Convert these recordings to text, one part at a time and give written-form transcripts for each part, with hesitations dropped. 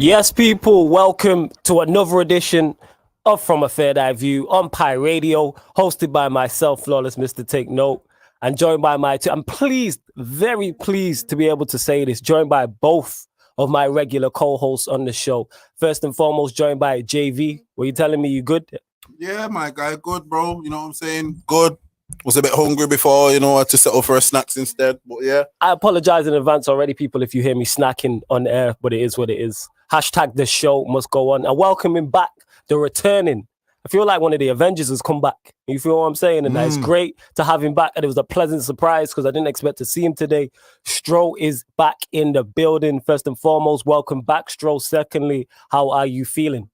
Yes, people, welcome to another edition of From a Third Eye View on Pi Radio, hosted by myself, Flawless Mr. Take Note, and joined by I'm pleased, very pleased to be able to say this, joined by both of my regular co-hosts on the show. First and foremost, joined by JV. Were you telling me you good? Yeah, my guy, good, bro. You know what I'm saying? Good. Was a bit hungry before, I had to settle for a snacks instead. But yeah. I apologize in advance already, people, if you hear me snacking on air, but it is what it is. Hashtag the show must go on. And welcoming back the returning. I feel like one of the Avengers has come back. You feel what I'm saying? And it's great to have him back. And it was a pleasant surprise because I didn't expect to see him today. Stro is back in the building. First and foremost, welcome back, Stro. Secondly, how are you feeling?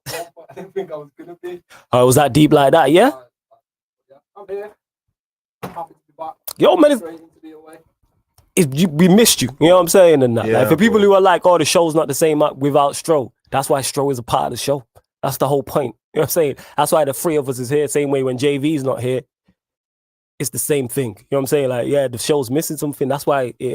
I didn't think I was gonna be. Oh, was that deep like that? Yeah. I'm here. Happy to be back. Yo, man, we missed you. You know what I'm saying? And that. Yeah, like, for people who are like, "Oh, the show's not the same without Stro," that's why Stro is a part of the show. That's the whole point. You know what I'm saying? That's why the three of us is here. Same way when JV's not here, it's the same thing. You know what I'm saying? Like, yeah, the show's missing something. That's why it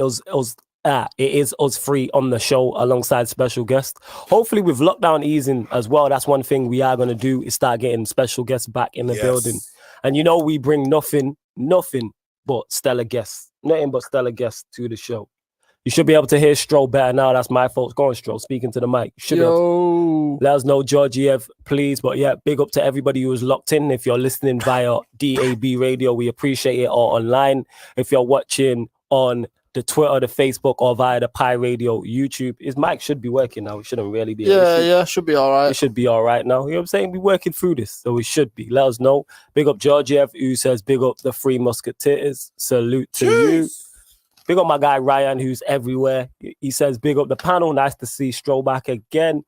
is us three on the show alongside special guests. Hopefully with lockdown easing as well, that's one thing we are going to do is start getting special guests back in the building. And we bring nothing but stellar guests. Nothing but stellar guests to the show. You should be able to hear Stro better now. That's my fault. Go on, Stro. Speaking to the mic. You should be able to let us know, Georgiev, please. But yeah, big up to everybody who was locked in. If you're listening via DAB radio, we appreciate it, or online. If you're watching on the Twitter, the Facebook, or via the Pi Radio YouTube. His mic should be working now. It shouldn't really be. Should be all right. It should be all right now. You know what I'm saying? We're working through this, so it should be. Let us know. Big up Georgiev, who says big up the Three Musketeers. Salute to you. Big up my guy Ryan, who's everywhere. He says big up the panel. Nice to see Stro back again.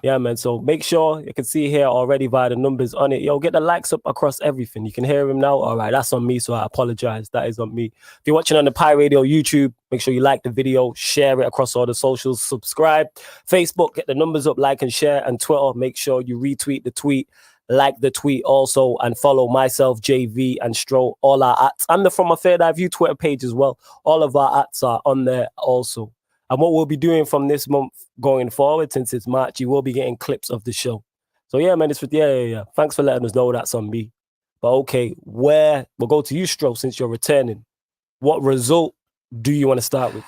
Yeah, man. So make sure you can see here already via the numbers on it. Yo, get the likes up across everything. You can hear him now. All right, that's on me, so I apologize. That is on me. If you're watching on the Pi Radio YouTube, make sure you like the video, share it across all the socials, subscribe. Facebook, get the numbers up, like and share. And Twitter, make sure you retweet the tweet, like the tweet also, and follow myself, JV, and Stro, all our ats. And the From a Third Eye View Twitter page as well. All of our ats are on there also. And what we'll be doing from this month going forward, since it's March, you will be getting clips of the show. So yeah, man, yeah. Thanks for letting us know that's on me. But okay, we'll go to you, Stro, since you're returning. What result do you want to start with?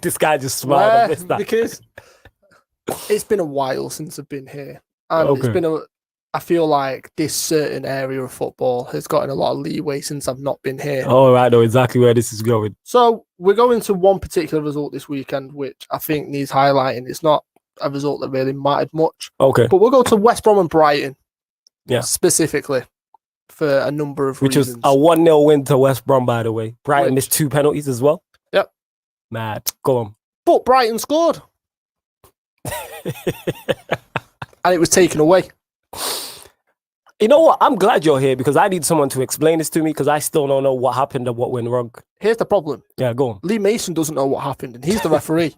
This guy just smiled. Because it's been a while since I've been here. And it's been I feel like this certain area of football has gotten a lot of leeway since I've not been here. All right, I know exactly where this is going. So we're going to one particular result this weekend, which I think needs highlighting. It's not a result that really mattered much. Okay. But we'll go to West Brom and Brighton. Yeah. Specifically for a number of reasons. Which was a 1-0 win to West Brom, by the way. Brighton missed 2 penalties as well. Yep. Mad. Go on. But Brighton scored. And it was taken away. You know what? I'm glad you're here because I need someone to explain this to me because I still don't know what happened and what went wrong. Here's the problem. Yeah, go on. Lee Mason doesn't know what happened and he's the referee.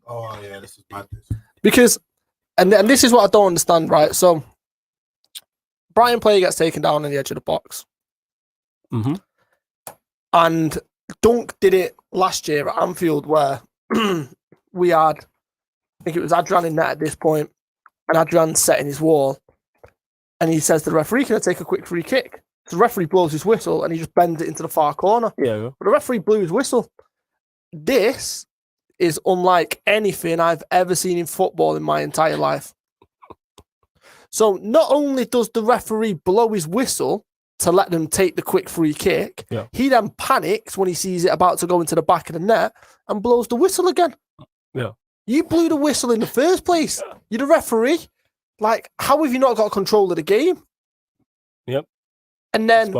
Oh, yeah, this is madness. Because, and this is what I don't understand, right? So, Brighton player gets taken down on the edge of the box. Mm-hmm. And Dunk did it last year at Anfield where we had, I think it was Adrian in net at this point, and Adrian setting his wall. And he says to the referee, can I take a quick free kick? So the referee blows his whistle and he just bends it into the far corner. Yeah. But the referee blew his whistle. This is unlike anything I've ever seen in football in my entire life. So not only does the referee blow his whistle to let them take the quick free kick, he then panics when he sees it about to go into the back of the net and blows the whistle again. Yeah. You blew the whistle in the first place. You're the referee. Like, how have you not got control of the game? Yep. And then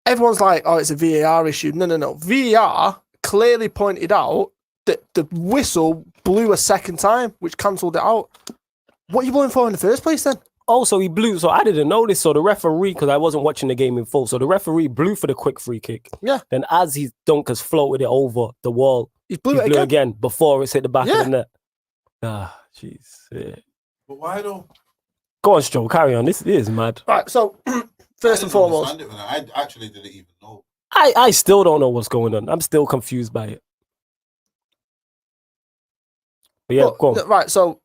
everyone's like, oh, it's a VAR issue. No. VAR clearly pointed out that the whistle blew a second time, which cancelled it out. What are you blowing for in the first place then? Oh, so he blew. So I didn't notice. So the referee, because I wasn't watching the game in full, so the referee blew for the quick free kick. Yeah. Then as his dunk has floated it over the wall, he blew it again before it's hit the back of the net. Ah, jeez. Yeah. But why though? Go on, Stro. Carry on. This is mad. Right. So first and foremost, I actually didn't even know. I still don't know what's going on. I'm still confused by it. But yeah, go on. Right, so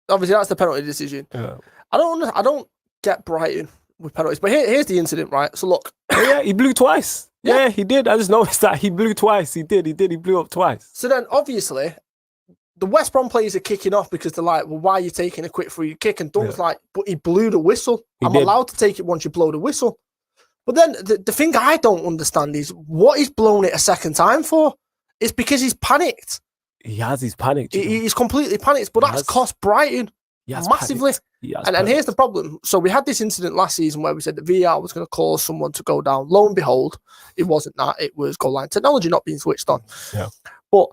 obviously that's the penalty decision. Yeah. I don't get Brighton with penalties, but here's the incident, right? So look, Yeah, he blew twice. Yeah, he did. I just noticed that he blew twice. He did. He blew up twice. So then obviously the West Brom players are kicking off because they're like, well, why are you taking a quick free kick? And Dunn's like, but he blew the whistle. I'm allowed to take it once you blow the whistle. But then the thing I don't understand is what he's blown it a second time for. It's because he's panicked. He's panicked. He's completely panicked, but that's cost Brighton massively. And here's the problem. So we had this incident last season where we said that VAR was going to cause someone to go down. Lo and behold, it wasn't that. It was goal line technology not being switched on. Yeah. But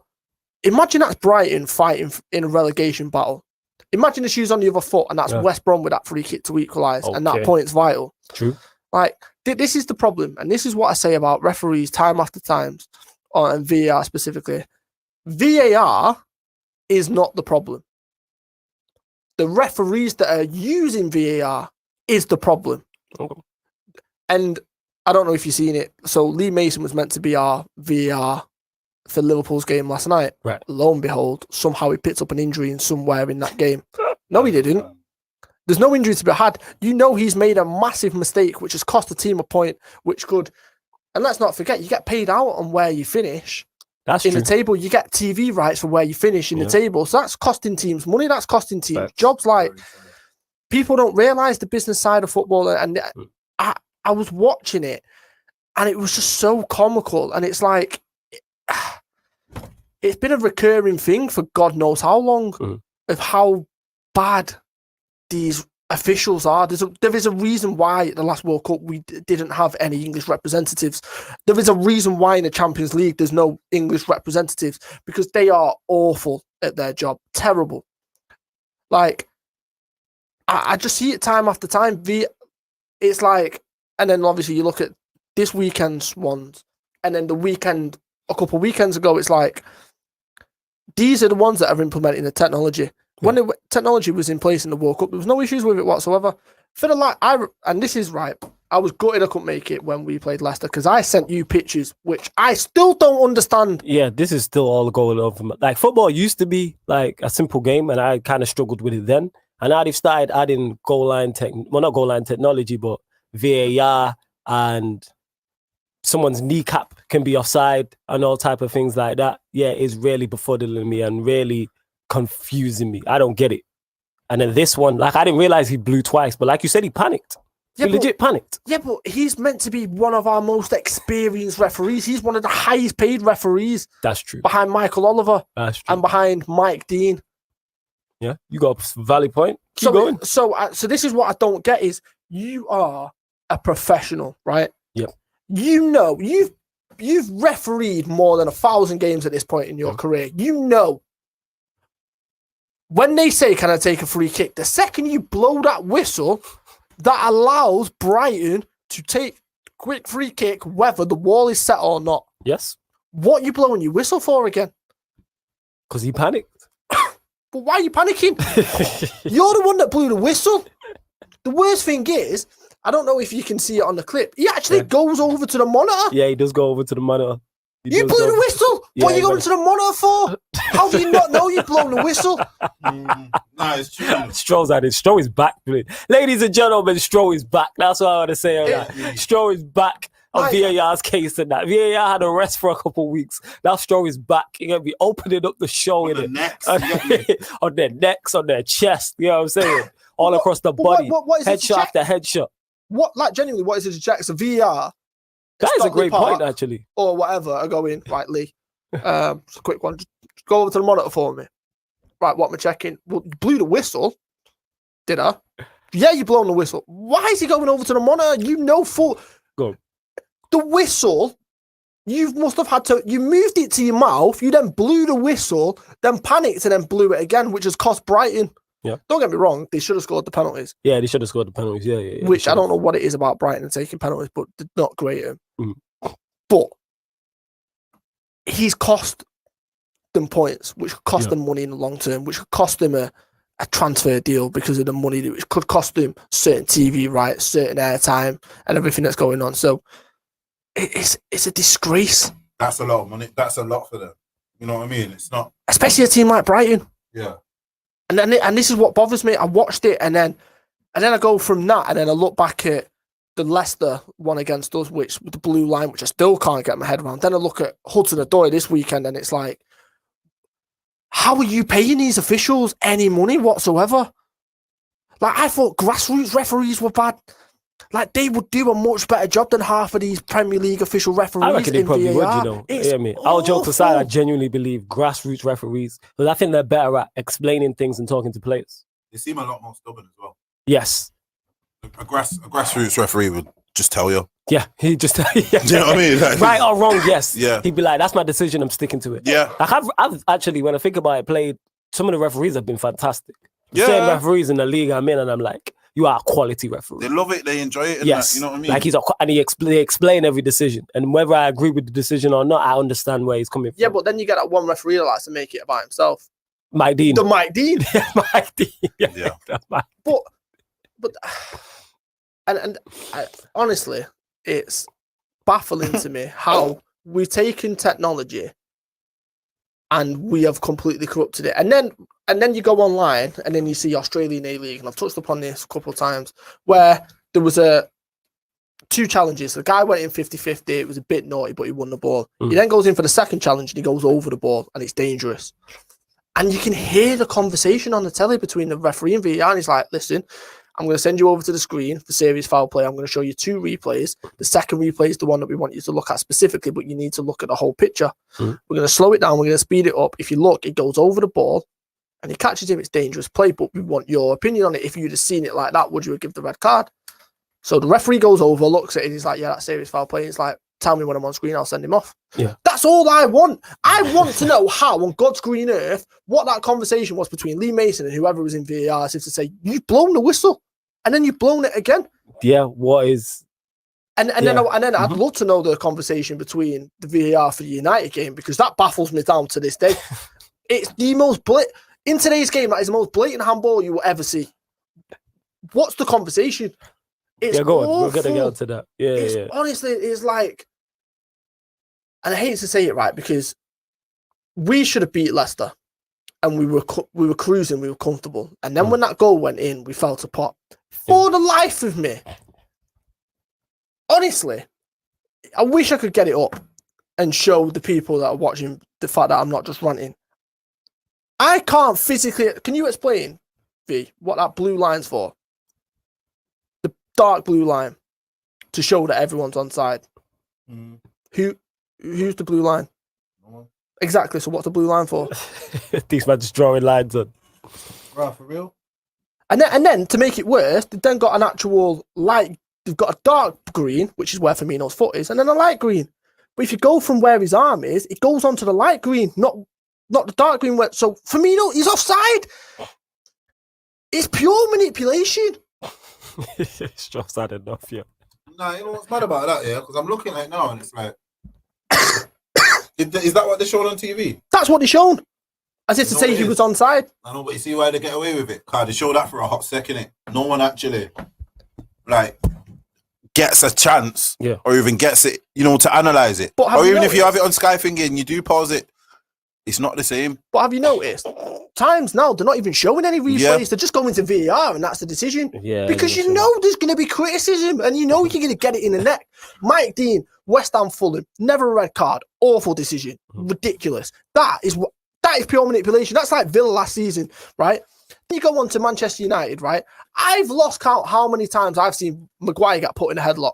imagine that's Brighton fighting in a relegation battle. Imagine the shoes on the other foot, and that's West Brom with that free kick to equalise, and that point's vital. True. Like, this is the problem, and this is what I say about referees time after time, and VAR specifically. VAR is not the problem. The referees that are using VAR is the problem. Okay. And I don't know if you've seen it. So Lee Mason was meant to be our VAR for Liverpool's game last night. Right. Lo and behold, somehow he picked up an injury in somewhere in that game. No, he didn't. There's no injury to be had. You know he's made a massive mistake, which has cost the team a point, which could... And let's not forget, you get paid out on where you finish. That's in true. the table. You get TV rights for where you finish in the table. So that's costing teams money. That's costing teams jobs. Like, people don't realise the business side of football. And I was watching it, and it was just so comical. And it's like... It's been a recurring thing for God knows how long of how bad these officials are. There is a reason why at the last World Cup we didn't have any English representatives. There is a reason why in the Champions League there's no English representatives, because they are awful at their job. Terrible. Like, I just see it time after time. It's like, and then obviously you look at this weekend's ones, and then the weekend, a couple of weekends ago, it's like, these are the ones that are implementing the technology. When the technology was in place in the World Cup, there was no issues with it whatsoever. For the and this is right, I was gutted I couldn't make it when we played Leicester, because I sent you pictures which I still don't understand. Yeah, this is still all going over. Like, football used to be like a simple game, and I kind of struggled with it then. And now they've started adding not goal line technology, but VAR, and someone's kneecap can be offside and all type of things like that. Yeah, it's really befuddling me and really confusing me. I don't get it. And then this one, like, I didn't realize he blew twice, but like you said, he panicked. He legit panicked. Yeah, but he's meant to be one of our most experienced referees. He's one of the highest paid referees. That's true. Behind Michael Oliver. That's true. And behind Mike Dean. Yeah, you got a valid point. Keep going. So this is what I don't get is, you are a professional, right? Yep. You know, you've refereed more than 1,000 games at this point in your career. You know, when they say, can I take a free kick? The second you blow that whistle, that allows Brighton to take quick free kick, whether the wall is set or not. Yes. What are you blowing your whistle for again? Because he panicked. But why are you panicking? You're the one that blew the whistle. The worst thing is, I don't know if you can see it on the clip, he actually goes over to the monitor. Yeah, he does go over to the monitor. You blew the whistle? What are you going to the monitor for? How do you not know you've blown the whistle? Nah, it's true. Stroh's at it. Stroh is back. Ladies and gentlemen, Stroh is back. That's what I want to say. Stroh is back on VAR's case and that. VAR had a rest for a couple of weeks. Now Stroh is back. You're going to be opening up the show On in the it. necks, On their necks, on their chest. You know what I'm saying? All across the body. What is headshot after headshot. What, like, genuinely, what is it to check? It's a VAR. That is a great point, actually. Or whatever. I go in, right, Lee. It's a quick one. Just go over to the monitor for me. Right, what am I checking? Well, you blew the whistle. Did I? Yeah, you blown the whistle. Why is he going over to the monitor? You know full. Go. The whistle, you must have had to. You moved it to your mouth. You then blew the whistle, then panicked and then blew it again, which has cost Brighton. Yeah. Don't get me wrong. They should have scored the penalties. Yeah, they should have scored the penalties. Yeah. Which I don't know what it is about Brighton and taking penalties, but did not great him. But he's cost them points, which could cost them money in the long term, which could cost them a transfer deal because of the money, which could cost them certain TV rights, certain airtime, and everything that's going on. So it's a disgrace. That's a lot of money. That's a lot for them. You know what I mean? It's not, especially a team like Brighton. Yeah. And this is what bothers me. I watched it and then I go from that and then I look back at the Leicester one against us, which with the blue line, which I still can't get my head around. Then I look at Hudson-Odoi this weekend and it's like, how are you paying these officials any money whatsoever? Like, I thought grassroots referees were bad. Like, they would do a much better job than half of these Premier League official referees. I reckon they probably VAR. would, you know. All jokes aside, I genuinely believe grassroots referees, because I think they're better at explaining things and talking to players. They seem a lot more stubborn as well. Yes. A grassroots referee would just tell you. Yeah, he just Do you know what I mean? Like, right or wrong, yes. Yeah. He'd be like, that's my decision, I'm sticking to it. Yeah. Like I've actually, when I think about it, played, some of the referees have been fantastic. Yeah. Certain referees in the league I'm in, and I'm like, you are a quality referee. They love it, they enjoy it. Yes. That, you know what I mean? Like they explain every decision. And whether I agree with the decision or not, I understand where he's coming from. Yeah, but then you get that one referee that likes to make it about himself. Mike Dean. The Mike Dean. Mike Dean. Yeah. But honestly, it's baffling to me how we've taken technology and we have completely corrupted it. And then you go online and then you see Australian A-League, and I've touched upon this a couple of times, where there was two challenges. The guy went in 50-50, it was a bit naughty, but he won the ball. He then goes in for the second challenge and he goes over the ball and it's dangerous. And you can hear the conversation on the telly between the referee and VAR, and he's like, listen, I'm going to send you over to the screen for serious foul play. I'm going to show you 2 replays. The second replay is the one that we want you to look at specifically, but you need to look at the whole picture. We're going to slow it down. We're going to speed it up. If you look, it goes over the ball and he catches him. It's dangerous play, but we want your opinion on it. If you'd have seen it like that, would you have given the red card? So the referee goes over, looks at it, and he's like, yeah, that's serious foul play. He's like, tell me when I'm on screen, I'll send him off. Yeah. That's all I want. I want to know how, on God's green earth, what that conversation was between Lee Mason and whoever was in VAR, as if to say, you've blown the whistle, and then you've blown it again. Yeah, what is... And then I'd love to know the conversation between the VAR for the United game, because that baffles me down to this day. It's the most in today's game, that is the most blatant handball you will ever see. What's the conversation? It's go on. awful. We're gonna get onto that. Yeah. Honestly, it's like, and I hate to say it, right, because we should have beat Leicester, and we were cruising, we were comfortable, and then when that goal went in, we fell to pot. For the life of me, honestly, I wish I could get it up and show the people that are watching the fact that I'm not just ranting. I can't physically. Can you explain, V, what that blue line's for? The dark blue line to show that everyone's on side. Who's the blue line? Exactly. So what's the blue line for? These men just drawing lines on. Right, for real? And then to make it worse, they've then got an actual light. They've got a dark green, which is where Firmino's foot is, and then a light green. But if you go from where his arm is, it goes onto the light green, not the dark green. So Firmino, he's offside. It's pure manipulation. It's just had enough, yeah. No, you know what's mad about that, yeah? Because I'm looking at it now and it's like, is that what they showed on TV? That's what they shown. As if to say he was onside. I know, but you see why they get away with it? Because they show that for a hot second. No one actually, gets a chance or even gets it, to analyse it. Or even if you have it on Sky Finger and you do pause it, it's not the same. But have you noticed? Times now, they're not even showing any replays. Yeah. They're just going to VAR and that's the decision. Yeah, because you know there's going to be criticism and you know you're going to get it in the neck. Mike Dean, West Ham Fulham, never a red card. Awful decision. Ridiculous. That is pure manipulation. That's like Villa last season, right? Then you go on to Manchester United, right? I've lost count how many times I've seen Maguire get put in a headlock.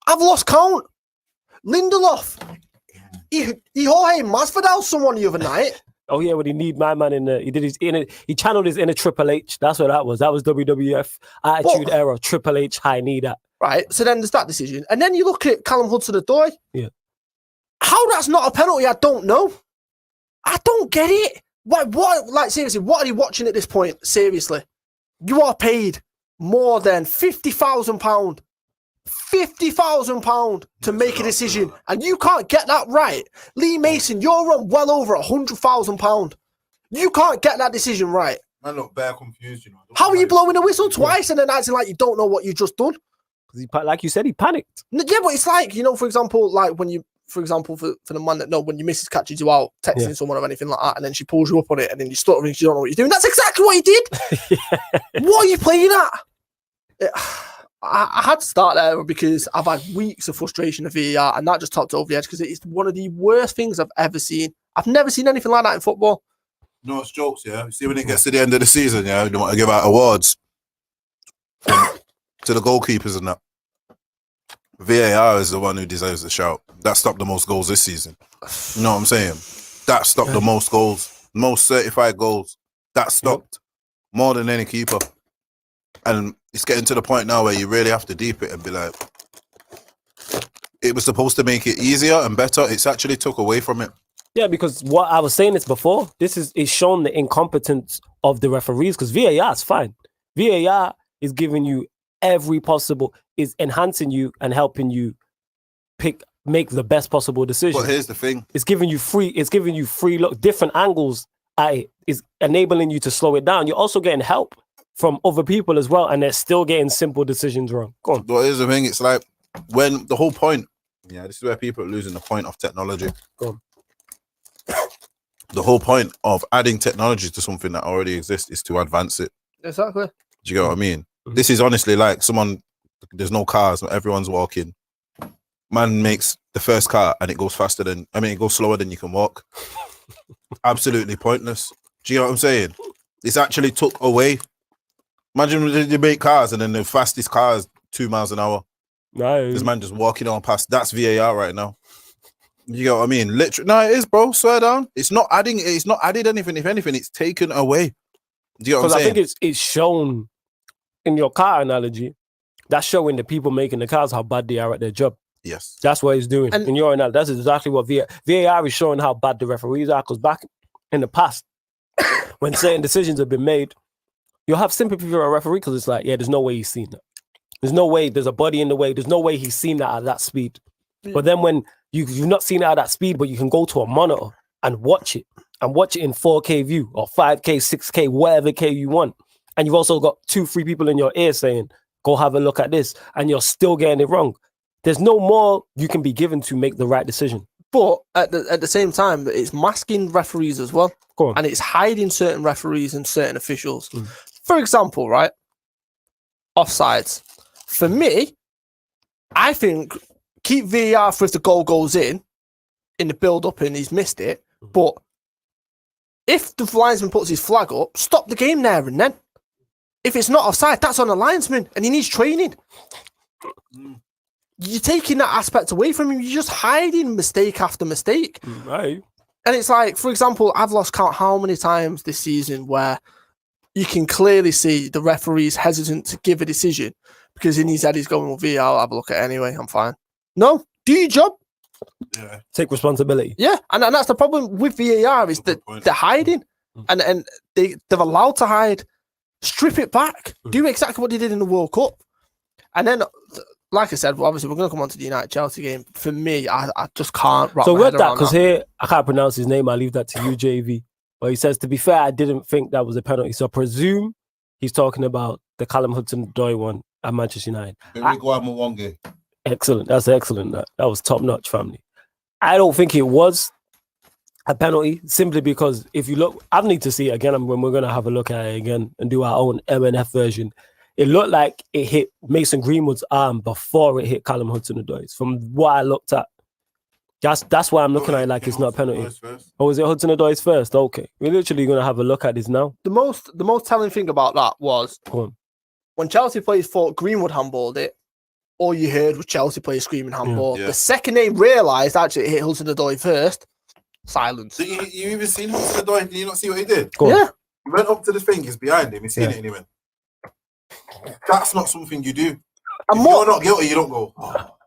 I've lost count. Lindelof. He Jorge Masvidal someone the other night. Oh yeah, when he need my man he channeled his inner Triple H. That's what that was. That was WWF Attitude Era. Triple H, I need that. Right. So then there's that decision, and then you look at Callum Hudson-Odoi. Yeah. How that's not a penalty, I don't know. I don't get it. What? Like seriously, what are you watching at this point? Seriously, you are paid more than £50,000. £50,000 to make a decision, and you can't get that right. Lee Mason, you're on well over £100,000. You can't get that decision right. I look bare confused, How are you blowing a whistle twice and then acting like you don't know what you just done? because like you said, he panicked. Yeah, but it's like, for example, like when you, for the man that when your missus catches you out texting someone or anything like that, and then she pulls you up on it, and then you stutter and you don't know what you're doing. That's exactly what he did. What are you playing at? I had to start there because I've had weeks of frustration of VAR, and that just topped over the edge because it is one of the worst things I've ever seen. I've never seen anything like that in football. No, it's jokes, yeah. You see, when it gets to the end of the season, yeah, they want to give out awards to the goalkeepers and that. VAR is the one who deserves the shout. That stopped the most goals this season. You know what I'm saying? That stopped the most goals, most certified goals. That stopped more than any keeper. And it's getting to the point now where you really have to deep it and be like, it was supposed to make it easier and better. It's actually took away from it. Yeah, because what I was saying this before, it's shown the incompetence of the referees because VAR is fine. VAR is giving you every possible, is enhancing you and helping you make the best possible decision. But here's the thing. It's giving you free look, different angles at it. Is enabling you to slow it down. You're also getting help from other people as well, and they're still getting simple decisions wrong. Go on. But here's the thing, it's like when the whole point, this is where people are losing the point of technology. Go on. The whole point of adding technology to something that already exists is to advance it. Exactly. Do you get what I mean? This is honestly like there's no cars, everyone's walking. Man makes the first car and it goes it goes slower than you can walk. Absolutely pointless. Do you know what I'm saying? It's actually took away. Imagine they make cars and then the fastest car is 2 miles an hour. No. This man just walking on past. That's VAR right now. You get what I mean? Literally, no, it is, bro. Swear down. It's not adding anything. If anything, it's taken away. Do you get what I'm saying? I think it's shown in your car analogy. That's showing the people making the cars how bad they are at their job. Yes. That's what it's doing. And in your analogy, that's exactly what VAR is showing how bad the referees are. Because back in the past, when certain decisions have been made, you'll have sympathy for a referee because it's like, there's no way he's seen that. There's no way. There's a body in the way. There's no way he's seen that at that speed. But then when you've not seen it at that speed, but you can go to a monitor and watch it in 4K view or 5K, 6K, whatever K you want. And you've also got 2-3 people in your ear saying, go have a look at this. And you're still getting it wrong. There's no more you can be given to make the right decision. But at the same time, it's masking referees as well. Go on. And it's hiding certain referees and certain officials. For example, right? Offsides. For me, I think keep VAR for if the goal goes in the build-up and he's missed it. But if the linesman puts his flag up, stop the game there and then. If it's not offside, that's on the linesman and he needs training. You're taking that aspect away from him. You're just hiding mistake after mistake. Right. And it's like, for example, I've lost count how many times this season where you can clearly see the referee's hesitant to give a decision because in his head he's going, well, VAR, I'll have a look at it anyway. I'm fine. No, do your job. Yeah. Take responsibility. Yeah, and that's the problem with VAR is that they're hiding and they're allowed to hide. Strip it back. Do exactly what they did in the World Cup. And then, like I said, well, obviously we're going to come on to the United-Chelsea game. For me, I just can't wrap my head around that. So with that, because here, I can't pronounce his name. I'll leave that to you, JV. But he says, to be fair, I didn't think that was a penalty. So I presume he's talking about the Callum Hudson-Odoi one at Manchester United. Excellent. That's excellent. That was top-notch, family. I don't think it was a penalty, simply because if you look, I need to see it again when we're going to have a look at it again and do our own MNF version. It looked like it hit Mason Greenwood's arm before it hit Callum Hudson-Odoi. From what I looked at, that's why I'm looking at it like it's not a penalty. Oh, is it Hudson-Odoi's first? Okay. We're literally going to have a look at this now. The most telling thing about that was when Chelsea players thought Greenwood handballed it, all you heard was Chelsea players screaming handball. Yeah. The second they realised actually it hit Hudson-Odoi first, silence. So you even seen Hudson-Odoi? Did you not see what he did? Yeah. He went up to the thing, he's behind him, he's seen it and he went. That's not something you do. If you're not guilty, you don't go.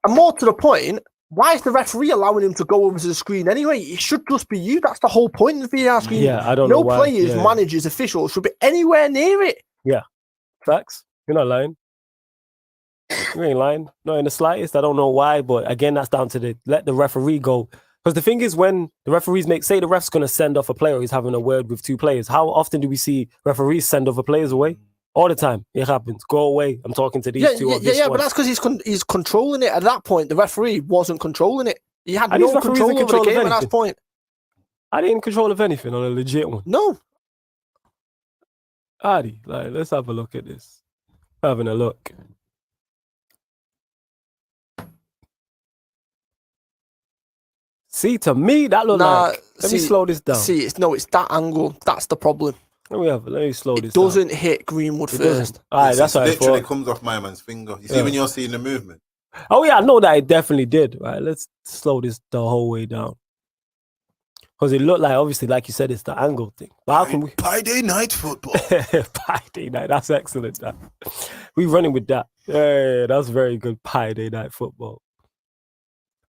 And more to the point, why is the referee allowing him to go over to the screen anyway? It should just be you. That's the whole point of the VAR screen. Yeah, I don't know why. No players, managers, officials should be anywhere near it. Yeah. Facts. You're not lying. You ain't lying. Not in the slightest. I don't know why, but again, that's down to let the referee go. Because the thing is, when the referees say the ref's going to send off a player, he's having a word with two players. How often do we see referees send other players away? All the time. It happens. Go away. I'm talking to these two. But that's because he's controlling it. At that point, the referee wasn't controlling it. He had And these no referees in control over the control of game at that anything. point. I didn't in control of anything on a legit one. No. Adi, like, let's have a look at this. Having a look. See, to me, that looked like... Let me slow this down. See, it's that angle. That's the problem. Let me slow this It down. doesn't hit Greenwood first. All right, that's what I literally thought. comes off my man's finger. You see when you're seeing the movement? Oh, yeah, I know that it definitely did. Right, let's slow this the whole way down. Because it looked like, obviously, like you said, it's the angle thing. But how can we... Pie day night football. Pie day night. That's excellent. That. We running with that. Yeah, that's very good. Pie day night football.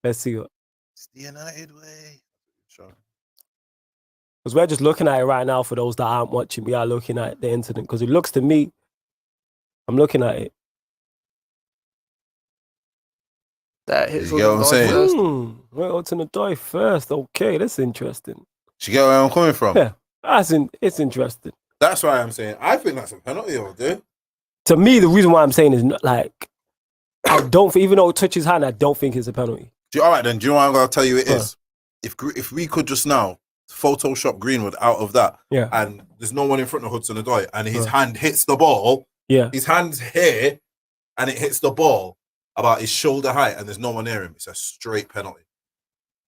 Let's see what... It's the United way. Sure. Because we're just looking at it right now for those that aren't watching. We are looking at the incident because it looks to me, I'm looking at it. That hits You get what I'm saying? We're out to the die first. Okay, that's interesting. Do you get where I'm coming from? Yeah, it's interesting. That's why I'm saying I think that's a penalty, dude. To me, the reason why I'm saying is not like, I don't, even though it touches hand, I don't think it's a penalty. All right, then. Do you know what I'm going to tell you it is? If we could just now Photoshop Greenwood out of that, and there's no one in front of Hudson-Odoi, and his hand hits the ball, his hand's here, and it hits the ball about his shoulder height, and there's no one near him, it's a straight penalty.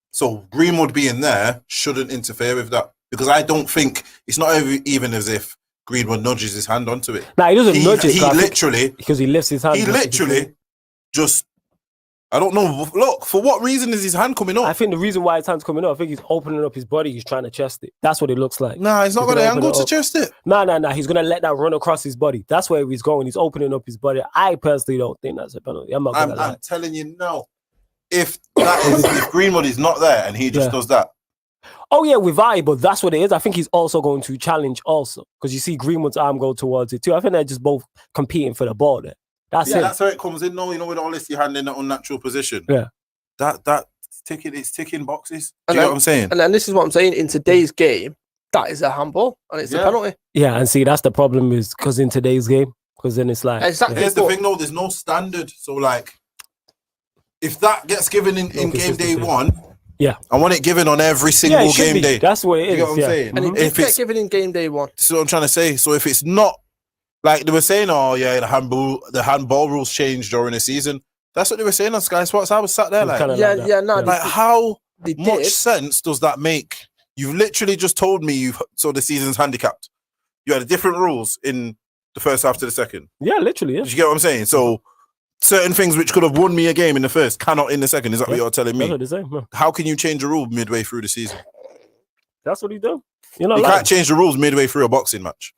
So Greenwood being there shouldn't interfere with that, because I don't think, it's not even as if Greenwood nudges his hand onto it. Nah, he doesn't nudge it. He literally... Because he lifts his hand. He literally just... I don't know. Look, for what reason is his hand coming up? I think the reason why his hand's coming up, I think he's opening up his body. He's trying to chest it. That's what it looks like. Nah, he's not got the angle to chest it. Nah. He's going to let that run across his body. That's where he's going. He's opening up his body. I personally don't think that's a penalty. I'm not going to lie. I'm telling you now. If Greenwood is not there and he just does that. Oh, yeah, with I, but that's what it is. I think he's also going to challenge also. Because you see Greenwood's arm go towards it too. I think they're just both competing for the ball there. That's it. That's how it comes in. No, with all this, your hand in that unnatural position. Yeah. It's ticking boxes. Do you get what I'm saying? And then this is what I'm saying. In today's game, that is a handball and it's a penalty. Yeah, and see, that's the problem is because in today's game, because then it's like... Exactly. Here's the thing, though. There's no standard. So, like, if that gets given in game day one, I want it given on every single game day. That's what it is. You get what I'm saying? And it gets given in game day one. That's what I'm trying to say. So if it's not, like they were saying, the handball rules changed during the season. That's what they were saying on Sky Sports. I was sat there like, like how much sense does that make? You've literally just told me so the season's handicapped. You had different rules in the first half to the second. Yeah, literally. Yeah. Did you get what I'm saying? So certain things which could have won me a game in the first cannot in the second. Is that what you're telling me? That's what they're saying, how can you change a rule midway through the season? That's what he done. You can't change the rules midway through a boxing match.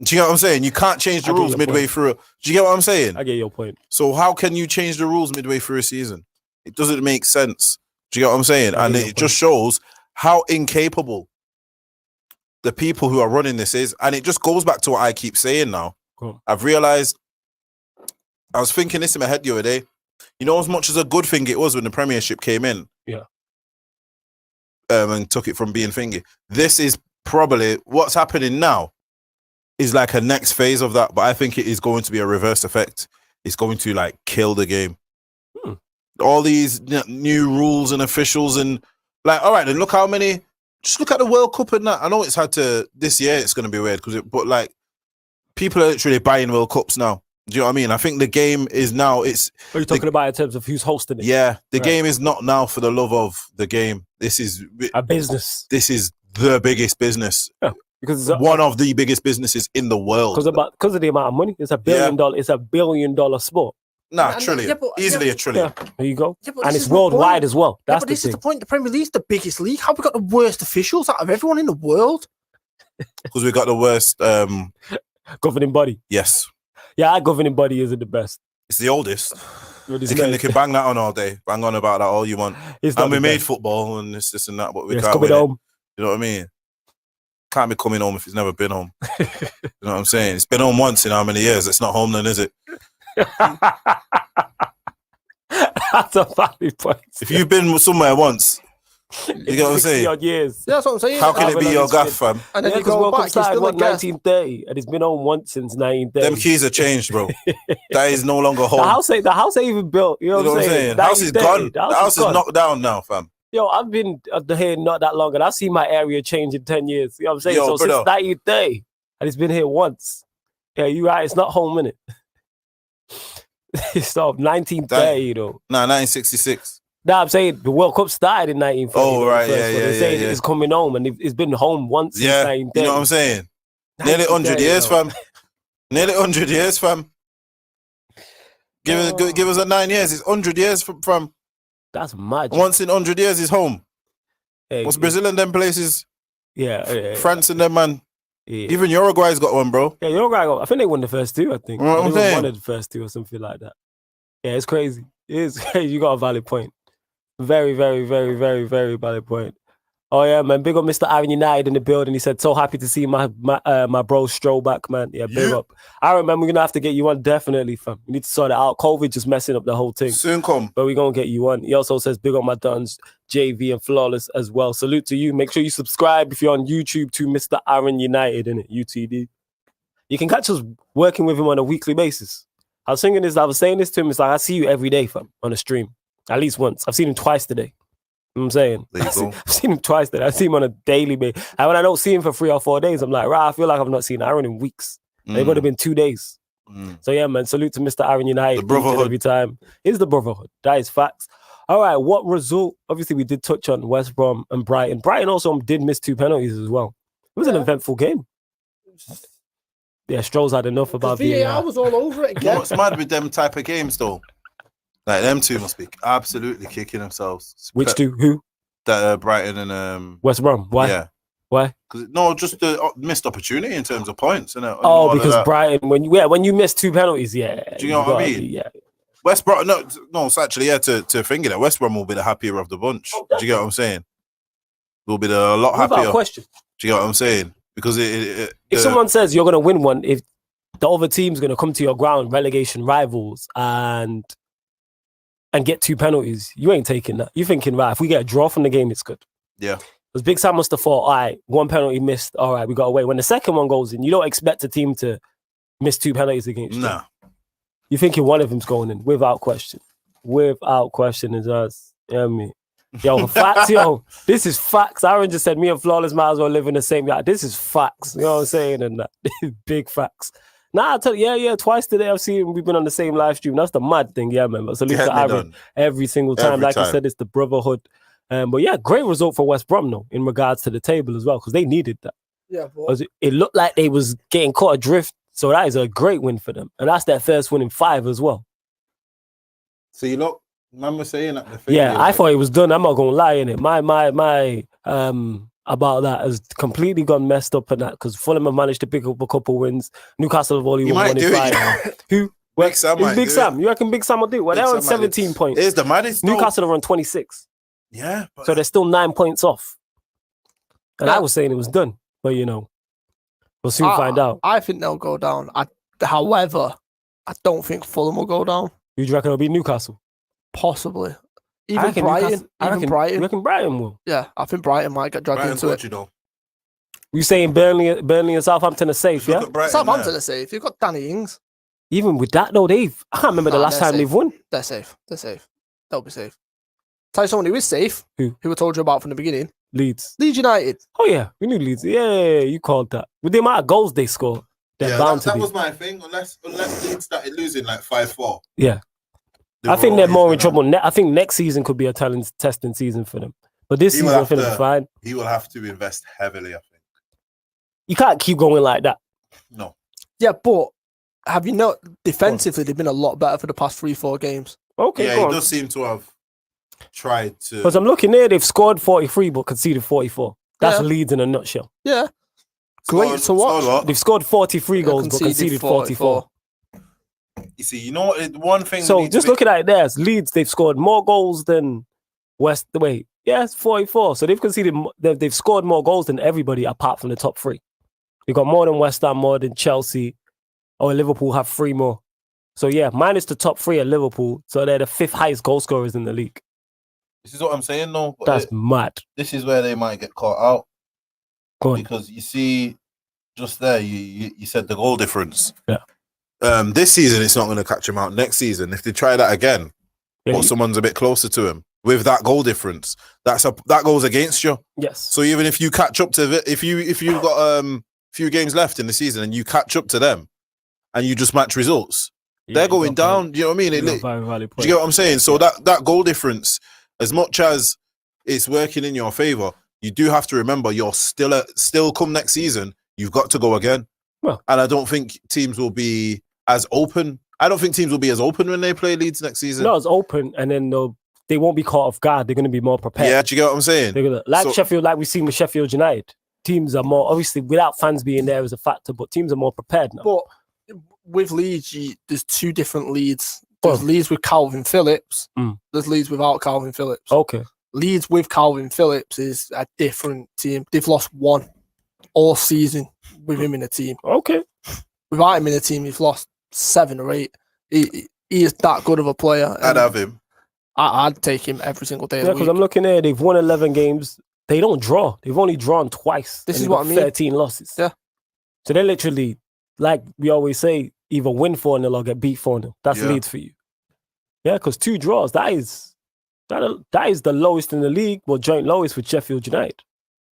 Do you get what I'm saying? You can't change the rules midway through. Do you get what I'm saying? I get your point. So how can you change the rules midway through a season? It doesn't make sense. Do you get what I'm saying? And it just shows how incapable the people who are running this is. And it just goes back to what I keep saying now. Cool. I've realized, I was thinking this in my head the other day. You know, as much as a good thing it was when the Premiership came in, and took it from being thingy, this is probably what's happening now is like a next phase of that, but I think it is going to be a reverse effect. It's going to like kill the game. All these new rules and officials and like, all right, then look how many, just look at the World Cup and that. I know it's had to, this year it's going to be weird but like people are literally buying World Cups now. Do you know what I mean? I think the game is now, it's... Are you talking about in terms of who's hosting it? Yeah, the game is not now for the love of the game. This is... a business. This is the biggest business. Yeah. Because it's one of the biggest businesses in the world. Because of the amount of money. It's $1 billion. It's $1 billion sport. Nah, $1 trillion. Easily $1 trillion. Yeah, there you go. And it's worldwide as well. That's but this is the point. The Premier League's the biggest league. How have we got the worst officials out of everyone in the world? Because we got the worst governing body. Yes. Yeah, our governing body isn't the best. It's the oldest. They can bang that on all day. Bang on about that all you want. And we made football and this and that, but we can't win it. You know what I mean? Can't be coming home if it's never been home. You know what I'm saying? It's been home once in how many years? It's not home then, is it? That's a valid point. If you've been somewhere once, You get what I'm 60 saying? odd years. Yeah, that's what I'm saying. How can it Rather be than your it's gaff, been- fam? And then Yeah, you because go World Cup back, you're started, still a what, guest. 1930, and it's been on once since 1930. Them keys are changed, bro. That is no longer home. The house ain't even built. You know, You know what I'm saying? The house is 1930, gone. The house is gone. knocked down now, fam. Yo, I've been here not that long, and I've seen my area change in 10 years. You know what I'm saying? Yo, so brother. since 1930, and it's been here once. Yeah, you right. It's not home, innit? It's of 1930, though. Nah, 1966. Nah, I'm saying the World Cup started in 1930. Oh, though, right, the first yeah, one. They're yeah, saying yeah. it's coming home, and it's been home once since Yeah, 1930. you know what I'm saying? Nearly 100 years, fam. Nearly 100 years, fam. Give us a 9 years. It's 100 years from That's mad. once in 100 years is home. Hey, What's Brazil and them places? Yeah. France and them, man. Yeah. Even Uruguay's got one, bro. Yeah, Uruguay. I think they won the first two. I think. You know what Or I'm they won saying? one of the first two or something like that. Yeah, it's crazy. It is. You got a valid point. Very, very, very, very, very valid point. Oh yeah, man. Big up Mr. Aaron United in the building. He said, so happy to see my bro Stroll back, man. Yeah, big up. I remember we're gonna have to get you on, definitely, fam. We need to sort it out. COVID just messing up the whole thing. Soon come. But we're gonna get you on. He also says, big up my Duns, JV and Flawless as well. Salute to you. Make sure you subscribe if you're on YouTube to Mr. Aaron United, innit? UTD. You can catch us working with him on a weekly basis. I was saying this to him, it's like, I see you every day, fam, on a stream. At least once. I've seen him twice today. You know what I'm saying? There you go. I've seen him twice today. I see him on a daily basis. And when I don't see him for 3 or 4 days, I'm like, right, I feel like I've not seen Aaron in weeks. It would have been 2 days. So yeah, man, salute to Mr. Aaron United. The brotherhood. Every time. It's the brotherhood. That is facts. All right, what result? Obviously, we did touch on West Brom and Brighton. Brighton also did miss 2 penalties as well. It was an eventful game. Yeah, Stroll's had enough about VAR VAR. was all over it You know again. what's mad with them type of games, though? Like, them two must be absolutely kicking themselves. Which two? Who? That Brighton and West Brom. Why? Yeah. Why? No, just the missed opportunity in terms of points, innit? Oh, because Brighton, when you miss 2 penalties, yeah. Do you know what I mean? Yeah. West Brom, no, it's actually, yeah, to finger that West Brom will be the happier of the bunch. Do you get what I'm saying? Will be a lot happier. Without question. Do you get what I'm saying? Because If someone says you're going to win one, if the other team's going to come to your ground, relegation rivals, and get 2 penalties, you ain't taking that. You're thinking, right, if we get a draw from the game, it's good. Yeah. Because Big Sam must have thought, all right, 1 penalty missed, all right, we got away. When the second one goes in, you don't expect a team to miss 2 penalties against you. Nah. You're thinking one of them's going in, without question. Without question, is us. You know what I mean? Yo, facts, yo. This is facts. Aaron just said me and Flawless might as well live in the same yard. This is facts. You know what I'm saying? And that. Big facts. Nah, I tell you, yeah. Twice today I've seen we've been on the same live stream. That's the mad thing, yeah, man. But salute to Aaron every single time. Every like time. I said, it's the brotherhood. But yeah, great result for West Brom, though, in regards to the table as well, because they needed that. Yeah, but 'Cause it looked like they was getting caught adrift. So that is a great win for them. And that's their first win in 5 as well. See, look, man was saying that. The Yeah, I thought it was done. I'm not gonna lie in it. My about that has completely gone messed up in that because Fulham have managed to pick up a couple wins. Newcastle have only He won might 1 in do 5. it. Who? Big Sam might Big do Sam. You reckon Big Sam will do it? Well, Big they're on Sam might do 17 it. points. It's the maddest. though. Newcastle are on 26. Yeah. But So they're still 9 points off. And Yeah. I was saying it was done. But we'll soon find out. I think they'll go down. However, I don't think Fulham will go down. Who do you reckon will be Newcastle? Possibly. I Even reckon Brighton. Newcastle- I reckon, Brighton. You reckon Brighton will? Yeah, I think Brighton might get dragged Brighton's into what it. you know. You saying Burnley and Southampton are safe, Look yeah? at Brighton Southampton there. are safe. You've got Danny Ings. Even with that, though, I can't remember the Nah, last they're time they've safe. won. They're safe. They're safe. They'll be safe. Tell you someone who is safe. Who? Who I told you about from the beginning. Leeds. Leeds United. Oh, yeah. We knew Leeds. Yeah, you called that. With the amount of goals they score, they're Yeah, bound that to be. was my thing. Unless Leeds started losing like 5-4. Yeah. I think they're more in trouble. I think next season could be a talent testing season for them. But this He will season, I have think to- it's fine. He will have to invest heavily, I think. You can't keep going like that. No. Yeah, but have you not defensively they've been a lot better for the past 3-4 games. Okay, Yeah, go he on. does seem to have tried to. Because I'm looking there, they've scored 43 but conceded 44. That's Yeah. Leeds in a nutshell. Yeah. Great to watch. Scored what? They've scored 43 goals but conceded 44. You see, you know what? One thing. So Leeds just make- looking at it there, as Leeds, they've scored more goals than West. Wait, yeah, it's 44. So they've conceded, they've scored more goals than everybody apart from the top 3. They've got more than West Ham, more than Chelsea, or Liverpool have 3 more. So yeah, minus the top 3 at Liverpool. So they're the 5th highest goal scorers in the league. This is what I'm saying, though. But That's mad. this is where they might get caught out. Go on. Because you see, just there, you said the goal difference. Yeah. This season, it's not going to catch him out. Next season, if they try that again, Yeah, or someone's a bit closer to him with that goal difference, that goes against you. yes. So even if you catch up to if you've got few games left in the season and you catch up to them, and you just match results, they're going down. Do you know what I mean? Do you get what I'm saying? So that goal difference, as much as it's working in your favor, you do have to remember you're still come next season, you've got to go again. Well, and I don't think teams will be as open. I don't think teams will be as open when they play Leeds next season. No, it's open, and then they won't be caught off guard. They're going to be more prepared. Yeah, do you get what I'm saying? They're gonna, Sheffield, like we've seen with Sheffield United. Teams are more, obviously, without fans being there as a factor, but teams are more prepared now. But with Leeds, there's two different Leeds. There's Leeds with Calvin Phillips. There's Leeds without Calvin Phillips. Okay. Leeds with Calvin Phillips is a different team. They've lost one all season with him in the team. Okay. Without him in the team, he's lost 7 or 8. He is that good of a player. I'd have him. I'd take him every single day. Yeah, because I'm looking there. They've won 11 games. They don't draw. They've only drawn twice. This is what I mean. 13 losses. Yeah. So they're literally, like we always say, either win 4-0 or get beat 4-0. That's Leeds for you. Yeah, because 2 draws, that is the lowest in the league, well, joint lowest with Sheffield United,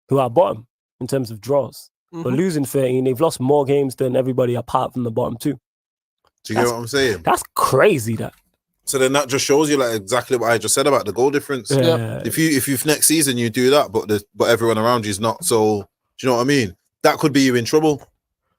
who are bottom in terms of draws. But losing 13, they've lost more games than everybody apart from the bottom 2. Do you get what I'm saying? That's crazy, that. So then that just shows you like exactly what I just said about the goal difference. Yeah. If you next season you do that, but everyone around you is not, so do you know what I mean? That could be you in trouble.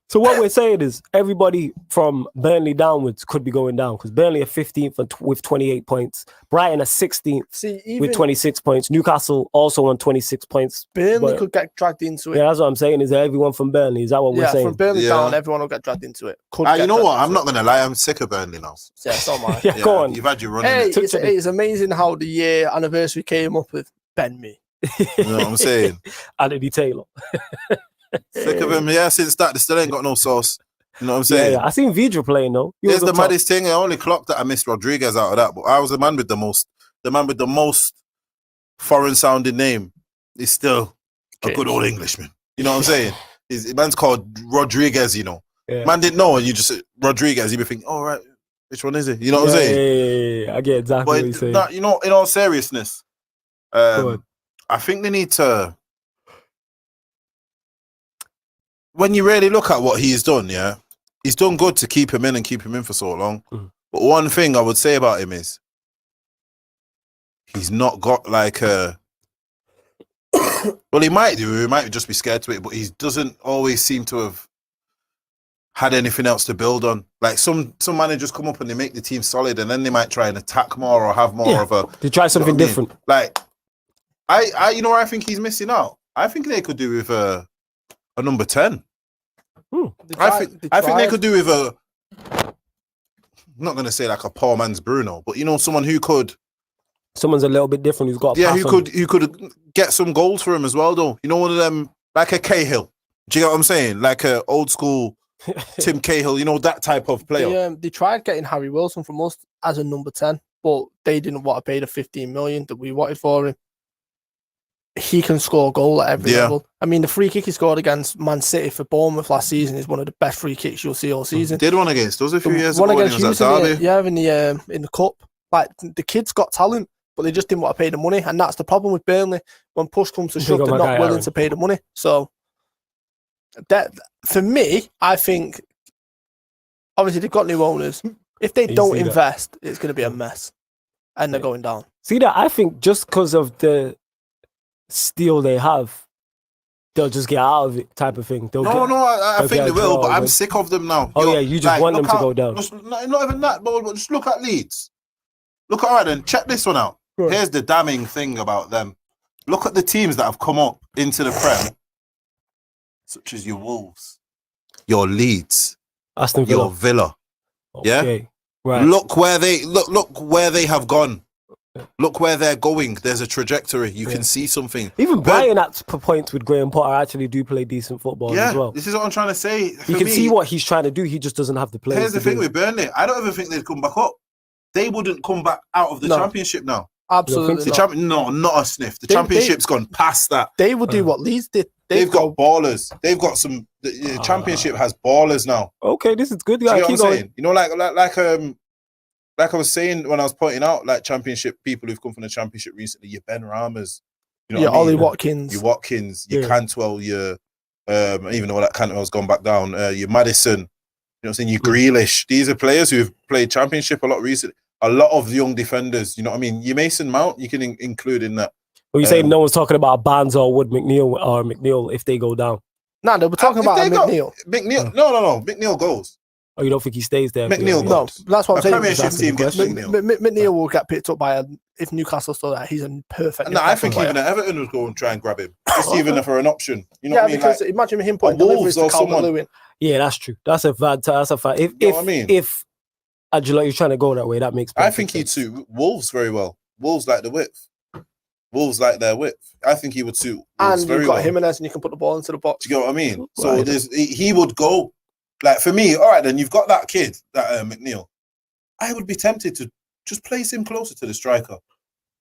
So what we're saying is everybody from Burnley downwards could be going down, because Burnley are 15th with 28 points. Brighton are 16th with 26 points. Newcastle also on 26 points. Burnley could get dragged into it. Yeah, that's what I'm saying. Is everyone from Burnley? Is that what we're saying? Yeah, from Burnley down, everyone will get dragged into it. You know what? I'm not going to lie. I'm sick of Burnley now. Yeah, so am I. Yeah, go on. You've had your run. Hey, it's amazing how the year anniversary came up with Ben Me. You know what I'm saying? Anthony Taylor. Sick of him. Yeah, since that, they still ain't got no sauce. You know what I'm saying? Yeah. I seen Vidra playing though. Here's the maddest thing. I only clocked that I missed Rodriguez out of that, but I was the man with the most foreign sounding name. He's still a good old Englishman. You know what I'm saying? His man's called Rodriguez, you know. Yeah. Man didn't know, and you just Rodriguez, you'd be thinking, all right, which one is it? You know what I'm saying? Yeah. I get exactly what you're saying. You know, in all seriousness, I think they need to, when you really look at what he's done, he's done good to keep him in for so long. But one thing I would say about him is he's not got like a, well, he might just be scared to it, but he doesn't always seem to have had anything else to build on. Like some managers come up and they make the team solid, and then they might try and attack more or have more of a. They try something different. Like I you know where I think he's missing out. I think they could do with a number 10. I think they could do with a. I'm not going to say like a poor man's Bruno, but you know, someone who could. Someone's a little bit different who's got. Who could get some goals for him as well, though. You know, one of them like a Cahill. Do you get what I'm saying? Like a old school Tim Cahill. You know, that type of player. They tried getting Harry Wilson from us as a number 10, but they didn't want to pay the 15 million that we wanted for him. He can score a goal at every level. I mean, the free kick he scored against Man City for Bournemouth last season is one of the best free kicks you'll see all season. Did one against us a few years ago. One against in the cup. Like, the kid's got talent, but they just didn't want to pay the money, and that's the problem with Burnley. When push comes to shove, they're not willing to pay the money. So that, for me, I think obviously they've got new owners. If they don't invest, it's going to be a mess, and they're going down. See that? I think just because of the steel they have, they'll just get out of it, type of thing. I think they will, but I'm sick of them now. You just want them to go down. Not even that, but just look at Leeds. Look at, all right then, check this one out. Right. Here's the damning thing about them. Look at the teams that have come up into the Prem, such as your Wolves, your Leeds, Aston Villa, your Villa. Okay. Yeah, right. Look where they have gone. Look where they're going. There's a trajectory. You can see something. Even Brighton at points with Graham Potter actually do play decent football as well. This is what I'm trying to say. You can see what he's trying to do. He just doesn't have the players. Here's the thing with Burnley. I don't ever think they'd come back up. They wouldn't come back out of the Championship now. Absolutely so? not. No, not a sniff. The They- championship's gone past that. They would do what Leeds did. They've got ballers. They've got some. The championship has ballers now. Okay, this is good. Do you Yeah, get what keep I'm going. saying? You know, like I was saying when I was pointing out, like championship people who've come from the championship recently. Your Ben Ramas, you know, Yeah, what I mean? Ollie Watkins. Your Watkins, your Yeah. Cantwell, your even though that Cantwell's gone back down. Your Madison, you know what I'm saying? Your Grealish. These are players who have played championship a lot recently. A lot of young defenders, you know what I mean? Your Mason Mount, you can include in that. Well, you say no one's talking about Barnes or Wood McNeil if they go down. No, they were talking about McNeil. McNeil, no. McNeil goes. Oh, you don't think he stays there? McNeil No, goes. that's what I'm A saying. Premiership team gets McNeil. McNeil will get picked up by if Newcastle still there. He's a perfect. No, I Newcastle think player. even Everton would go and try and grab him, just even for an option. You know Yeah, what I mean? because Like, imagine him putting Wolves deliveries to or someone. Calvert-Lewin. Yeah, that's true. That's a fact. That's a fact. You know what I mean? If Ancelotti's trying to go that way, that makes. I perfect think he'd sense. suit Wolves very well. Wolves like the width. Wolves like their width. I think he would suit Wolves And you've very got well. Jimenez, and you can put the ball into the box. Do you get what I mean? So Right. he would go. Like for me, all right, then you've got that kid, that McNeil. I would be tempted to just place him closer to the striker.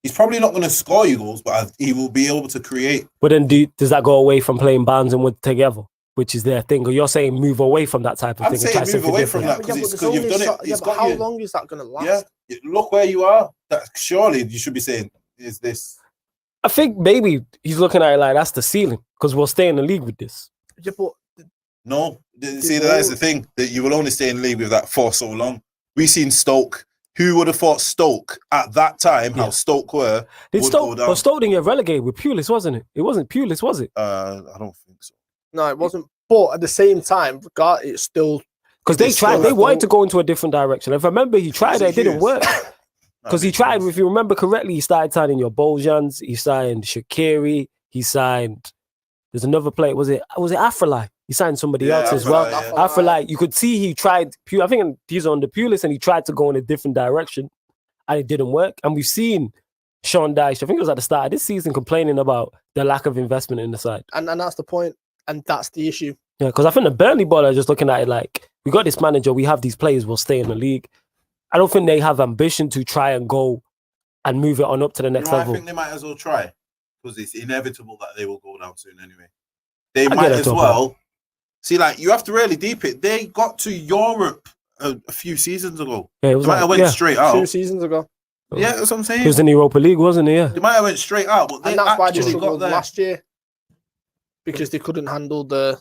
He's probably not going to score you goals, but he will be able to create. But then, does that go away from playing Barnes and Wood together, which is their thing? Or you're saying move away from that type of I'm thing and saying try move something away different? from that because you've done it. It's but got how you. long is that going to last? Yeah, look where you are. That surely you should be saying, is this? I think maybe he's looking at it like that's the ceiling because we'll stay in the league with this. Yeah, but No. See, that's the thing, that you will only stay in the league with that for so long. We've seen Stoke. Who would have thought Stoke at that time, how Stoke were, Did would Stoke, go down? but Stoke didn't get relegated with Pulis, wasn't it? It wasn't Pulis, was it? I don't think so. no, it wasn't. But at the same time, it's still Because they It's tried, still they like wanted Stoke. to go into a different direction. If I remember, he tried it, it didn't work. Because he tried, if you remember correctly, he started signing your Boljans, he signed Shaqiri, he signed, there's another player, was it Afrolai? He signed somebody else as well. Afrolai, Afrolai, you could see he tried, I think he's on the Pulis and he tried to go in a different direction and it didn't work. And we've seen Sean Dyche, I think it was at the start of this season, complaining about the lack of investment in the side. and that's the point, and that's the issue. Yeah, because I think the Burnley board are just looking at it like, we got this manager, we have these players, we'll stay in the league. I don't think they have ambition to try and go and move it on up to the next level. I think they might as well try because it's inevitable that they will go down soon anyway. They I might get it, as Topper. well. See, like, you have to really deep it. They got to Europe a few seasons ago. Yeah, it was They might have went straight out. 2 seasons ago, Yeah, that's what I'm saying. It was in the Europa League, wasn't it? Yeah. They might have went straight out, but they and that's why they actually got struggled there. last year because they couldn't handle the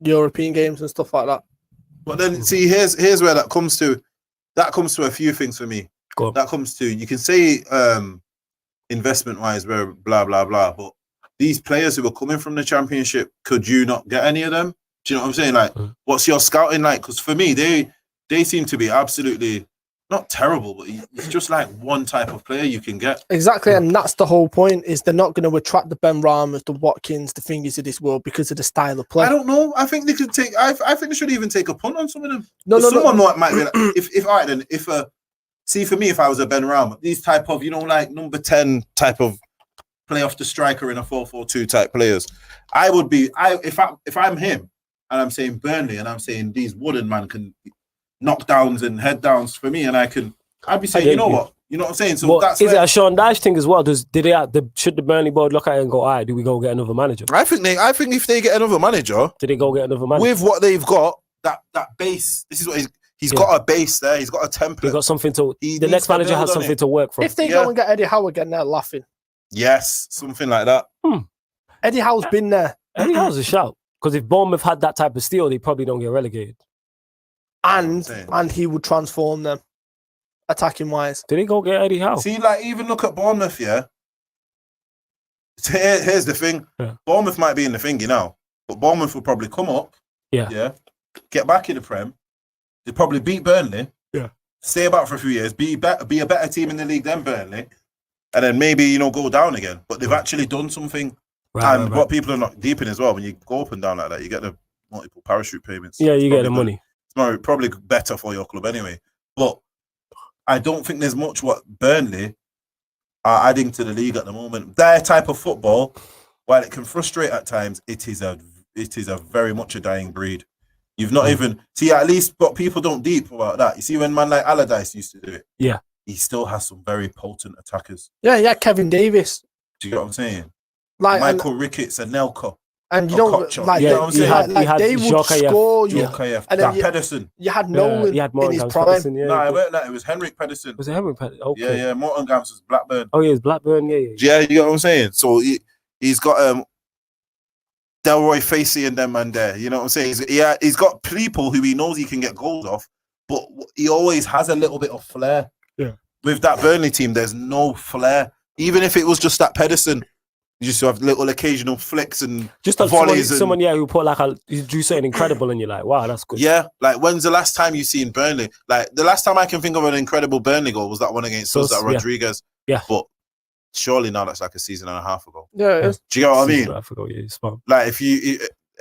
European games and stuff like that. But then, see, here's where that comes to. That comes to a few things for me. Go on. That comes to, you can say investment wise, where blah blah blah, but these players who were coming from the championship, could you not get any of them? Do you know what I'm saying? Like, what's your scouting like? Because for me, they seem to be absolutely not terrible, but it's just like one type of player you can get. Exactly, and that's the whole point. Is they're not going to attract the Ben Ramas, the Watkins, the Fingers of this world because of the style of play. I don't know. I think they could take. I think they should even take a punt on some of them. No, Someone might be like, if all right, then see, for me, if I was a Ben Rama, these type of, you know, like number 10 type of play off the striker in a 4-4-2 type players, I would be. If I'm him and I'm saying Burnley and I'm saying these wooden man can knockdowns and head downs for me, and I'd be saying, you know what I'm saying. So But that's is it a Sean Dyche thing as well? Should the Burnley board look at it and go, all right, do we go get another manager? I think if they get another manager, Did they go get another manager? with what they've got, that base. This is what he's got a base there. He's got a template. They got something to. He The needs next to manager build has on something it. to work from. If they go and get Eddie Howe again, they're laughing. Yes, something like that. Eddie Howe's been there, Eddie Howe's a shout because if Bournemouth had that type of steel, they probably don't get relegated. and Same. he would transform them, attacking wise. Did they go get Eddie Howe? See, like, even look at Bournemouth, yeah? Here's the thing. Yeah. Bournemouth might be in the thingy now, but Bournemouth will probably come up, Yeah. get back in the Prem. They probably beat Burnley. Yeah. Stay about for a few years, be a better team in the league than Burnley, and then maybe, you know, go down again. But they've actually done something. And what people are not deep in as well, when you go up and down like that, you get the multiple parachute payments. Yeah, It's you get the probably money. probably better for your club anyway. But I don't think there's much what Burnley are adding to the league at the moment. Their type of football, while it can frustrate at times, it is a very much a dying breed. You've not even see, at least, but people don't deep about that. You see, when man like Allardyce used to do it, Yeah. he still has some very potent attackers. Yeah, Kevin Davis. Do you get what I'm saying? Like Michael Ricketts and Nelka. and you know, Okocha. like, You know what I'm saying? like they would score you. Jokayev. And then Pedersen. you had Nolan you had in his Morgan prime. Pedersen, yeah. No, it weren't that. It was Henrik Pedersen. Was it Henry Pedersen? Okay. Yeah. Morton Gams was Blackburn. Oh, yeah, it's Blackburn, yeah. Yeah, you get what I'm saying? So he's got Delroy Facey and them man there. You know what I'm saying? He's got people who he knows he can get goals off, but he always has a little bit of flair. Yeah. With that Burnley team, there's no flair. Even if it was just that Pedersen, you just have little occasional flicks and Just volleys. someone, who put you do something incredible and you're like, wow, that's good. Yeah, like when's the last time you seen Burnley? Like the last time I can think of an incredible Burnley goal was that one against us, that Rodriguez. Yeah. But surely now that's like a season and a half ago. Yeah, it is. Do you know what I mean? I forgot, yeah, spot. Like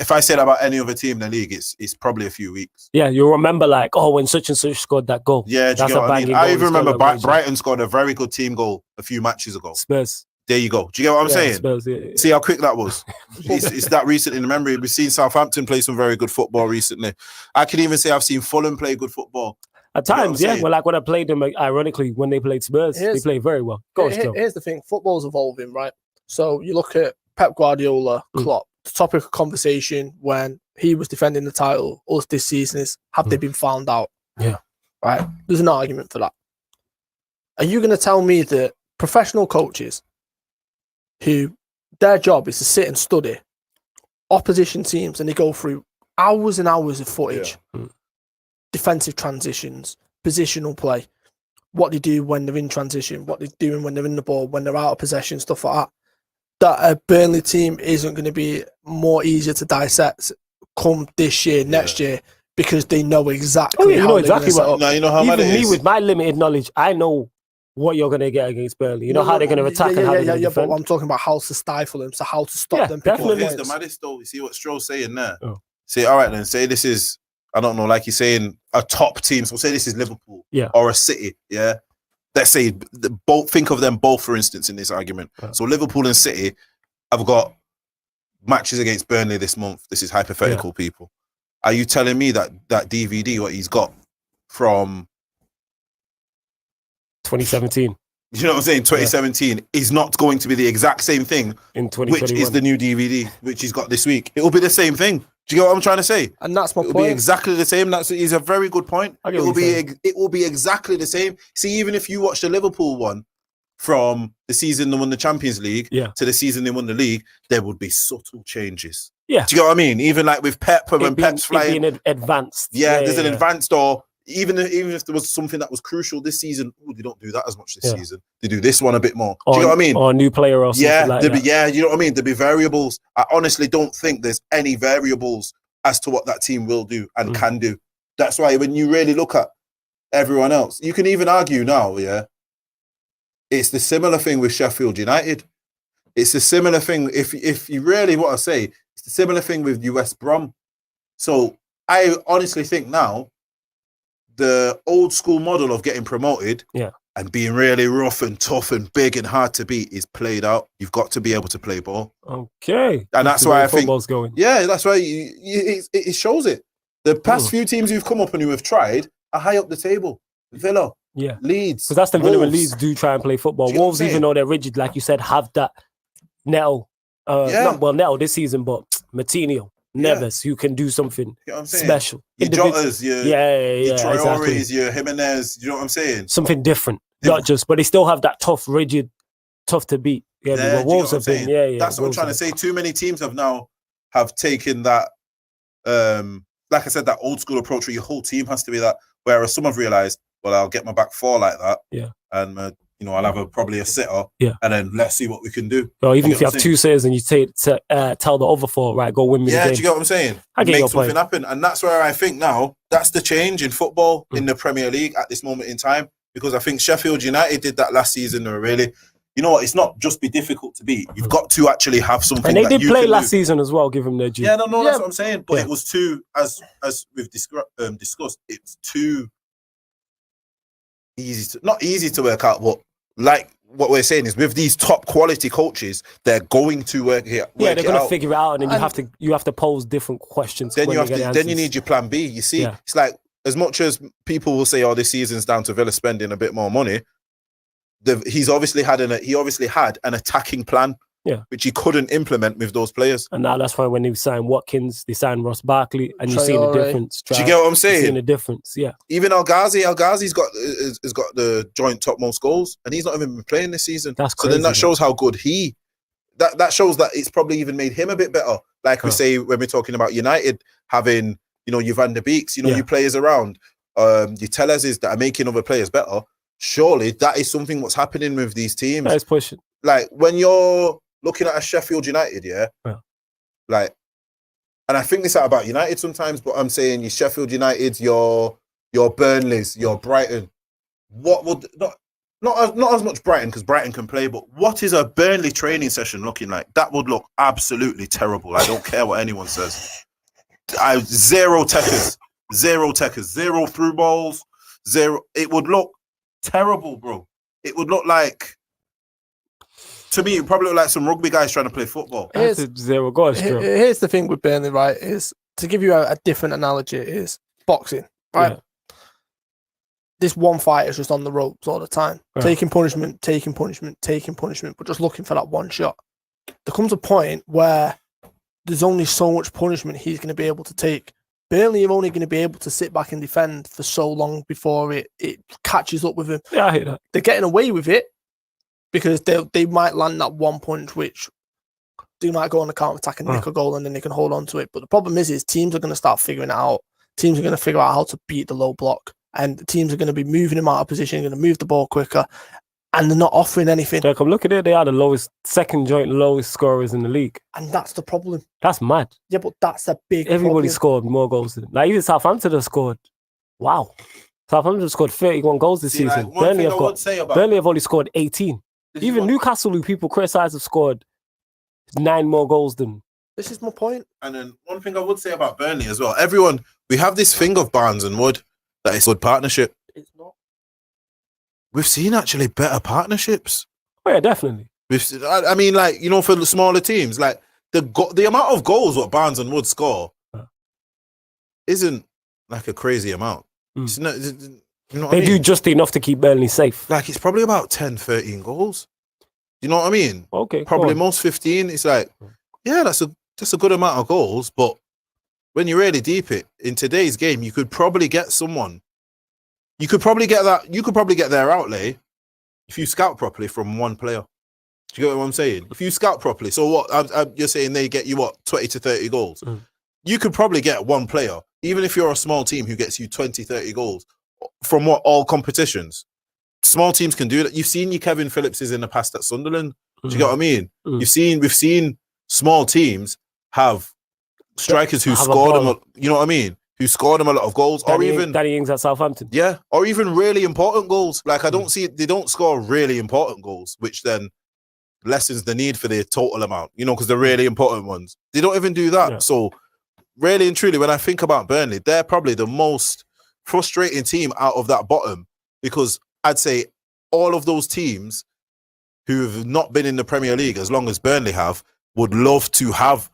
if I said about any other team in the league, it's probably a few weeks. Yeah, you'll remember like, when such and such scored that goal. Yeah, do you that's get what I mean? I even remember Brighton scored a very good team goal a few matches ago. Spurs. There you go. Do you get what I'm saying? Spurs, yeah. See how quick that was? it's that recent in the memory. We've seen Southampton play some very good football recently. I can even say I've seen Fulham play good football. At times, yeah. Well, like when I played them, ironically, when they played Spurs, they played very well. Here's the thing. Football's evolving, right? So you look at Pep Guardiola, Klopp, the topic of conversation when he was defending the title, us this season is, have they been found out? Yeah. Right? There's an argument for that. Are you going to tell me that professional coaches who their job is to sit and study opposition teams and they go through hours and hours of footage, defensive transitions, positional play, what they do when they're in transition, what they're doing when they're in the ball, when they're out of possession, stuff like that a Burnley team isn't going to be more easier to dissect come this year, next year, because they know exactly how they're going to set up. Now, you know how Even me, is. with my limited knowledge, I know what you're going to get against Burnley. You know how they're going to attack and how they're going to defend. But I'm talking about how to stifle them, so how to stop them. Definitely. Here's the maddest though. You see what Stroh's saying there? Oh. Say, all right then, say this is, I don't know, like you're saying, a top team. So say this is Liverpool or a City, yeah? Let's say, think of them both, for instance, in this argument. Right. So Liverpool and City have got matches against Burnley this month. This is hypothetical, people. Are you telling me that DVD, what he's got from 2017. You know what I'm saying? 2017 is not going to be the exact same thing in 2021, which is the new DVD, which he's got this week. It will be the same thing. Do you get what I'm trying to say? And that's my point. It will be exactly the same. Is a very good point. It will be exactly the same. See, even if you watch the Liverpool one from the season they won the Champions League to the season they won the league, there would be subtle changes. Yeah. Do you get what I mean? Even like with Pep, when Pep's flying. Being advanced. Yeah, there's an advanced, or even if there was something that was crucial this season, they don't do that as much this season. They do this one a bit more. Do you know what I mean? Or a new player or something like that. You know what I mean? There'd be variables. I honestly don't think there's any variables as to what that team will do and can do. That's why when you really look at everyone else, you can even argue now, it's the similar thing with Sheffield United. It's a similar thing, if you really want to say, it's the similar thing with West Brom. So I honestly think now, the old school model of getting promoted and being really rough and tough and big and hard to beat is played out. You've got to be able to play ball. Okay. And that's why I think football's going. Yeah, that's why it shows it. The past few teams who've come up and who have tried are high up the table. Villa, Leeds. Because that's the Villa and Leeds do try and play football. Wolves, even though they're rigid, like you said, have that Neto. Neto this season, but Matinho. Neves, who can do something special. Your Jotas, your Traores, your Jimenez, you know what I'm saying? Something different. Not just, but they still have that tough, rigid, tough to beat. Yeah, Wolves have been, That's what I'm trying to say. Too many teams have taken that, like I said, that old school approach where your whole team has to be that, whereas some have realised, well, I'll get my back four like that. Yeah. And, I'll have probably a sitter. Yeah. And then let's see what we can do. Or even if you have two sitters and you tell the other four, right, go win me the game. Yeah, do you get what I'm saying? Make something happen. And that's where I think now, that's the change in football in the Premier League at this moment in time. Because I think Sheffield United did that last season. Or really, you know what? It's not just be difficult to beat. You've got to actually have something. And they did play last season as well. Give them their due. Yeah, no, that's what I'm saying. But it was too, as we've discussed, it's too not easy to work out. But like what we're saying is, with these top quality coaches, they're going to work it. They're going to figure it out, and then you have to pose different questions. Then you need your plan B. You see, it's like, as much as people will say, "Oh, this season's down to Villa spending a bit more money," He obviously had an attacking plan, which he couldn't implement with those players. And now that's why when they signed Watkins, they signed Ross Barkley, and you've seen the difference. Do you get what I'm saying? You've seen the difference, yeah. Even Ghazi's has got the joint top most goals, and he's not even been playing this season. That's crazy. So then that shows how good that shows that it's probably even made him a bit better. Like we say when we're talking about United having, your Van der Beeks, your players around, your Tellez's that are making other players better. Surely that is something what's happening with these teams. That is pushing. Like when you're looking at a Sheffield United, like, and I think this out about United sometimes, but I'm saying your Sheffield United, your Burnleys, your Brighton. What would not as much Brighton because Brighton can play, but what is a Burnley training session looking like? That would look absolutely terrible. I don't care what anyone says. Zero techers, zero through balls, zero. It would look terrible, bro. It would look like, to me, it probably look like some rugby guys trying to play football. Here's the thing with Burnley, right? Is to give you a different analogy is boxing, right? Yeah. This one fighter is just on the ropes all the time, taking punishment, but just looking for that one shot. There comes a point where there's only so much punishment he's going to be able to take. Burnley are only going to be able to sit back and defend for so long before it catches up with him. Yeah, I hear that. They're getting away with it because they might land that one punch, which they might go on the counter-attack and nick a goal, and then they can hold on to it. But the problem is teams are going to start figuring it out. Teams are going to figure out how to beat the low block. And the teams are going to be moving him out of position, going to move the ball quicker, and they're not offering anything. Like, I'm looking at it, they are the second joint lowest scorers in the league. And that's the problem. That's mad. Yeah, but that's a big Everybody scored more goals than like even Southampton have scored. Wow. Southampton have scored 31 goals this season. Burnley have only scored 18. Even Newcastle, who people criticize, have scored 9 more goals than. This is my point. And then one thing I would say about Burnley as well, we have this thing of Barnes and Wood. That it's a good partnership. It's not. We've seen actually better partnerships. Oh yeah, definitely. I mean, like, for the smaller teams, like the amount of goals what Barnes and Wood score isn't like a crazy amount. It's not, they do just enough to keep Burnley safe. Like it's probably about 10, 13 goals. You know what I mean? Okay. Probably most 15. It's like, yeah, that's a good amount of goals, but when you really deep it in today's game, you could probably get someone. You could probably get their outlay if you scout properly from one player. Do you get what I'm saying? If you scout properly, so what you're saying they get you 20 to 30 goals. You could probably get one player, even if you're a small team who gets you 20, 30 goals from all competitions. Small teams can do that. You've seen your Kevin Phillipses in the past at Sunderland. Do you get what I mean? We've seen small teams have strikers who scored them, you know what I mean? Who scored them a lot of goals, or even Danny Ings at Southampton. Yeah, or even really important goals. Like they don't score really important goals, which then lessens the need for the total amount, because the really important ones. They don't even do that. Yeah. So really and truly, when I think about Burnley, they're probably the most frustrating team out of that bottom, because I'd say all of those teams who have not been in the Premier League as long as Burnley have would love to have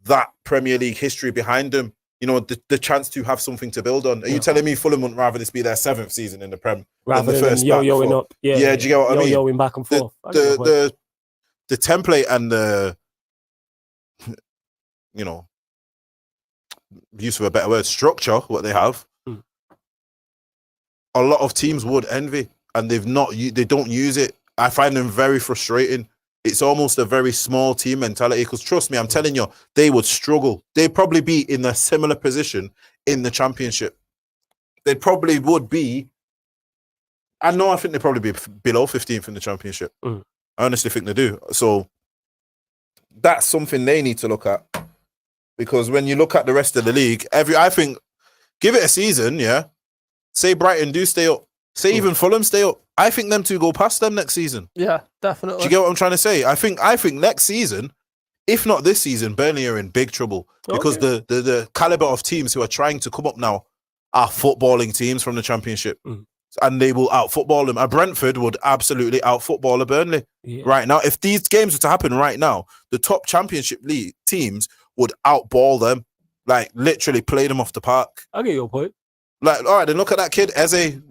that Premier League history behind them, the chance to have something to build on. Are you telling me Fulham would rather this be their 7th season in the Prem rather than the first yo-yoing up? Yeah, do you get what I mean? Yo-yoing back and forth. The template and the, use of a better word, structure, what they have, a lot of teams would envy, and they don't use it. I find them very frustrating. It's almost a very small team mentality, because trust me, I'm telling you, they would struggle. They'd probably be in a similar position in the Championship. They probably would be. I think they'd probably be below 15th in the Championship. I honestly think they do. So that's something they need to look at, because when you look at the rest of the league, I think give it a season, yeah. Say Brighton do stay up. Say even Fulham stay up. I think them two go past them next season. Yeah, definitely. Do you get what I'm trying to say? I think next season, if not this season, Burnley are in big trouble, because the caliber of teams who are trying to come up now are footballing teams from the Championship, and they will out-football them. A Brentford would absolutely out-football a Burnley right now. If these games were to happen right now, the top Championship league teams would outball them, like literally play them off the park. I get your point. Like, all right, then look at that kid, Eze.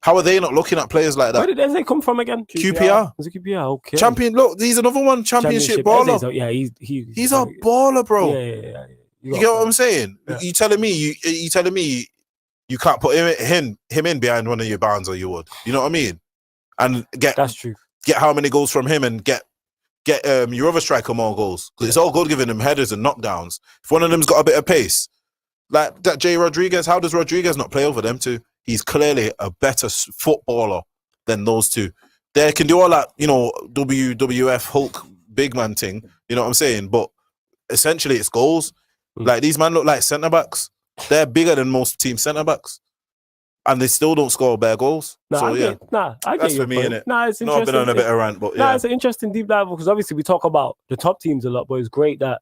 How are they not looking at players like Where that? did Eze come from again? QPR. Was it QPR? Okay. Champion. Look, he's another one. Championship baller. Eze's yeah, He's a baller, bro. Yeah. You get what I'm saying? Yeah. You telling me you can't put him in behind one of your bands, or you would? You know what I mean? And That's true. Get how many goals from him, and get your other striker more goals, because it's all good giving them headers and knockdowns. If one of them's got a bit of pace, like that Jay Rodriguez, how does Rodriguez not play over them two? He's clearly a better footballer than those two. They can do all that, WWF Hulk big man thing. You know what I'm saying? But essentially, it's goals. Like, these men look like centre backs. They're bigger than most team centre backs, and they still don't score bare goals. I get that's for me, point. innit? Nah, it's interesting. No, I've been on a bit of rant, but yeah. Nah, it's an interesting deep dive, because obviously we talk about the top teams a lot, but it's great that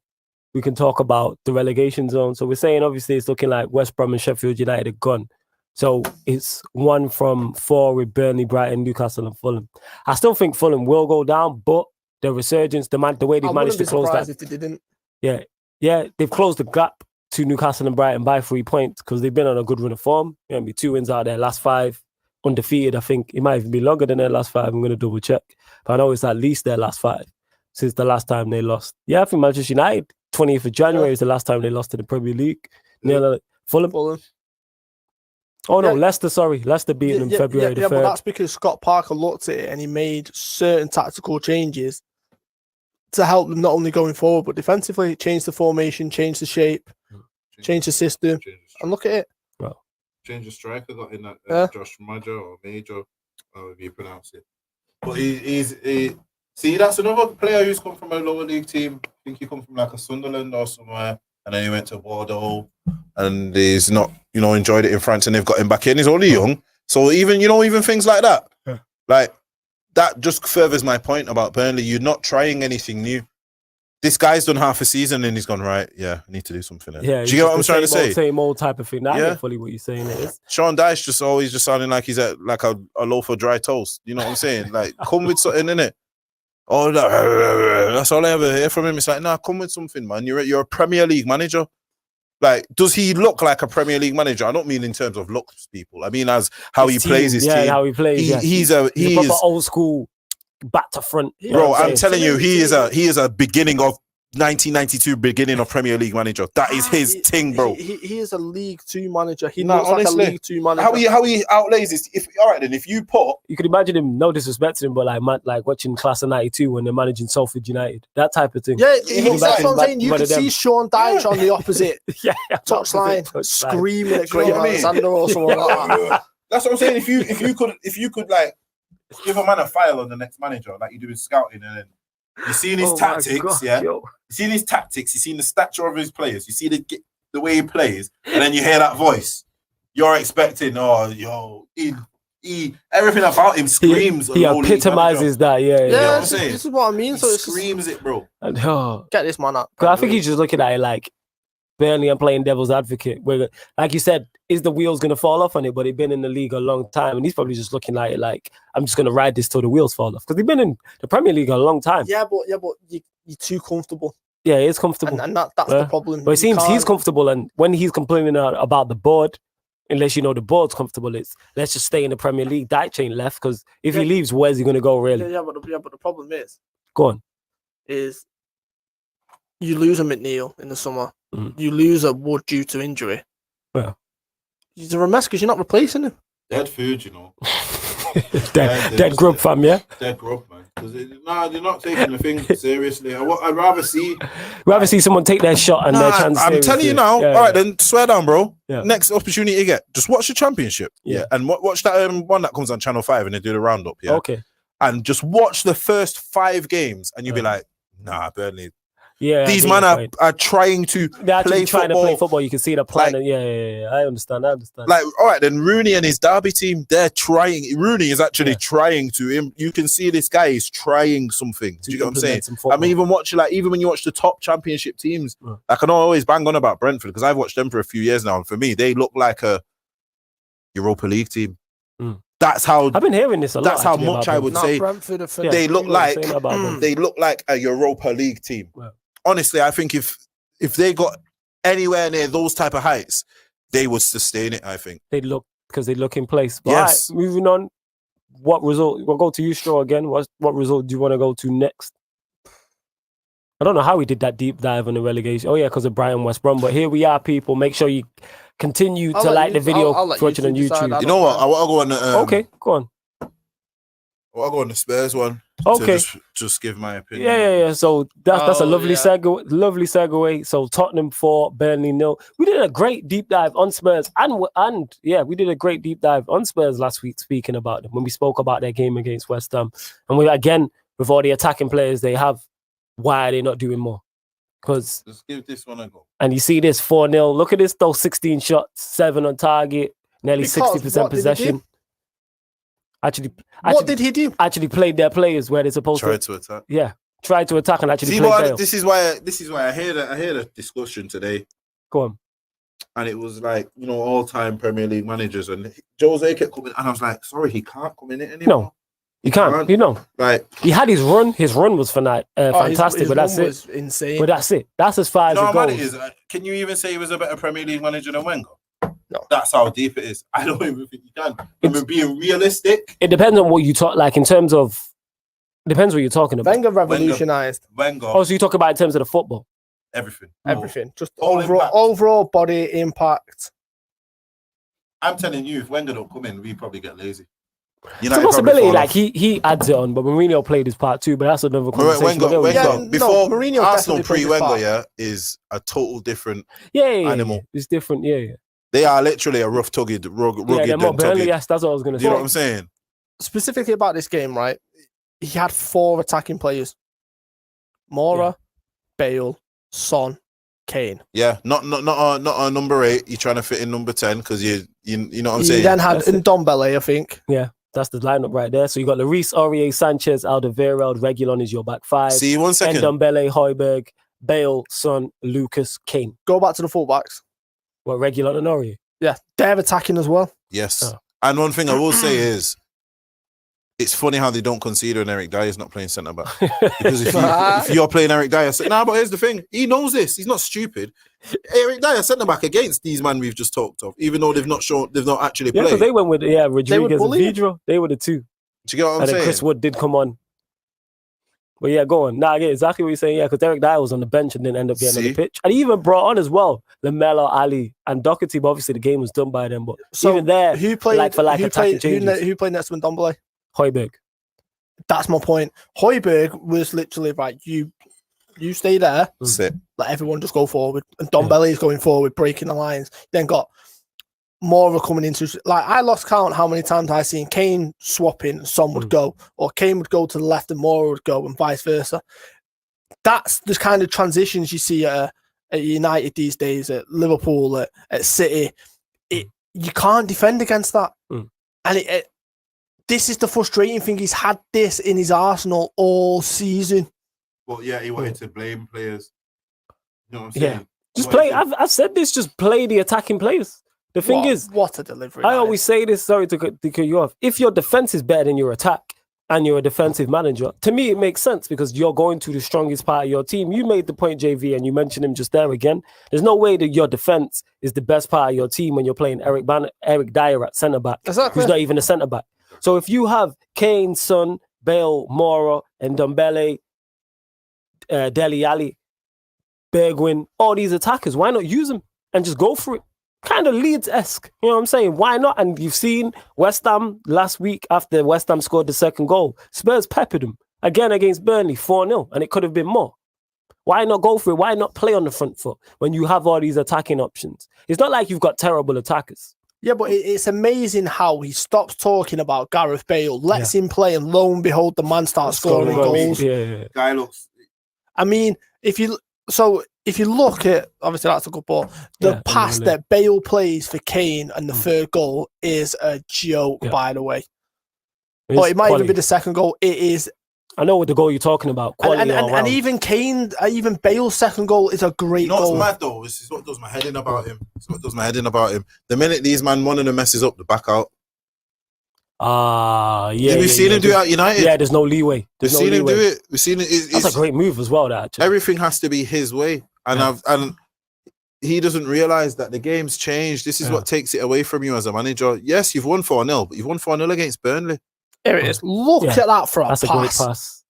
we can talk about the relegation zone. So we're saying obviously it's looking like West Brom and Sheffield United are gone. So it's 1 from 4 with Burnley, Brighton, Newcastle, and Fulham. I still think Fulham will go down, but the resurgence, the way they've managed to close that. If they didn't. Yeah, they've closed the gap to Newcastle and Brighton by 3 points, because they've been on a good run of form. It'll be 2 wins out of their last 5, undefeated. I think it might even be longer than their last 5. I'm going to double check, but I know it's at least their last 5 since the last time they lost. Yeah, I think Manchester United, 20th of January is the last time they lost in the Premier League. Fulham. Oh no, Leicester. Sorry, Leicester beat them February the 3rd. But that's because Scott Parker looked at it and he made certain tactical changes to help them not only going forward but defensively. Change the formation, change the shape, change the system, and look at it. Well, change the striker, got in that Josh Major or Major, however you pronounce it. But see, that's another player who's come from a lower league team. I think he come from like a Sunderland or somewhere, and then he went to Bordeaux, and he's not, enjoyed it in France, and they've got him back in. He's only young, so even things like that, like that, just furthers my point about Burnley. You're not trying anything new. This guy's done half a season and he's gone, right, I need to do something else. Yeah, do you get what I'm trying to say? Same old type of thing. I get fully what you're saying. It is. Sean Dyche just always just sounding like he's like a loaf of dry toast. You know what I'm saying? Like, come with something, innit? Oh, that's all I ever hear from him. It's like, nah, come with something, man. You're a Premier League manager. Like, does he look like a Premier League manager? I don't mean in terms of looks, people. I mean as how he plays his team. How he plays. He's a proper old school, back to front. Bro, I'm telling you, he is a beginning of 1992 beginning of Premier League manager. That is his thing, bro. He is a League 2 manager. He looks honestly, like a League 2 manager. How he outlays this. You could imagine him, no disrespect to him, but like watching Class of 92 when they're managing Salford United. That type of thing. Yeah, that's what I'm saying. You can see Sean Dyche on the opposite touchline screaming at Graham Alexander or something like that. That's what I'm saying. If you could like give a man a file on the next manager, like you do with scouting, and then you've seen his tactics, you've seen his tactics, you've seen the stature of his players, you see the way he plays, and then you hear that voice. You're expecting, he everything about him screams. He epitomizes that, This is what I mean. He screams it, bro. Get this man up. I think he's just looking at it like Burnley and playing devil's advocate. Where, like you said, is the wheels going to fall off on it? But they've been in the league a long time, and he's probably just looking at it like, I'm just going to ride this till the wheels fall off, because they've been in the Premier League a long time. Yeah, but you're too comfortable. Yeah, it's comfortable, and that's the problem. But it seems he's comfortable, and when he's complaining about the board, unless the board's comfortable, it's let's just stay in the Premier League. That chain left, because if he leaves, where's he going to go? Really? Yeah, but the problem is, is you lose a McNeil in the summer. You lose a Wood due to injury. Well, he's a mess because you're not replacing him. Dead food, dead grub, fam, yeah? Dead grub, man. They're not taking the thing seriously. I'd rather see someone take their shot and their chance. I'm telling you now. All right, then swear down, bro. Yeah. Next opportunity you get, just watch the championship. Yeah. And watch that one that comes on Channel 5 and they do the roundup. Yeah. Okay. And just watch the first 5 games and you'll be like, nah, Burnley. Yeah, these men are trying to play football. You can see the plan. Like, yeah. I understand. Like, all right, then Rooney and his Derby team, they're trying. Rooney is actually trying to. You can see this guy is trying something. Do you get what I'm saying? I mean, even when you watch the top championship teams, I can always bang on about Brentford because I've watched them for a few years now, and for me, they look like a Europa League team. That's how I've been hearing this a lot. That's how much I would say. They look like a Europa League team. Honestly, I think if they got anywhere near those type of heights, they would sustain it, I think. They'd look in place. But Yes. all right, moving on. What result? We'll go to you, Straw, again. What result do you want to go to next? I don't know how we did that deep dive on the relegation. Oh, yeah, because of Brighton West Brom. But here we are, people. Make sure you continue to like the video I'll let watching on you decide. YouTube. You know what? I want to go on the Okay, go on. I want to go on the Spurs one. Okay. To just give my opinion. Yeah. So that's a lovely yeah. segue. So Tottenham 4, Burnley 0. We did a great deep dive on Spurs, and we did a great deep dive on Spurs last week, speaking about them when we spoke about their game against West Ham. And we again, with all the attacking players they have, why are they not doing more? Because Just give this one a go. and you see this 4-0. Look at this though, 16 shots, 7 on target, nearly Because 60% what did he possession. do? What did he do? Actually played their players where they're supposed Try to attack. Yeah, tried to attack and actually See, played but Bale. this is why I heard a discussion today, Go on. and it was like, all-time Premier League managers, and Jose kept coming, and I was like, sorry, he can't come in it anymore. No, you can't. Like, He had his run. His run was fantastic, his but that's run it. was insane. But that's it. That's as far as no, it man, goes. it is. Can you even say he was a better Premier League manager than Wenger? No. That's how deep it is. I don't even think you can. I mean, being realistic, It depends on what you talk. Like in terms of, depends what you're talking about. Wenger revolutionized Wenger, Oh, so you talk about in terms of the football. everything. everything. Just All impact. overall body impact. I'm telling you, if Wenger don't come in, we probably get lazy. It's a possibility. Like he adds it on, but Mourinho played his part too. But that's another conversation. Wenger, Yeah, before Mourinho Arsenal definitely played his pre-Wenger, part. is a total different yeah, animal. It's different. Yeah. They are literally a rugged Yeah, rugged they're more and Burnley. tugged. Yes, that's what I was gonna Do you know say. what I'm saying? Specifically about this game, right? He had 4 attacking players: Mora, Bale, Son, Kane. Yeah, not a number 8. You're trying to fit in number 10 because you know what I'm saying. He then had That's it. Ndombele, I think. Yeah, that's the lineup right there. So you got Lloris, Aurier, Sanchez, Alderweireld, Reguilon is your back 5. See, 1 second. Ndombele, Højbjerg, Bale, Son, Lucas, Kane. Go back to the fullbacks. What, Reguilon and Aurier? Yeah, they're attacking as well. Yes. Oh. And one thing I will say is, it's funny how they don't consider when Eric Dyer's not playing centre back. Because if you're playing Eric Dyer, but here's the thing: he knows this. He's not stupid. Eric Dyer centre back against these men we've just talked of, even though they've not actually Yeah, played. so they went with Rodriguez and bully him. Vidro. They were the 2. Do you get what I'm And then saying? Chris Wood did come on. But yeah, go on. Nah, I get exactly what you're saying. Yeah, because Eric Dyer was on the bench and didn't end up getting on the See? pitch. And he even brought on as well Lamella, Ali, and Doherty. But obviously the game was done by them. But So even there, who played like for like who attacking played changes. who played next to Ndombele? Højbjerg. That's my point. Højbjerg was literally right. You stay there. That's it. Let everyone just go forward. And Ndombele is going forward, breaking the lines. Then got Mora coming into, like, I lost count how many times I seen Kane swapping and Son would go, or Kane would go to the left and Mora would go, and vice versa. That's the kind of transitions you see at United these days, at Liverpool, at City. You can't defend against that. And this is the frustrating thing. He's had this in his Arsenal all season. Well, yeah, he wanted to blame players. You know what I'm saying? Yeah. Just play. I've said this. Just play the attacking players. The thing is, what a delivery! I always say this. Sorry to cut you off. If your defense is better than your attack, and you're a defensive manager, to me it makes sense because you're going to the strongest part of your team. You made the point, JV, and you mentioned him just there again. There's no way that your defense is the best part of your team when you're playing Eric Dyer at centre back, Exactly. who's not even a centre back. So if you have Kane, Son, Bale, Mora, and Ndombele, Dele Alli, Bergwijn, all these attackers, why not use them and just go for it? Kind of Leeds-esque, you know what I'm saying? Why not? And you've seen West Ham last week after West Ham scored the second goal. Spurs peppered them again against Burnley 4-0, and it could have been more. Why not go for it? Why not play on the front foot when you have all these attacking options? It's not like you've got terrible attackers. Yeah, but it's amazing how he stops talking about Gareth Bale, lets him play, and lo and behold, the man starts scoring goals. Yeah. Guy looks. I mean, if you look at, obviously that's a good ball, the pass really. that Bale plays for Kane and the third goal is a joke, by the way. But it might even be the second goal. It is. I know what the goal you're talking about. Quality and even Kane, even Bale's second goal is a great goal. What's mad though? This is what does my head in about him. The minute these man, one of them messes up, the back out. Yeah. We've seen him do it at United. Yeah, there's no leeway. We've seen him do it. We've seen it. That's a great move as well. That actually. Everything has to be his way, and he doesn't realize that the game's changed. This is what takes it away from you as a manager. Yes, you've won 4-0, but you've won 4-0 against Burnley. Here it is. Look at that for That's pass. a great pass.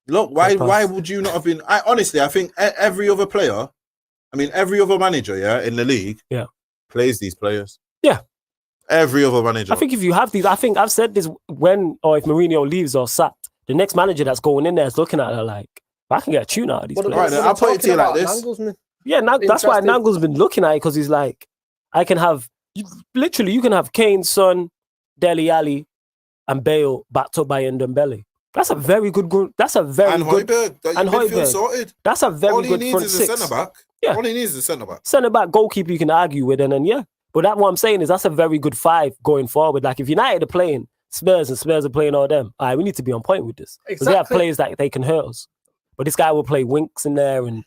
Look, why would you not have been? Honestly, I think every other player, every other manager, in the league, plays these players. Yeah. Every other manager. I think if you have these, I think I've said this if Mourinho leaves or sacked, the next manager that's going in there is looking at her like, I can get a tune out of these players. Right, I'll put it to you like this. That's why Nangle's been looking at it, because he's like, I can have, you can have Kane, Son, Dele Alli, and Bale backed up by Ndombele. That's a very good group. That's a very good. And Højbjerg. Sorted. That's a very good front six. All he needs is a centre-back. Yeah. All he needs is a centre-back. Centre-back, goalkeeper you can argue with, and then, But what I'm saying is that's a very good 5 going forward. Like, if United are playing Spurs and Spurs are playing all them, all right, we need to be on point with this. Because they have players that they can hurt us. But this guy will play Winks in there, and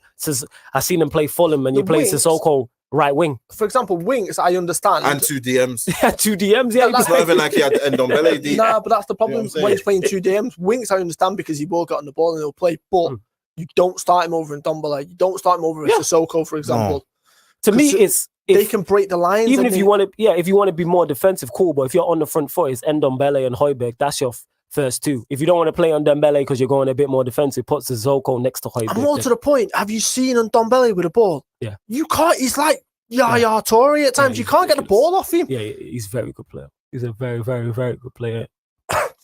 I've seen him play Fulham, and he plays Sissoko right wing. For example, Winks, I understand. And 2 DMs. Yeah, 2 DMs, yeah. It's not even like he had Ndombele. Nah, but that's the problem when he's playing 2 DMs. Winks, I understand, because he will get on the ball and he'll play, but you don't start him over in Ndombele. You don't start him over in Sissoko, for example. No. To me, they can break the lines. Even if you want to be more defensive, cool. But if you're on the front foot, it's Ndombele and Højbjerg. That's your first 2. If you don't want to play on Ndombele because you're going a bit more defensive, put Sissoko next to Højbjerg. And more to the point, have you seen Ndombele with a ball? Yeah. You can't. He's like Yaya Toure at times. You can't get the ball off him. Yeah, he's a very good player. He's a very, very, very good player.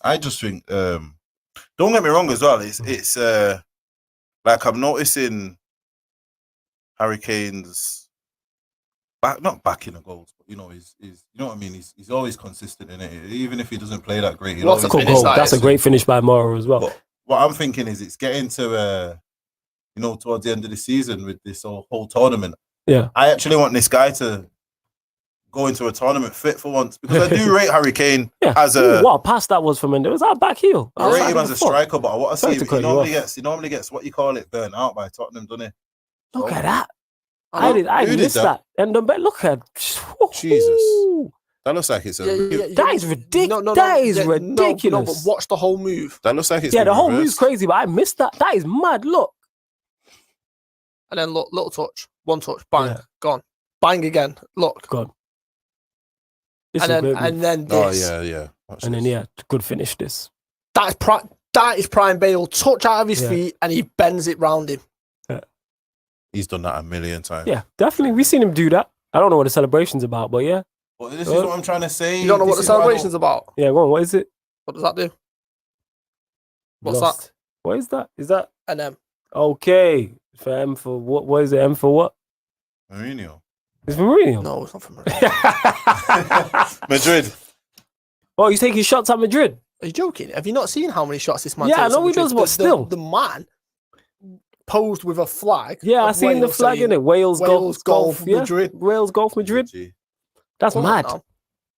I just think, don't get me wrong as well. It's like I'm noticing Harry Kane's not backing the goals, but he's you know what I mean. He's always consistent in it, even if he doesn't play that great. That's a good goal. That's a great finish by Mora as well. But what I'm thinking is it's getting to towards the end of the season with this whole tournament. Yeah, I actually want this guy to go into a tournament fit for once, because I do rate Harry Kane as a. What a pass that was from him. It was our back heel. I rate him as a striker, but I want to see him. He normally gets what you call it burnt out by Tottenham, doesn't he? Look at that. I missed that. And look at Jesus. That looks like it's a. That is ridiculous. That is ridiculous. No, but watch the whole move. That looks like it's the whole move's crazy, but I missed that. That is mad. Look. And then look, little touch, one touch, bang, gone, bang again. Look, gone. And then this. Oh yeah. And then good finish. This. That is prime Bale. Touch out of his feet, and he bends it round him. He's done that a million times. Yeah, definitely. We've seen him do that. I don't know what the celebration's about, but yeah. Well, this is what I'm trying to say. You don't know what the celebration's about? Yeah, go on. What is it? What does that do? What's that? What is that? Is that an M? Okay. For M for what? What is it? M for what? Mourinho. It's Mourinho. No, it's not for Mourinho. Madrid. Oh, he's taking shots at Madrid. Are you joking? Have you not seen how many shots this man takes? Yeah, I know he does, but still. The man posed with a flag. Yeah, I seen the flag in it. Wales golf Madrid. Wales golf Madrid. That's mad.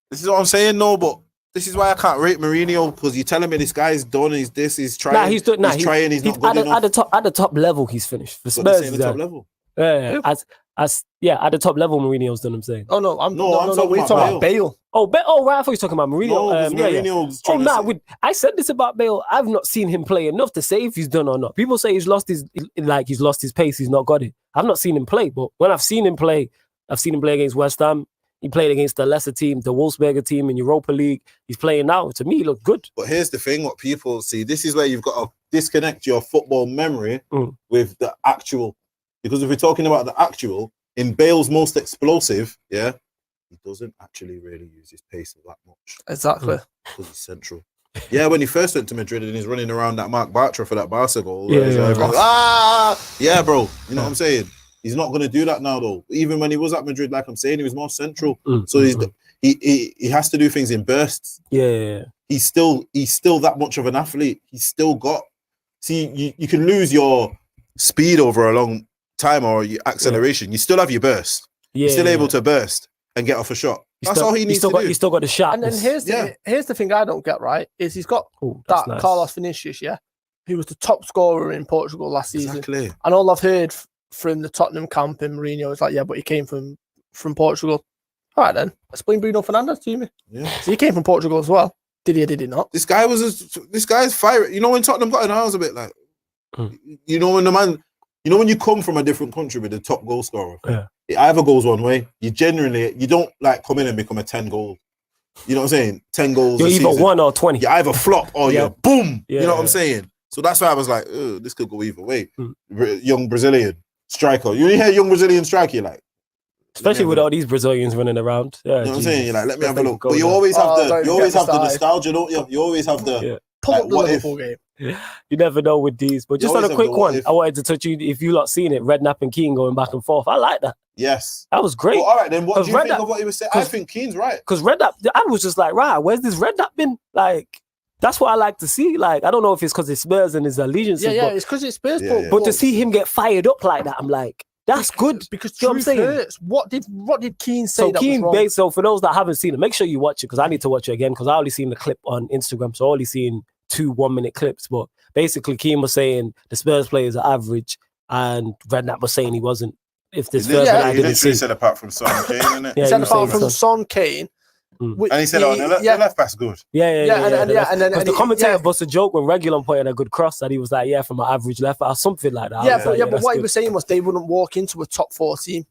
This is what I'm saying, no, but this is why I can't rate Mourinho, because you're telling me this guy's done, he's trying. He's not good enough. At the top level, he's finished. For Spurs, at the top level. Yeah, at the top level, Mourinho's done. I'm saying. Oh no, I'm talking about Bale. Oh, right. I thought you were talking about Mourinho. Mourinho's I said this about Bale. I've not seen him play enough to say if he's done or not. People say he's lost his pace. He's not got it. I've not seen him play, but when I've seen him play against West Ham. He played against the lesser team, the Wolfsberger team in Europa League. He's playing now. To me, he looked good. But here's the thing: what people see. This is where you've got to disconnect your football memory with the actual. Because if we're talking about the actual, in Bale's most explosive, he doesn't actually really use his pace that much. Exactly. Because he's central. Yeah, when he first went to Madrid and he's running around that Mark Bartra for that Barca goal. Yeah, bro. You know what I'm saying? He's not going to do that now, though. Even when he was at Madrid, like I'm saying, he was more central. So he has to do things in bursts. Yeah. He's still that much of an athlete. He's still got. See, you can lose your speed over a long time or your acceleration. You still have your burst. You're still able to burst and get off a shot. That's all he needs to do. He's still got the shot. And then here's the thing I don't get right is he's got nice. Carlos Vinicius, who was the top scorer in Portugal last season. And all I've heard from the Tottenham camp in Mourinho is like, but he came from Portugal. All right then, explain Bruno Fernandes to me. Yeah, so he came from Portugal as well. Did he or did he not? This guy's fire. You know when Tottenham got in, I was a bit like, when the man, you know when you come from a different country with the top goal scorer, Yeah. it either goes one way. You don't like come in and become a 10 goal. You know what I'm saying? 10 goals. You're a either season. 1 or 20. You either flop or Yeah. you're boom. Yeah, You know what I'm saying? So that's why I was like, this could go either way. Mm. Young Brazilian striker. You hear young Brazilian striker, you're like, Especially with all these Brazilians running around. Yeah, you know what I'm saying? You're like, let me have a look. But you now. always have don't you always get have the started. nostalgia, don't you? You always have the Yeah. Pull like, up the what if? Liverpool game. You never know with these. But just on always a have quick the what one, if. I wanted to touch you. If you lot seen it, Redknapp and Keane going back and forth. I like that. Yes. That was great. Well, all right, then what do you think Redknapp- of what he was saying? I think Keane's right. Because Redknapp, I was just like, right, where's this Redknapp been? Like, that's what I like to see. Like, I don't know if it's because it's Spurs and his allegiances, Yeah, but, it's because it's Spurs. Yeah, yeah. but to see him get fired up like that, I'm like, that's good. Because You know what I'm truth saying? hurts. What did Keane say So that Keane, was wrong? so for those that haven't seen it, make sure you watch it because I need to watch it again because I only seen the clip on Instagram, so I only seen 2 1-minute clips. But basically, Keane was saying the Spurs players are average, and Redknapp was saying he wasn't. If the He Spurs player literally didn't see, said apart from Son and Kane, innit? Yeah, He said he was apart saying from so. Son Kane. Mm. And he said, the left back's good. yeah, and then Because the he- commentator yeah. busted a joke when Regulon put in a good cross that he was like, yeah, from an average left back or something like that. I Yeah, was but like, but that's what he good. was saying was they wouldn't walk into a top 4 team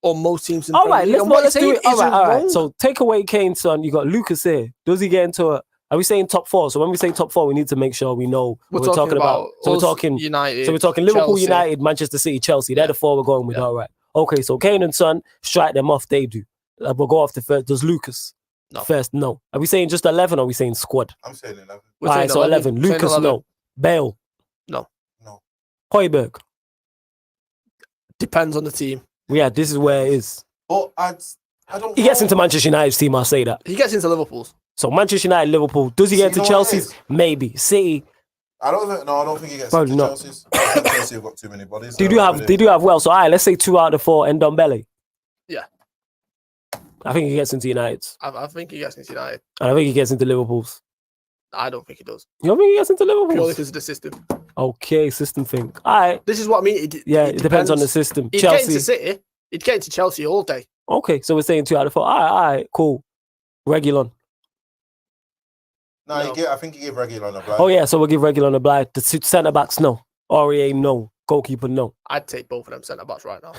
or most teams in the All Premier right, League. let's And what let's he's do saying it. All isn't right, all right. wrong. So take away Kane's son. You got Lucas here. Does he get into it? Are we saying top 4? So when we say top 4, we need to make sure we know what we're talking about. So we're us, talking United. So we're talking Liverpool, Chelsea. United, Manchester City, Chelsea. They're the 4 we're going with. Yeah. All right. Okay, so Kane and Son, strike them off. They do. We'll go off the first. Does Lucas? No. First, no. Are we saying just 11 or are we saying squad? I'm saying 11. We're All saying right, so 11. We're saying Lucas, 11. no. Bale. No. Højbjerg. Depends on the team. Yeah, this is where it is. But I don't He gets into Manchester United's team, I'll say that. He gets into Liverpool's. So Manchester United, Liverpool. Does he get See, into you know what it Chelsea's? is? Maybe. City. I don't think he gets Probably into not. Chelsea's. I think Chelsea have got too many bodies. They do have well. So all right, let's say 2 out of 4 and Ndombele. Yeah. I think he gets into United's. I think he gets into United. And I think he gets into Liverpool's. I don't think he does. You don't think he gets into Purely Liverpool's? because of the system. Okay, system thing. All right. This is what I mean. It depends on the system. He'd get into Chelsea. City. He'd get into Chelsea all day. Okay, so we're saying 2 out of 4. All right, cool. Regulon. No, I think he gave Regulon a blind. Oh yeah, so we'll give Regulon a blind. The centre backs, no. REA, no. Goalkeeper, no. I'd take both of them centre backs right now.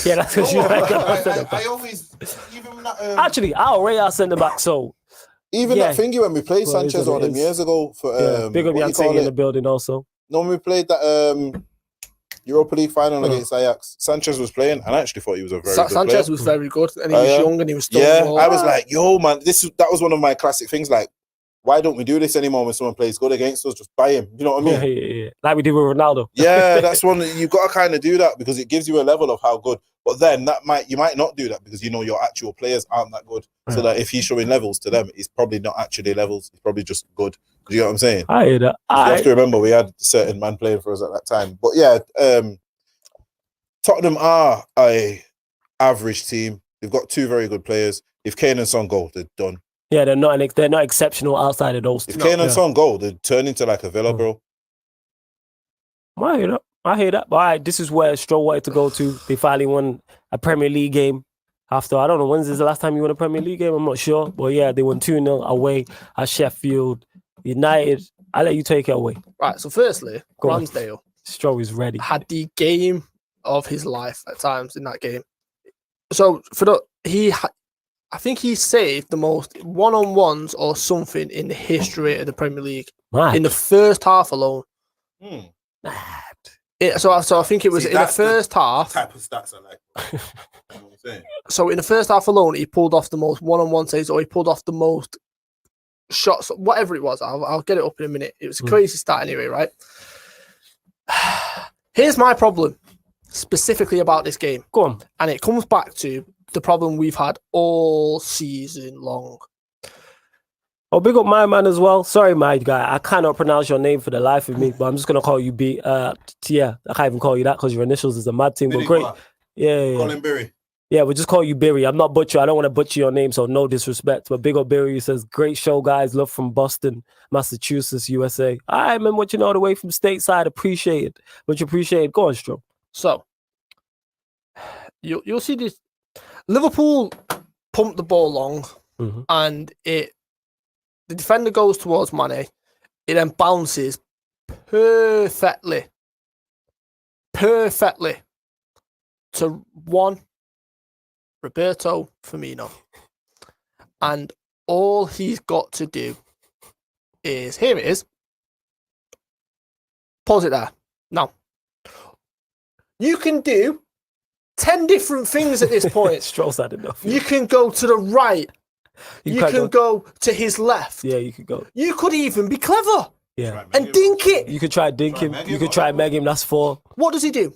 Yeah, that's because you like them. I always even that, Actually, I'll rate our centre back. So even yeah. that thingy when we played Well, Sanchez all it them is. years ago for big up what do you Yancey call in the it? building also. No, when we played that Europa League final against Ajax, Sanchez was playing, and I actually thought he was a very good Sanchez player. was very good, and he was yeah. young, and he was still. Yeah, raw. I was like, yo, man, that was one of my classic things. Like, why don't we do this anymore when someone plays good against us? Just buy him. You know what I mean? Yeah. Like we did with Ronaldo. Yeah, that's one that you've got to kind of do that because it gives you a level of how good. But then you might not do that because you know your actual players aren't that good. So that if he's showing levels to them, it's probably not actually levels. It's probably just good. Do you know what I'm saying? I hear that. You have to remember we had a certain man playing for us at that time. But yeah, Tottenham are a average team. They've got 2 very good players. If Kane and Son go, they're done. Yeah, they're not exceptional outside of those. If Kane and Son go, they turn into like a Villa, bro. I hear that. But all right, this is where Stroll wanted to go to. They finally won a Premier League game. After, I don't know, when's the last time you won a Premier League game? I'm not sure. But yeah, they won 2-0 away at Sheffield United. I'll let you take it away. Right. So, firstly, Go on. Ramsdale Stroll is ready. had the game of his life at times in that game. So I think he saved the most one-on-ones or something in the history of the Premier League Mad. in the first half alone. Mad. So I think it was See, in the that's the first half. Type of stats I like. You know what I'm saying? So in the first half alone, he pulled off the most one-on-one saves, or he pulled off the most shots, whatever it was. I'll get it up in a minute. It was a crazy stat anyway, right? Here's my problem specifically about this game. Go on. And it comes back to the problem we've had all season long. Oh, big up my man as well. Sorry, my guy. I cannot pronounce your name for the life of me, but I'm just going to call you B. Yeah, I can't even call you that because your initials is a mad thing, but great. Yeah. Colin Berry. Yeah, we'll just call you Berry. I'm not butcher. I don't want to butcher your name, so no disrespect. But big up Berry says, great show, guys. Love from Boston, Massachusetts, USA. I remember what you know the way from stateside. Appreciate it. Much appreciate it. Go on, Stro. So, you'll see this. Liverpool pumped the ball long, and the defender goes towards Mane. It then bounces perfectly perfectly to one, Roberto Firmino. And all he's got to do is, here it is. Pause it there. Now, you can do 10 different things at this point. Stroll's had enough. You can go to the right. You can go to his left. Yeah, you could go. You could even be clever. Yeah. And dink it. You could try dink him. You could try meg him. That's 4. What does he do?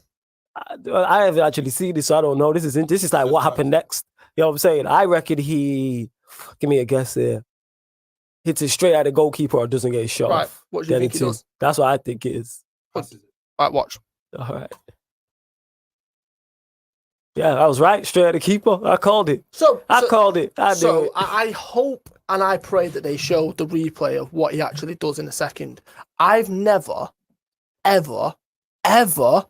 I haven't actually seen this, so I don't know. This is like what happened next. You know what I'm saying? I reckon he, give me a guess here, hits it straight at the goalkeeper or doesn't get a shot. Right. Off. What do you think he does? That's what I think it is. Right, watch. All right. Yeah, I was right. Straight at the keeper. I called it. I called it. I knew it. I hope and I pray that they show the replay of what he actually does in a second. I've never, ever, ever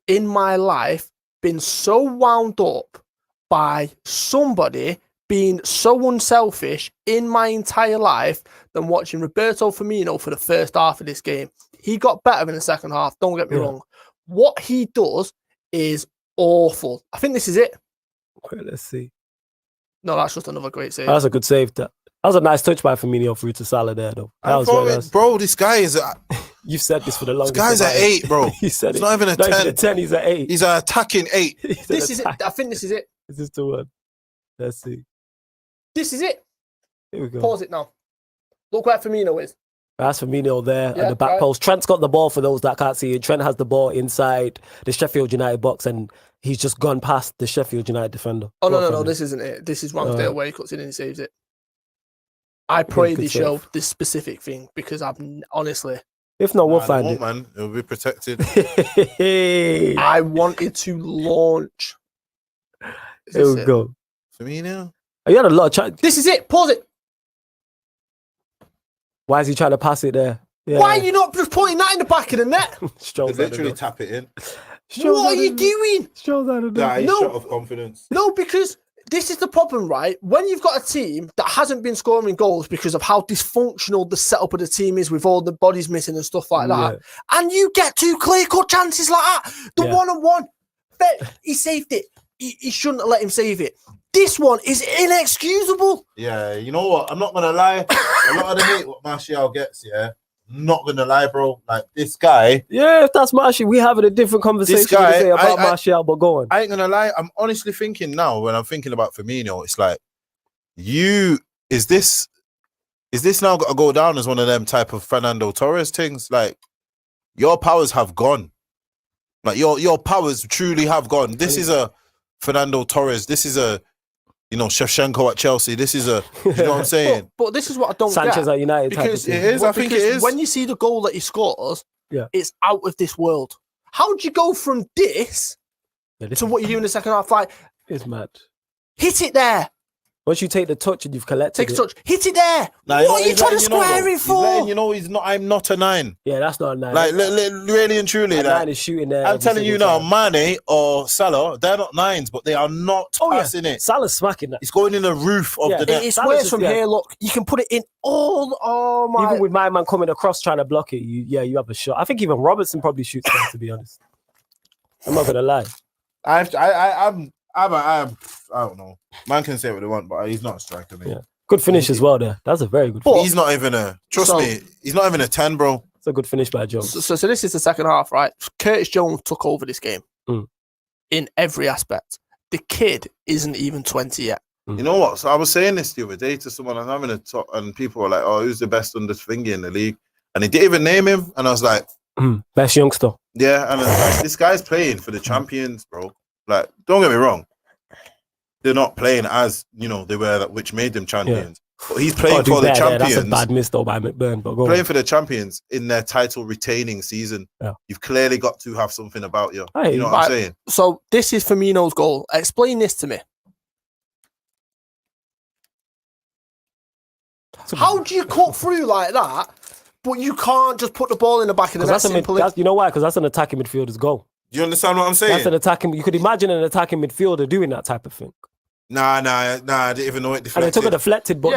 in my life been so wound up by somebody being so unselfish in my entire life than watching Roberto Firmino for the first half of this game. He got better in the second half, don't get me wrong. What he does is awful. I think this is it. Okay, let's see. No, that's just another great save. That's a good save. That was a nice touch by Firmino through to Salah there, though. That was very nice. Bro, this guy is... You've said this for the longest. This guy's at 8, bro. He said it's it. not even a 10. Not even a 10, he's at 8. He's an attacking 8. This is it. I think this is it. Is this the one? Let's see. This is it. Here we go. Pause it now. Look where Firmino is. That's Firmino there at the back post. Trent's got the ball for those that can't see it. Trent has the ball inside the Sheffield United box and he's just gone past the Sheffield United defender. Oh, no, this isn't it. This is Ramsdale where he cuts in and he saves it. I pray they show this specific thing because I'm honestly... If not, we'll find it. Man, it'll be protected. I wanted to launch. Here we go. Firmino? You had a lot of chance. This is it. Pause it. Why is he trying to pass it there? Yeah. Why are you not just putting that in the back of the net? Literally tap it in. What are you doing? He's shot of confidence. No, because this is the problem, right? When you've got a team that hasn't been scoring goals because of how dysfunctional the setup of the team is with all the bodies missing and stuff like that, and you get 2 clear-cut chances like that, the one-on-one, he saved it. He shouldn't have let him save it. This one is inexcusable. Yeah, you know what? I'm not going to lie. A lot of the hate what Martial gets, I'm not going to lie, bro. Like, this guy... Yeah, if that's Martial, we're having a different conversation about Martial, but go on. I ain't going to lie. I'm honestly thinking now, when I'm thinking about Firmino, it's like, is this now got to go down as one of them type of Fernando Torres things? Like, your powers have gone. Like, your powers truly have gone. This is a Fernando Torres. This is a... Shevchenko at Chelsea. This is you know what I'm saying? But this is what I don't get. Sanchez at United. Because it is. I think it is. When you see the goal that he scores, it's out of this world. How do you go from this to what you do in the second half? Like, it's mad. Hit it there. Once you take the touch and you've collected Take a touch. Hit it there. What are you trying to square it for? I'm not a 9. Yeah, that's not a 9. Like, really and truly. A 9 is shooting there. I'm telling you now, Mane or Salah, they're not 9s, but they are not passing it. Salah's smacking that. It's going in the roof of the net. It's worse from here. Look, you can put it in all. Oh my! Even with my man coming across trying to block it, you have a shot. I think even Robertson probably shoots that, to be honest. I'm not gonna lie. I don't know. Man can say what they want, but he's not a striker, mate. Yeah. Good finish as well there. That's a very good finish. He's not even he's not even a 10, bro. It's a good finish by Jones. So this is the second half, right? Curtis Jones took over this game in every aspect. The kid isn't even 20 yet. You know what? So I was saying this the other day to someone, I'm having a talk, and people were like, "Oh, who's the best under thingy in the league?" And he didn't even name him, and I was like, "Best youngster." Yeah, and I was like, "This guy's playing for the champions, bro." Like, don't get me wrong. They're not playing as, they were, which made them champions. Yeah. But he's playing for the champions. That's a bad miss, though, by McBurn. But playing for the champions in their title retaining season. Yeah. You've clearly got to have something about you. You know what I'm saying? So this is Firmino's goal. Explain this to me. How do you cut through like that, but you can't just put the ball in the back of the net simply? You know why? Because that's an attacking midfielder's goal. Do you understand what I'm saying? That's an attacking. You could imagine an attacking midfielder doing that type of thing. Nah, I didn't even know it And deflected. they took a deflected, but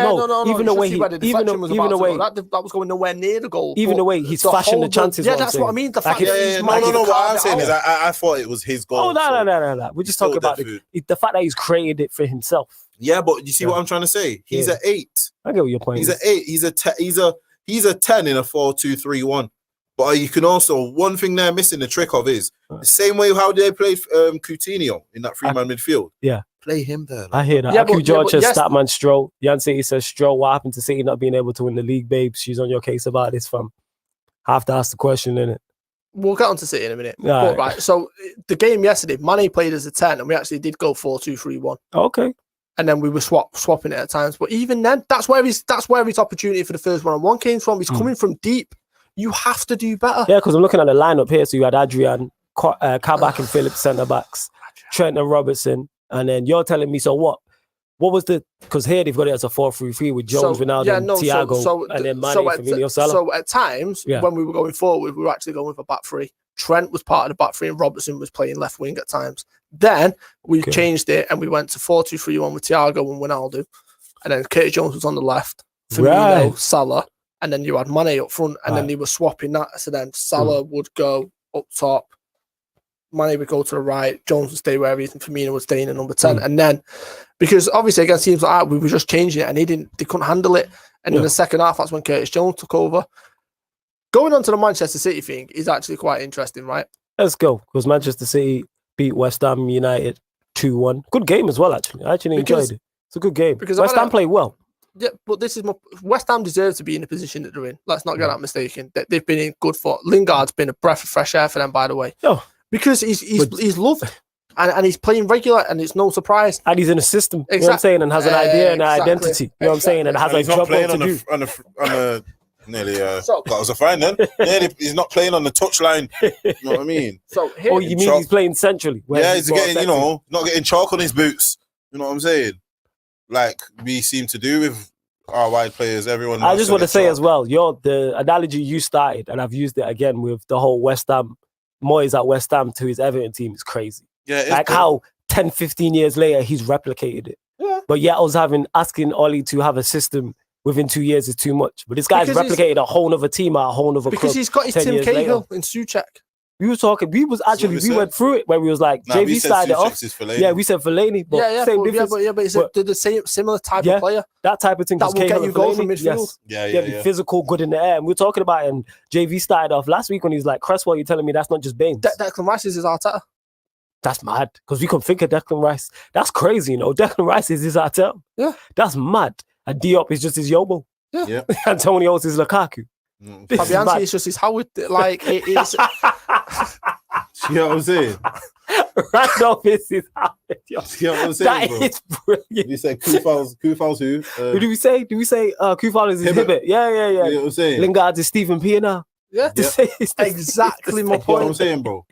even the way that was going nowhere near the goal. even the way he's fashioned the chances. Yeah, that's what I mean. The fact no. What I'm saying is, I thought it was his goal. Oh no. We're just talking about the fact that he's created it for himself. Yeah, but you see what I'm trying to say? He's an 8. I get what your point. He's an 8. He's a 10 in a 4-2-3-1. But you can also, one thing they're missing the trick of is the same way how they played Coutinho in that 3-man midfield. Yeah. Play him there. I hear that. Yeah, Aku George says Statman Stroll. Jan City says Stroll, what happened to City not being able to win the league, babes? She's on your case about this, fam. Have to ask the question, innit? We'll get on to City in a minute. Right. So the game yesterday, Mane played as a 10 and we actually did go 4-2-3-1. Okay. And then we were swapping it at times. But even then, that's where his opportunity for the first one-on-one came from. He's coming from deep. You have to do better. Yeah, because I'm looking at the lineup here. So you had Adrian, Kabak and Phillips centre-backs, Trent and Robertson. And then you're telling me, so what? What was because here they've got it as a 4-3-3 with Jones, Ronaldo, and Thiago, and then Mane, Firmino, Salah. So at times, when we were going forward, we were actually going with a back three. Trent was part of the back three and Robertson was playing left wing at times. Then we changed it and we went to 4-2-3-1 with Thiago and Ronaldo. And then Curtis Jones was on the left, Firmino, Salah. And then you had Mane up front, and then they were swapping that. So then Salah would go up top, Mane would go to the right, Jones would stay where he is, and Firmino would stay in at number 10. And then, because obviously against teams like that, we were just changing it, and they couldn't handle it. And in the second half, that's when Curtis Jones took over. Going on to the Manchester City thing is actually quite interesting, right? Let's go, because Manchester City beat West Ham United 2-1. Good game as well, actually. I actually enjoyed it. It's a good game. Because West Ham played well. Yeah, but this is West Ham deserve to be in the position that they're in. Let's not get that mistaken. They've been in good for. Lingard's been a breath of fresh air for them, by the way. Oh, because he's loved and he's playing regular, and it's no surprise. And he's in a system, you know what I'm saying, and has an idea and an identity, you know what I'm saying, and has a job to do. Nearly that was a fine then. He's not playing on the touchline. You know what I mean? So here, you mean he's playing centrally? He's getting, not getting chalk on his boots. You know what I'm saying? Like we seem to do with our wide players, everyone. I just want to say as well, the analogy you started, and I've used it again with the whole West Ham, Moyes at West Ham to his Everton team is crazy. Yeah, like how 10, 15 years later, he's replicated it. Yeah. But yet I was asking Ollie to have a system within 2 years is too much. But this guy's replicated a whole other team at a whole other club. Because he's got his Tim Cahill and Suchek. We were talking. We went through it where we was like, JV started it off. Yeah, we said Fellaini, but same difference. But it's the same similar type of player. That type of thing that will get you goals from midfield. Yes. Be physical, good in the air. And we were talking about it, and JV started off last week when he's like, Cresswell, you're telling me that's not just Baines. Declan Rice is Arteta. That's mad because we can think of Declan Rice. That's crazy, Declan Rice is his Arteta. Yeah, that's mad. And Diop is just his Yobo. Yeah. Antonio is Lukaku. Fabianski is just his Howard. Like it is. You know what I'm saying? Randolph is his Howard. You know what I'm saying, bro? Is brilliant. You say Kufal's who? Who do we say? Kufal is his Hibbert? Yeah. You know what I'm saying? Lingard is Stephen Pienaar. Yeah. Exactly my point. You know what I'm saying, bro?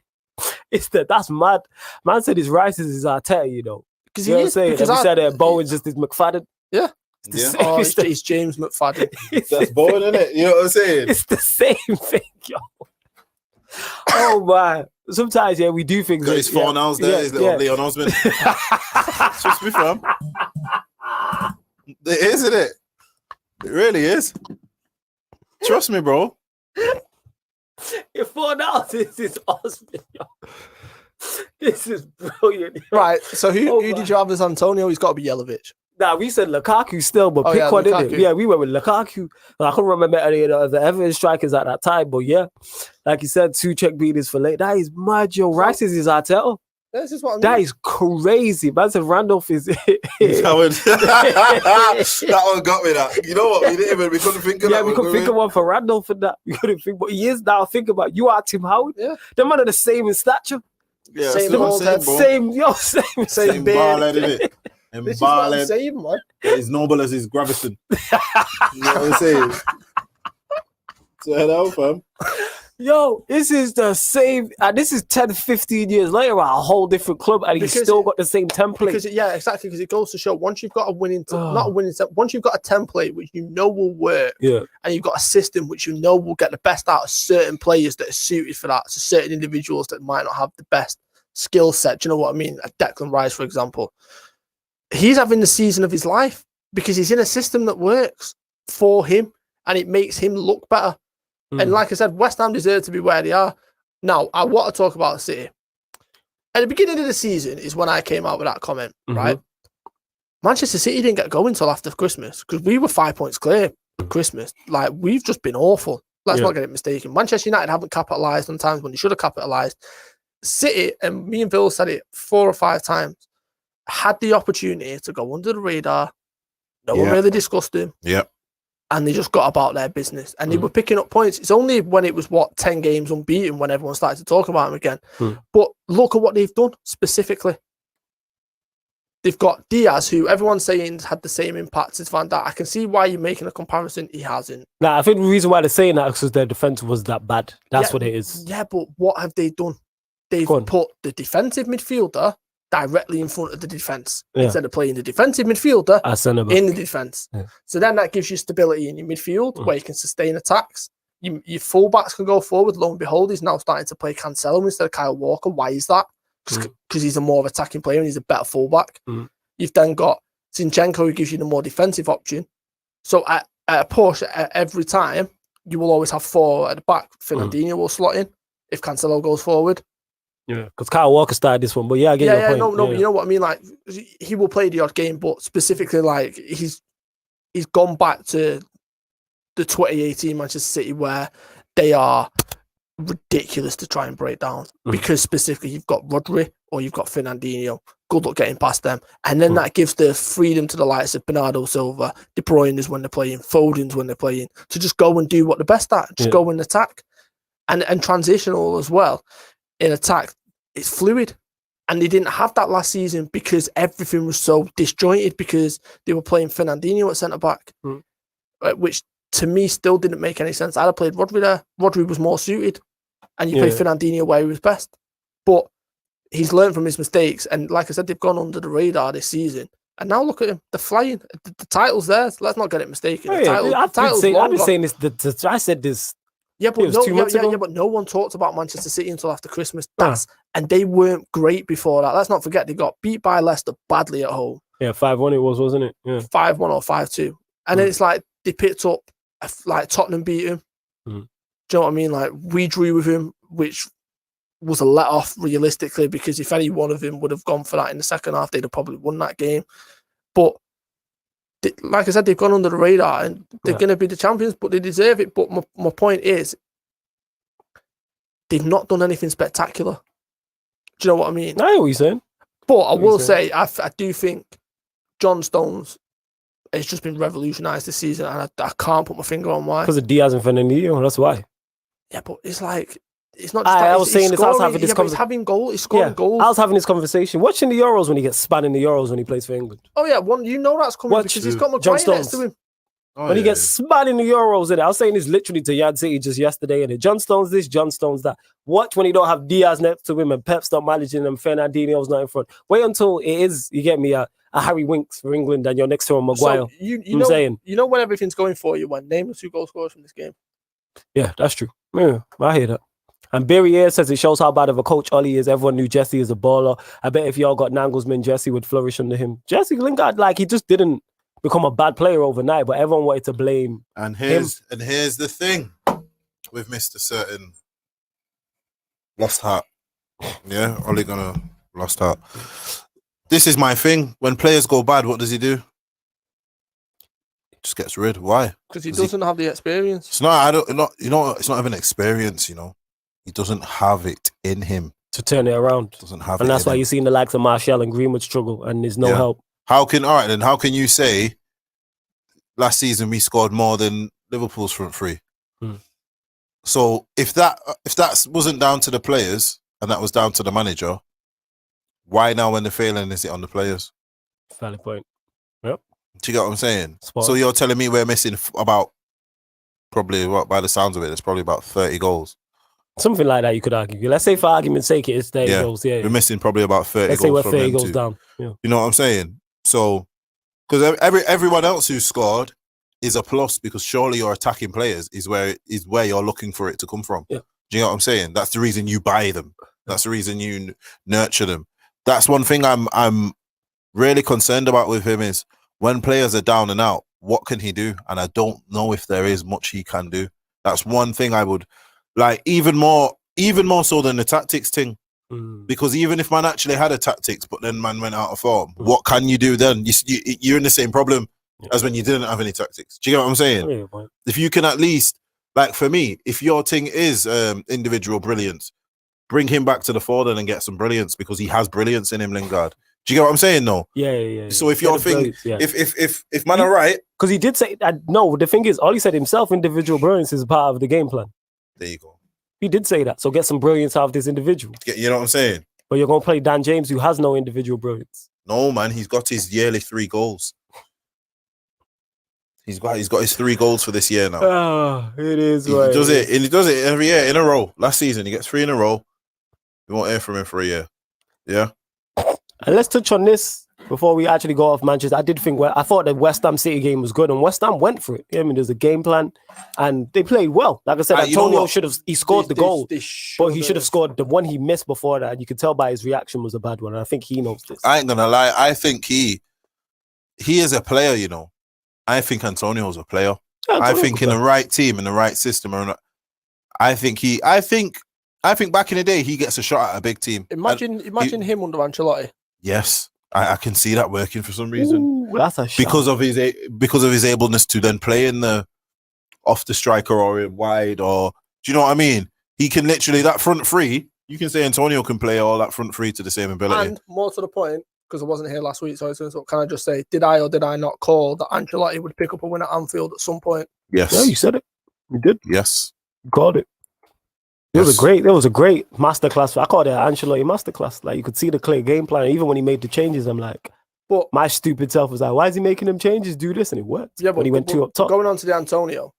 That's mad. Man said his Rice is his Arteta, Because you know what I'm saying? And we said Bowen's just his McFadden. Yeah. It's James McFadden. That's Bowen, isn't it? You know what I'm saying? It's the same thing, yo. Oh man. Sometimes, we do things. Got his phone house there, his little Leon Osmond. Trust me, fam. It is, isn't it? It really is. Trust me, bro. Your phone house is his Osmond, yo. This is brilliant. Right. So who did you have as Antonio? He's got to be Yelovich. Nah, we said Lukaku still, but pick one, didn't it? Yeah, we went with Lukaku. I couldn't remember any of the Everton strikers at that time, but like you said, Suchek beat his Fellaini. That is mad, yo. Rice is his Arteta. This is what I mean. That is crazy. Man said Randolph is that one got me that. You know what? We couldn't think of that. Yeah, we couldn't think of one for Randolph for that. We couldn't think, but he is now. Think about you are Tim Howard. Yeah. Them man are the same in stature. Yeah, same old head, same beard. Ball head, innit? And this is what I'm saying, man. As noble as his Gravison. You know what I'm saying? So head out, fam. Yo, this is the same. This is 10, 15 years later at a whole different club, and he's still got the same template. Exactly. Because it goes to show once you've got once you've got a template which you know will work, and you've got a system which you know will get the best out of certain players that are suited for that, so certain individuals that might not have the best skill set. Do you know what I mean? Like Declan Rice, for example. he's having the season of his life because he's in a system that works for him and it makes him look better. And like I said, West Ham deserve to be where they are. Now, I want to talk about City. At the beginning of the season is when I came out with that comment, right? Manchester City didn't get going until after Christmas because we were 5 points clear for Christmas. Like, we've just been awful. Let's not get it mistaken. Manchester United haven't capitalised on times when they should have capitalised. City, and me and Bill said it 4 or 5 times, had the opportunity to go under the radar. No one really discussed them. Yep. And they just got about their business. And they were picking up points. It's only when it was, 10 games unbeaten when everyone started to talk about them again. But look at what they've done specifically. They've got Diaz, who everyone's saying had the same impact as Van Dijk. I can see why you're making a comparison. He hasn't. Nah, I think the reason why they're saying that is because their defense was that bad. That's what it is. Yeah, but what have they done? They've put the defensive midfielder directly in front of the defence instead of playing the defensive midfielder in the defence. Yeah. So then that gives you stability in your midfield where you can sustain attacks. Your fullbacks can go forward. Lo and behold, he's now starting to play Cancelo instead of Kyle Walker. Why is that? Because he's a more attacking player and he's a better fullback. You've then got Zinchenko, who gives you the more defensive option. So at a push, at every time, you will always have 4 at the back. Fernandinho will slot in if Cancelo goes forward. Yeah, because Kyle Walker started this one, but I get your point. No, you know what I mean? Like, he will play the odd game, but specifically, like, he's gone back to the 2018 Manchester City where they are ridiculous to try and break down because specifically you've got Rodri or you've got Fernandinho. Good luck getting past them. And then that gives the freedom to the likes of Bernardo Silva, De Bruyne when they're playing, Foden's when they're playing, to just go and do what they're best at, just go and attack. And transitional as well. In attack, it's fluid. And they didn't have that last season because everything was so disjointed because they were playing Fernandinho at centre-back, which to me still didn't make any sense. I'd have played Rodri there. Rodri was more suited. And you play Fernandinho where he was best. But he's learned from his mistakes. And like I said, they've gone under the radar this season. And now look at him. They're flying. The title's there. So let's not get it mistaken. I've been saying this. I said this. Yeah, but but no one talked about Manchester City until after Christmas. And they weren't great before that. Let's not forget they got beat by Leicester badly at home. Yeah, 5-1 it was, wasn't it? Yeah, 5-1 or 5-2. And then it's like they picked up, like Tottenham beat him. Do you know what I mean? Like, we drew with him, which was a let off realistically because if any one of them would have gone for that in the second half, they'd have probably won that game. But like I said, they've gone under the radar and they're going to be the champions, but they deserve it. But my point is, they've not done anything spectacular. Do you know what I mean? I know what you're saying. But I will say, I do think John Stones has just been revolutionised this season, and I can't put my finger on why. Because of Diaz and Fernandinho, that's why. Yeah, but it's like, it's not just I was saying this, I was having this conversation. He's having goals, he's scoring goals. I was having this conversation, watching the Euros when he gets spun in the Euros when he plays for England. Oh yeah, you know that's coming because he's got McGuire next to him. When he gets spun in the Euros, I was saying this literally to Yad City just yesterday, and John Stones this, John Stones that. Watch when you don't have Diaz next to him and Pep's not managing him, Fernandinho's not in front. Wait until it is, you get me, a Harry Winks for England and you're next to him, Maguire. So you know when everything's going for you, when name the 2 goal scorers from this game. Yeah, that's true. Yeah, I hear that. And Barry here says it shows how bad of a coach Ollie is. Everyone knew Jesse is a baller. I bet if y'all got Nagelsmann, Jesse would flourish under him. Jesse Lingard, like, he just didn't become a bad player overnight, but everyone wanted to blame him. And here's the thing with Mr. Certain Lost Heart. Yeah, Ollie gonna Lost Heart. This is my thing. When players go bad, what does he do? He just gets rid. Why? Because he doesn't have the experience. It's not. It's not even experience. He doesn't have it in him to turn it around. Doesn't have and it. That's why you've seen the likes of Martial and Greenwood struggle, and there's no help. How can you say last season we scored more than Liverpool's front three? So if that wasn't down to the players and that was down to the manager, why now when they're failing is it on the players? Valid point. Yep. Do you get what I'm saying? So you're telling me we're missing about probably, by the sounds of it, it's probably about 30 goals. Something like that you could argue. Let's say for argument's sake it's 30 goals. Yeah, we're missing probably about 30 Let's goals. Let's say we're 30 goals down. Yeah. You know what I'm saying? So, because everyone else who scored is a plus because surely your attacking players is where you're looking for it to come from. Yeah. Do you know what I'm saying? That's the reason you buy them. That's the reason you nurture them. That's one thing I'm really concerned about with him is when players are down and out, what can he do? And I don't know if there is much he can do. That's one thing I would like even more so than the tactics thing. Because even if man actually had a tactics, but then man went out of form, what can you do then? You're in the same problem as when you didn't have any tactics. Do you get what I'm saying? If you can at least, like for me, if your thing is individual brilliance, bring him back to the fore then and get some brilliance because he has brilliance in him, Lingard. Do you get what I'm saying? No. Yeah. So if your thing, if man are right, because he did say no. The thing is, all he said himself, individual brilliance is part of the game plan. There you go. He did say that. So get some brilliance out of this individual. You know what I'm saying? But you're gonna play Dan James, who has no individual brilliance. No, man, he's got his yearly 3 goals. He's got his 3 goals for this year now. Oh, it is. He does it every year in a row. Last season, he gets 3 in a row. We won't hear from him for a year. Yeah. And let's touch on this before we actually go off Manchester. I thought the West Ham City game was good, and West Ham went for it. I mean, there's a game plan, and they played well. Like I said, Antonio should have. He scored the goal, but he should have scored the one he missed before that. And you could tell by his reaction was a bad one. And I think he knows this. I ain't gonna lie. I think he is a player. You know, I think Antonio's a player. Yeah, I think in the right team, in the right system, I think back in the day he gets a shot at a big team. Imagine him under Ancelotti. Yes, I can see that working for some reason. Ooh, that's a shot. because of his ableness to then play in the off the striker or in wide, or do you know what I mean? He can literally that front three. You can say Antonio can play all that front three to the same ability. And more to the point, because I wasn't here last week, so can I just say, did I or did I not call that Ancelotti would pick up a win at Anfield at some point? Yes. Yeah, you said it. You did. Yes. Got it. It was a great masterclass. I called it an Ancelotti masterclass. Like you could see the clear game plan. Even when he made the changes, I'm like, but my stupid self was like, why is he making them changes? Do this, and it worked. Yeah, but when he went 2 up top. Going on to the Antonio,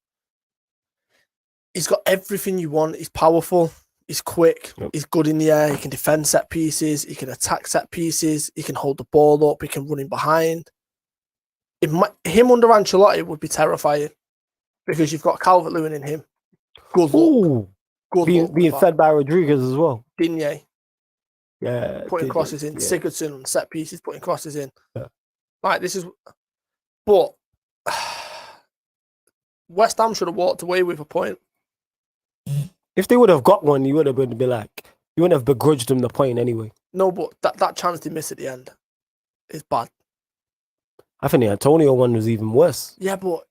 he's got everything you want. He's powerful. He's quick. Yep. He's good in the air. He can defend set pieces. He can attack set pieces. He can hold the ball up. He can run in behind. Him under Ancelotti would be terrifying because you've got Calvert-Lewin in him. Good luck. Ooh. Being fed by Rodriguez as well. Digne. Yeah. Putting crosses in. Yeah. Sigurdsson on set pieces, putting crosses in. Yeah. Like, this is... But... West Ham should have walked away with a point. If they would have got one, you would have been like... You wouldn't have begrudged them the point anyway. No, but that chance they missed at the end is bad. I think the Antonio one was even worse. Yeah, but...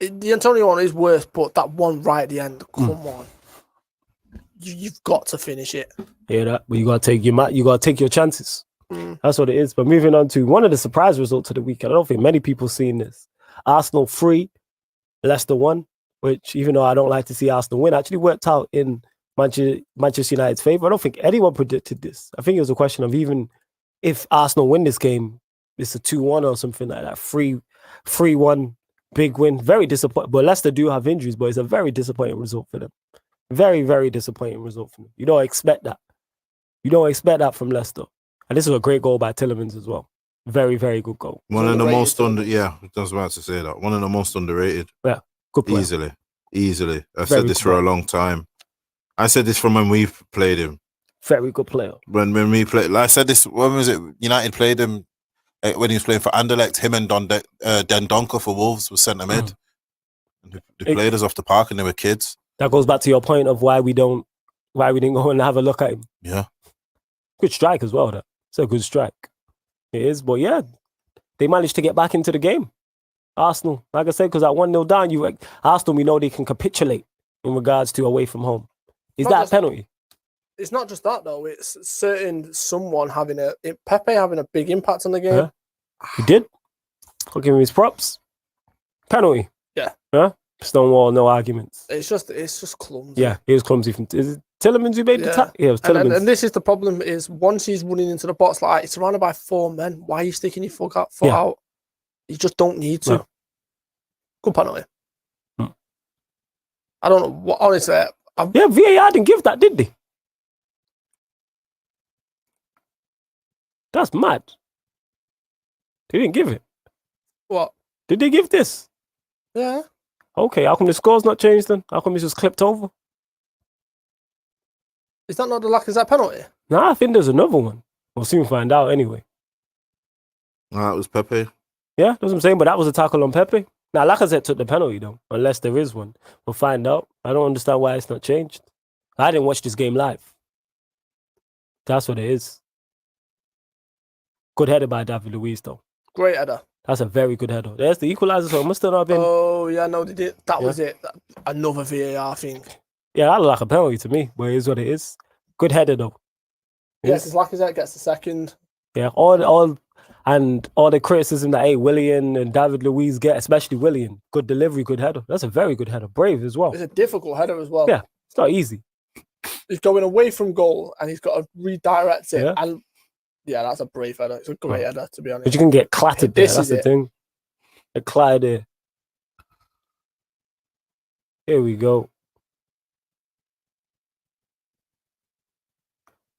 The Antonio one is worse, but that one right at the end, come on. You've got to finish it. Yeah, but you gotta take your chances. That's what it is. But moving on to one of the surprise results of the weekend. I don't think many people seen this. Arsenal 3, Leicester 1, which even though I don't like to see Arsenal win, actually worked out in Manchester United's favour. I don't think anyone predicted this. I think it was a question of even if Arsenal win this game, it's a 2-1 or something like that. 3-1, big win. Very disappointing. But Leicester do have injuries, but it's a very disappointing result for them. Very, very disappointing result for them. You don't expect that. You don't expect that from Leicester. And this is a great goal by Tielemans as well. Very, very good goal. One of the most I was about to say that. One of the most underrated. Yeah, good player. Easily. I've said this for a long time. I said this from when we played him. Very good player. When we played, I said this, when was it? United played him when he was playing for Anderlecht. Him and Den Donker for Wolves was centre mid. They played us off the park and they were kids. That goes back to your point of why we didn't go and have a look at him. Yeah. Good strike as well, though. It's a good strike. It is, but yeah, they managed to get back into the game. Arsenal, like I said, because at 1-0 down, Arsenal, we know they can capitulate in regards to away from home. Is that a penalty? It's not just that, though. It's someone Pepe having a big impact on the game. Yeah. He did. I'll give him his props. Penalty. Yeah. Yeah. Stonewall, no arguments. It's just clumsy. Yeah, he was clumsy. Is it Tielemans who made the tackle? Yeah, it was Tielemans. And this is the problem: is once he's running into the box like that, it's surrounded by 4 men. Why are you sticking your foot out? You just don't need to. No. Good penalty. I don't know what. Honestly, VAR didn't give that, did they? That's mad. They didn't give it. What? Did they give this? Yeah. Okay, how come the score's not changed then? How come it's just clipped over? Is that not the Lacazette penalty? Nah, I think there's another one. We'll soon find out anyway. It was Pepe. Yeah, that's what I'm saying. But that was a tackle on Pepe. Now, Lacazette took the penalty, though, unless there is one. We'll find out. I don't understand why it's not changed. I didn't watch this game live. That's what it is. Good header by David Luiz, though. Great header. That's a very good header. There's the equaliser, so it must have not been. Oh, yeah, no, they did. That was it. Another VAR thing. Yeah, that looked like a penalty to me, but it is what it is. Good header, though. Yes, it's Lacazette gets the second. Yeah, all the criticism that Willian and David Luiz get, especially Willian, good delivery, good header. That's a very good header. Brave as well. It's a difficult header as well. Yeah, it's not easy. He's going away from goal and he's got to redirect it. Yeah. And yeah, that's a brave header. It's a great header, to be honest. But you can get clattered there. This That's is the it. thing. A clattered there. Here we go.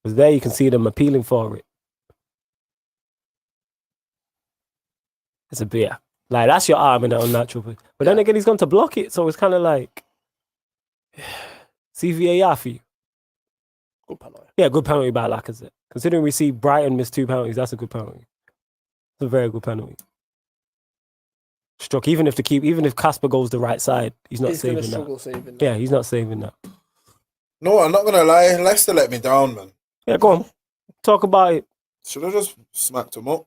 Because there you can see them appealing for it. It's a beer. Like, that's your arm in that unnatural way. But then again, he's going to block it. So it's kind of like, CVAR for you. Good penalty. Yeah, good penalty by Lacazette. Considering we see Brighton miss 2 penalties, that's a good penalty. It's a very good penalty. Struck, even if Casper goes the right side, he's not saving that. Struggle saving that. Yeah, he's not saving that. No, I'm not gonna lie. Leicester let me down, man. Yeah, go on. Talk about it. Should have just smacked them up.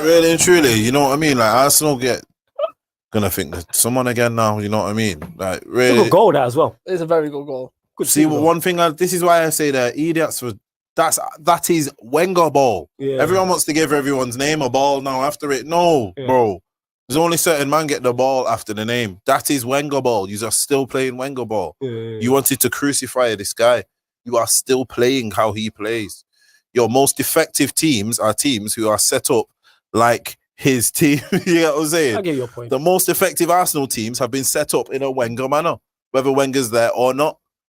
Really and truly, you know what I mean? Like Arsenal gonna think that someone again now. You know what I mean? Like It's a really. good goal, that as well. It's a very good goal. Good See, team goal. one thing. This is why I say that idiots were. That is Wenger ball. Yeah. Everyone wants to give everyone's name a ball now after it. No, Yeah. bro. There's only certain man get the ball after the name. That is Wenger ball. You are still playing Wenger ball. Yeah. You wanted to crucify this guy. You are still playing how he plays. Your most effective teams are teams who are set up like his team. You know what I'm saying? I get your point. The most effective Arsenal teams have been set up in a Wenger manner, whether Wenger's there or not.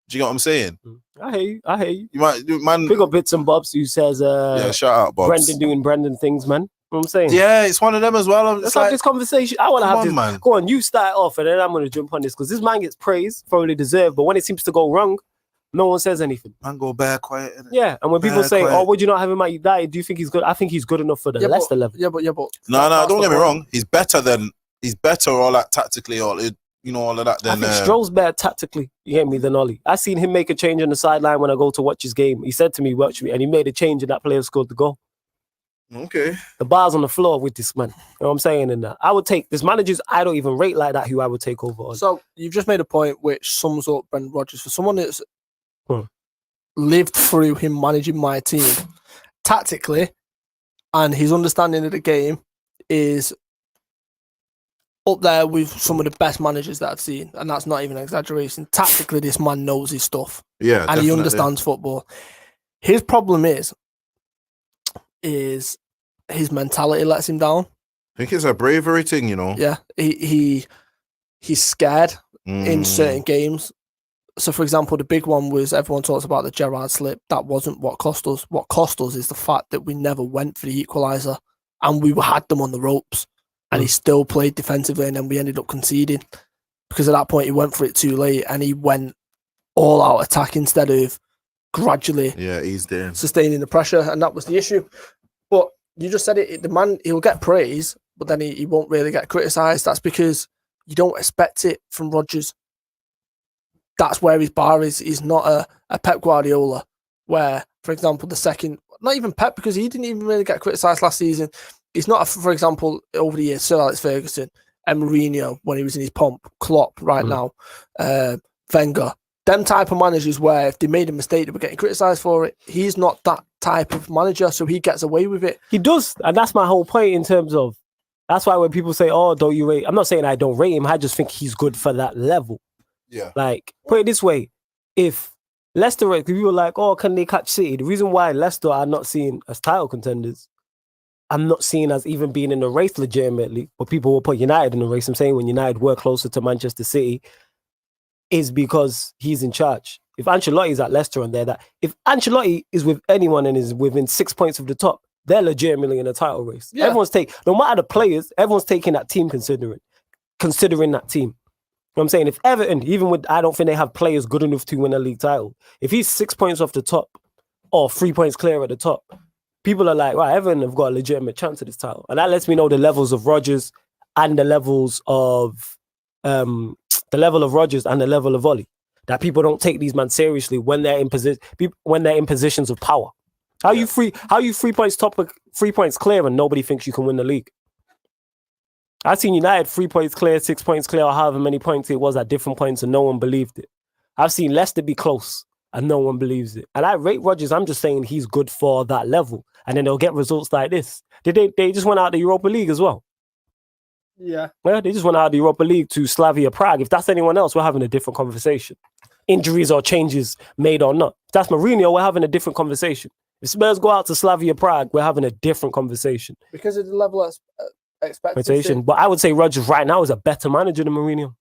Do you know what I'm saying? I hear you. You might, man. Big up Bits and Bobs who says, Yeah, shout out, Bob. Brendan doing Brendan things, man. You know what I'm saying? Yeah, it's one of them as well. Let's have this conversation. I want to come have on, this. man. Go on, you start off and then I'm going to jump on this because this man gets praised, probably deserved, but when it seems to go wrong, no one says anything. Man, go bare quiet. Innit? Yeah, and when people Bare say, quiet. "Oh, would you not have him at United? Do you think he's good?" I think he's good enough for the Leicester level. Yeah, but No, that's don't the get me point. wrong. He's better all that tactically, all of that. I Than think Stroll's better tactically, you hear me, than Ollie. I seen him make a change on the sideline when I go to watch his game. He said to me, "Watch me," and he made a change, and that player scored the goal. okay. The bar's on the floor with this man. You know what I'm saying? And I would take this managers I don't even rate like that. Who I would take over. Ollie. So you've just made a point which sums up Brendan Rodgers for someone that's Hmm. lived through him managing my team tactically, and his understanding of the game is up there with some of the best managers that I've seen, and that's not even an exaggeration. Tactically, this man knows his stuff, Yeah, and definitely. he understands football. His problem is his mentality lets him down. I think it's a bravery thing, you know. Yeah, he's scared in certain games. So, for example, the big one was everyone talks about the Gerrard slip. That wasn't what cost us. What cost us is the fact that we never went for the equaliser, and we had them on the ropes, and he still played defensively, and then we ended up conceding because at that point he went for it too late, and he went all out attack instead of gradually Yeah, he's there. sustaining the pressure, and that was the issue. But you just said it. The man, he'll get praise, but then he won't really get criticised. That's because you don't expect it from Rodgers. That's where his bar is. He's not a Pep Guardiola, where, for example, not even Pep, because he didn't even really get criticised last season. He's not, for example, over the years, Sir Alex Ferguson and Mourinho when he was in his pomp, Klopp right now, Wenger. Them type of managers where if they made a mistake, they were getting criticised for it. He's not that type of manager, so he gets away with it. He does, and that's my whole point in terms of. That's why when people say, "Oh, don't you rate?" I'm not saying I don't rate him. I just think he's good for that level. Yeah. Like, put it this way: if Leicester, people were like, "Oh, can they catch City?" The reason why Leicester are not seen as title contenders, I'm not seen as even being in the race legitimately. But people will put United in the race. I'm saying when United were closer to Manchester City, is because he's in charge. If Ancelotti's at Leicester and if Ancelotti is with anyone and is within 6 points of the top, they're legitimately in a title race. Yeah. No matter the players, everyone's taking that team considering that team. You know what I'm saying? If Everton, I don't think they have players good enough to win a league title. If he's 6 points off the top or 3 points clear at the top, people are like, right, Everton have got a legitimate chance at this title. And that lets me know the levels of Rodgers and the levels of Rodgers and the level of Ollie. That people don't take these men seriously when they're in positions of power. How you 3 points top of 3 points clear and nobody thinks you can win the league? I've seen United 3 points clear, 6 points clear, or however many points it was at different points, and no one believed it. I've seen Leicester be close and no one believes it. And I rate Rodgers. I'm just saying he's good for that level. And then they'll get results like this. They just went out the Europa League as well. Yeah. Well, they just went out of the Europa League to Slavia Prague. If that's anyone else, we're having a different conversation. Injuries or changes made or not. If that's Mourinho, we're having a different conversation. If Spurs go out to Slavia Prague, we're having a different conversation. Because of the level of expectation. But I would say Rodgers right now is a better manager than Mourinho.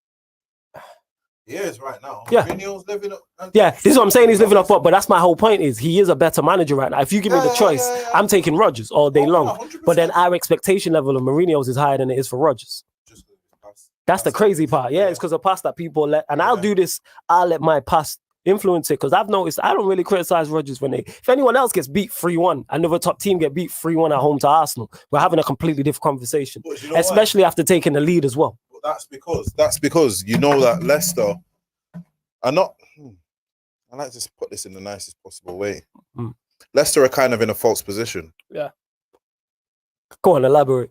He is right now. Yeah. Mourinho's living up. Yeah, this is what I'm saying. He's living up, but that's my whole point is he is a better manager right now. If you give me the choice, I'm taking Rodgers all day long. 100%. But then our expectation level of Mourinho's is higher than it is for Rodgers. That's the crazy part. Yeah, it's because of past that people let, and I'll do this. I'll let my past influence it because I've noticed I don't really criticize Rodgers if anyone else gets beat 3-1, another top team get beat 3-1 at home to Arsenal. We're having a completely different conversation, especially after taking the lead as well. That's because you know that Leicester are not. I like to put this in the nicest possible way. Leicester are kind of in a false position. Yeah. Go on, elaborate.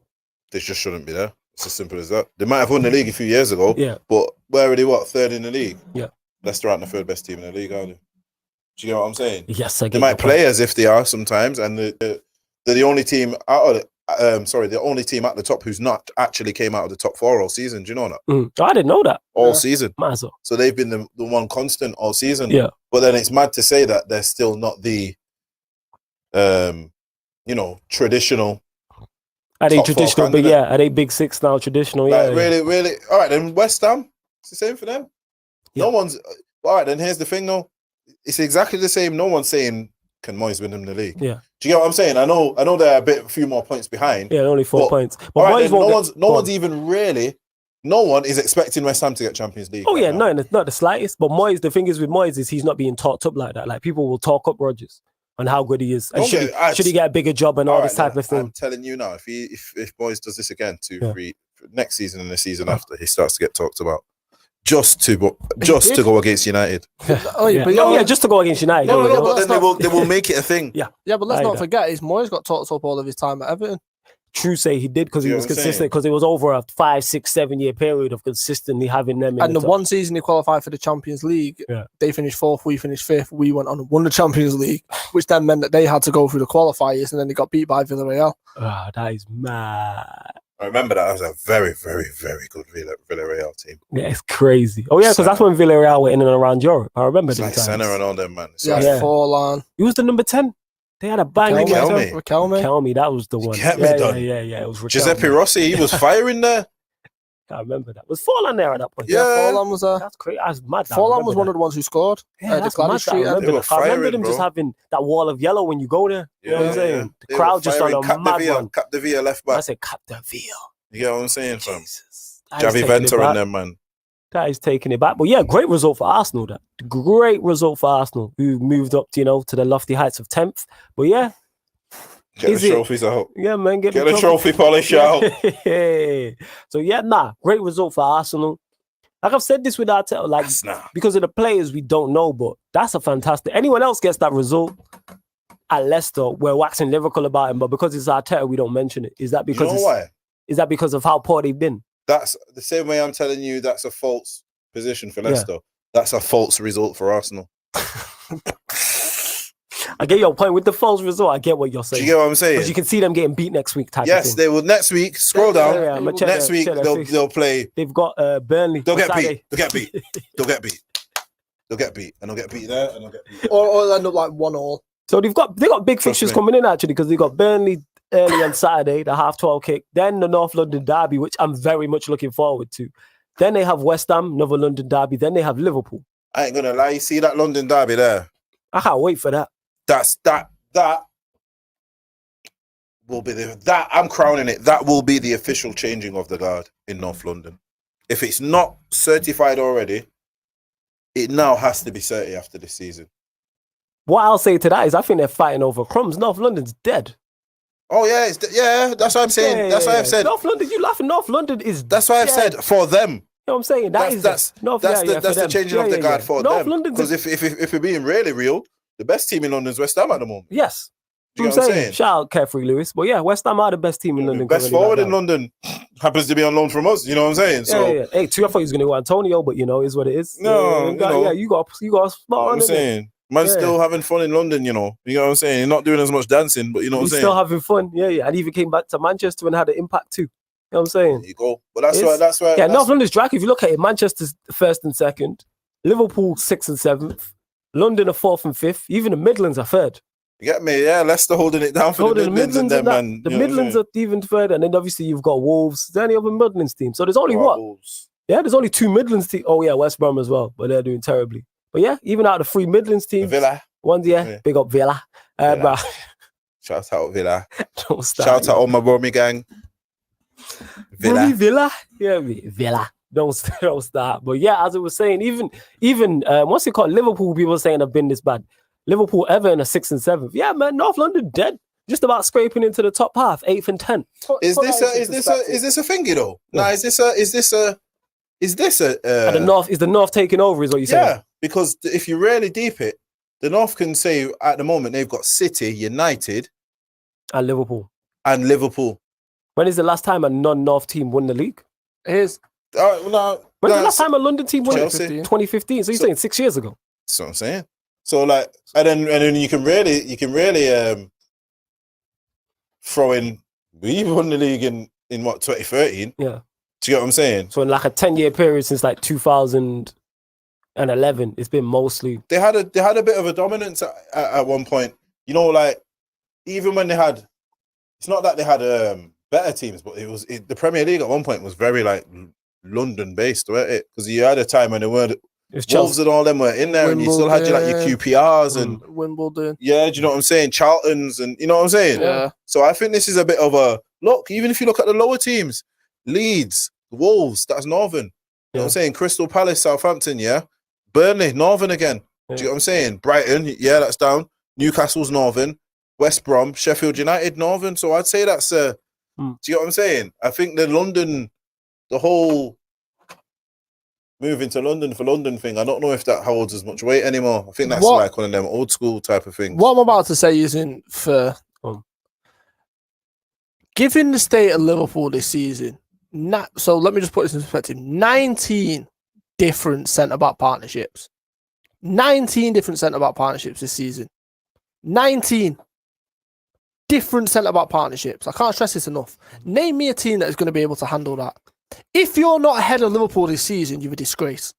They just shouldn't be there. It's as simple as that. They might have won the league a few years ago. Yeah. But where are they? Third in the league? Yeah. Leicester aren't the third best team in the league, are they? Do you get what I'm saying? Yes, I get. They might play as if they are sometimes, and they're the only team out of the only team at the top who's not actually came out of the top 4 all season. Do you know that? I didn't know that. All season. So they've been the one constant all season. Yeah. But then it's mad to say that they're still not the, traditional. Are they traditional? But yeah, are they Big Six now? Traditional? Yeah. Really. All right, then West Ham. It's the same for them. Yeah. No one's. All right, then here's the thing, though. It's exactly the same. No one's saying, can Moyes win them the league? Yeah. Do you get what I'm saying? I know they're a few more points behind. Yeah, only 4 points. But right, no one is expecting West Ham to get Champions League. Oh yeah, no, not the slightest. But Moyes, the thing is with Moyes is he's not being talked up like that. Like people will talk up Rodgers on how good he is. And should he get a bigger job and all this type of thing? I'm telling you now, if Moyes does this again, 2-3 next season and the season after, he starts to get talked about. Just to go against United. Just to go against United. But then they will make it a thing. Yeah, but let's not forget, Moyes got talked up all of his time at Everton. True say he did because he was consistent because it was over a 5, 6, 7 year period of consistently having them in and the one season he qualified for the Champions League, they finished 4th, we finished 5th, we went on and won the Champions League, which then meant that they had to go through the qualifiers and then they got beat by Villarreal. That is mad. I remember that was a very, very, very good Villarreal team. Yeah, it's crazy. Oh yeah, because that's when Villarreal were in and around Europe. I remember that. Senna and all them, man. Forlan. He was the number 10. They had a bang. Riquelme. That was the one. Yeah. It was Riquelme. Giuseppe Rossi, he was firing there. I remember that. Was Forlan there at that point? Yeah, Forlan was there. That's crazy. That's mad. Forlan was one of the ones who scored. Yeah, that's mad. I remember them just having that wall of yellow when you go there. You know what I'm saying? The crowd just on a mad one. Capdevila left back. I said Capdevila. You get what I'm saying, fam? Javi Venter and them, man. That is taking it back. But yeah, great result for Arsenal. That great result for Arsenal, who moved up, to the lofty heights of 10th. But yeah. Get the trophies out. Yeah, man. Get the trophy polish out. So yeah, great result for Arsenal. Like I've said this with Arteta, because of the players we don't know, but that's a fantastic. Anyone else gets that result at Leicester, we're waxing lyrical about him, but because it's Arteta, we don't mention it. Is that because why? Is that because of how poor they've been? That's the same way I'm telling you that's a false position for Leicester. That's a false result for Arsenal. I get your point with the false result. I get what you're saying. Do you get what I'm saying? Because you can see them getting beat next week. Yes, they will. Next week, scroll down. Next week, they'll play. They've got Burnley. They'll get beat. They'll get beat. They'll get beat. They'll get beat. And they'll get beat there. And they'll get beat. Or they'll end up like 1-1. So they got big fixtures coming in actually because they got Burnley early on Saturday, the 12:30 kick. Then the North London derby, which I'm very much looking forward to. Then they have West Ham, another London derby. Then they have Liverpool. I ain't gonna lie. You see that London derby there? I can't wait for that. That will be I'm crowning it. That will be the official changing of the guard in North London. If it's not certified already, it now has to be certified after this season. What I'll say to that is I think they're fighting over crumbs. North London's dead. Oh yeah, that's what I'm saying. That's why I've said. North London, you laughing? North London is. That's why I've said for them. You know what I'm saying? That's the changing of the guard for North them. London. Because if we're being really real, the best team in London is West Ham at the moment. Yes. Do you know what I'm saying? Shout out Carefree Lewis. But yeah, West Ham are the best team in London. The best forward in London happens to be on loan from us. You know what I'm saying? So Hey, I thought he was going to go Antonio, but is what it is. No, you got spot on. I'm saying, man's still having fun in London. You know what I'm saying? He's not doing as much dancing, but you know what I'm saying. He's still having fun. Yeah, and even came back to Manchester and had an impact too. You know what I'm saying? There you go. But that's why. Yeah, North London's drag. If you look at it, Manchester's first and second, Liverpool 6th and 7th, London are 4th and 5th, even the Midlands are 3rd. You get me? Yeah, Leicester holding it down for the Midlands and them, man. The Midlands are even further, and then obviously you've got Wolves. Is there any other Midlands team? So there's only Wolves. Yeah, there's only 2 Midlands teams. Oh yeah, West Brom as well, but they're doing terribly. But yeah, even out of the 3 Midlands teams, Villa. One's big up Villa. Villa. Shout out Villa. Don't start. Shout out all my Romy gang. Villa. Yeah, Villa. Don't start. But yeah, as I was saying, even what's it called? Liverpool, people saying have been this bad. Liverpool, Everton are 6th and 7th. Yeah, man, North London dead. Just about scraping into the top half, 8th and 10th. Is this a thingy though? No, is this a the North is the North taking over? Is what you saying? Yeah, because if you really deep it, the North can say at the moment they've got City, United, and Liverpool. When is the last time a non-North team won the league? When's the last time a London team won Chelsea? it? 2015. So you're saying 6 years ago? That's what I'm saying. So like, and then you can really throw in. We won the league in what 2013. Yeah. Do you get what I'm saying? So in like a 10-year period since like 2011, it's been mostly they had a bit of a dominance at one point. You know, like even when they had, it's not that they had better teams, but the Premier League at one point was very like London based, weren't it? Because you had a time when they weren't. Wolves and all them were in there, and you still had your QPRs and Wimbledon. Yeah, do you know what I'm saying? Charltons, and you know what I'm saying? Yeah. So I think this is a bit of a look. Even if you look at the lower teams, Leeds, Wolves, that's Northern. You know what I'm saying? Crystal Palace, Southampton, yeah. Burnley, Northern again. Do you know what I'm saying? Brighton, yeah, that's down. Newcastle's Northern. West Brom, Sheffield United, Northern. So I'd say that's do you know what I'm saying? I think the whole moving to London for London thing, I don't know if that holds as much weight anymore. I think that's like one of them old school type of things. What I'm about to say isn't fair. Given the state of Liverpool this season, so let me just put this in perspective. 19 different centre-back partnerships. 19 different centre-back partnerships this season. 19 different centre-back partnerships. I can't stress this enough. Name me a team that is going to be able to handle that. If you're not ahead of Liverpool this season, you're a disgrace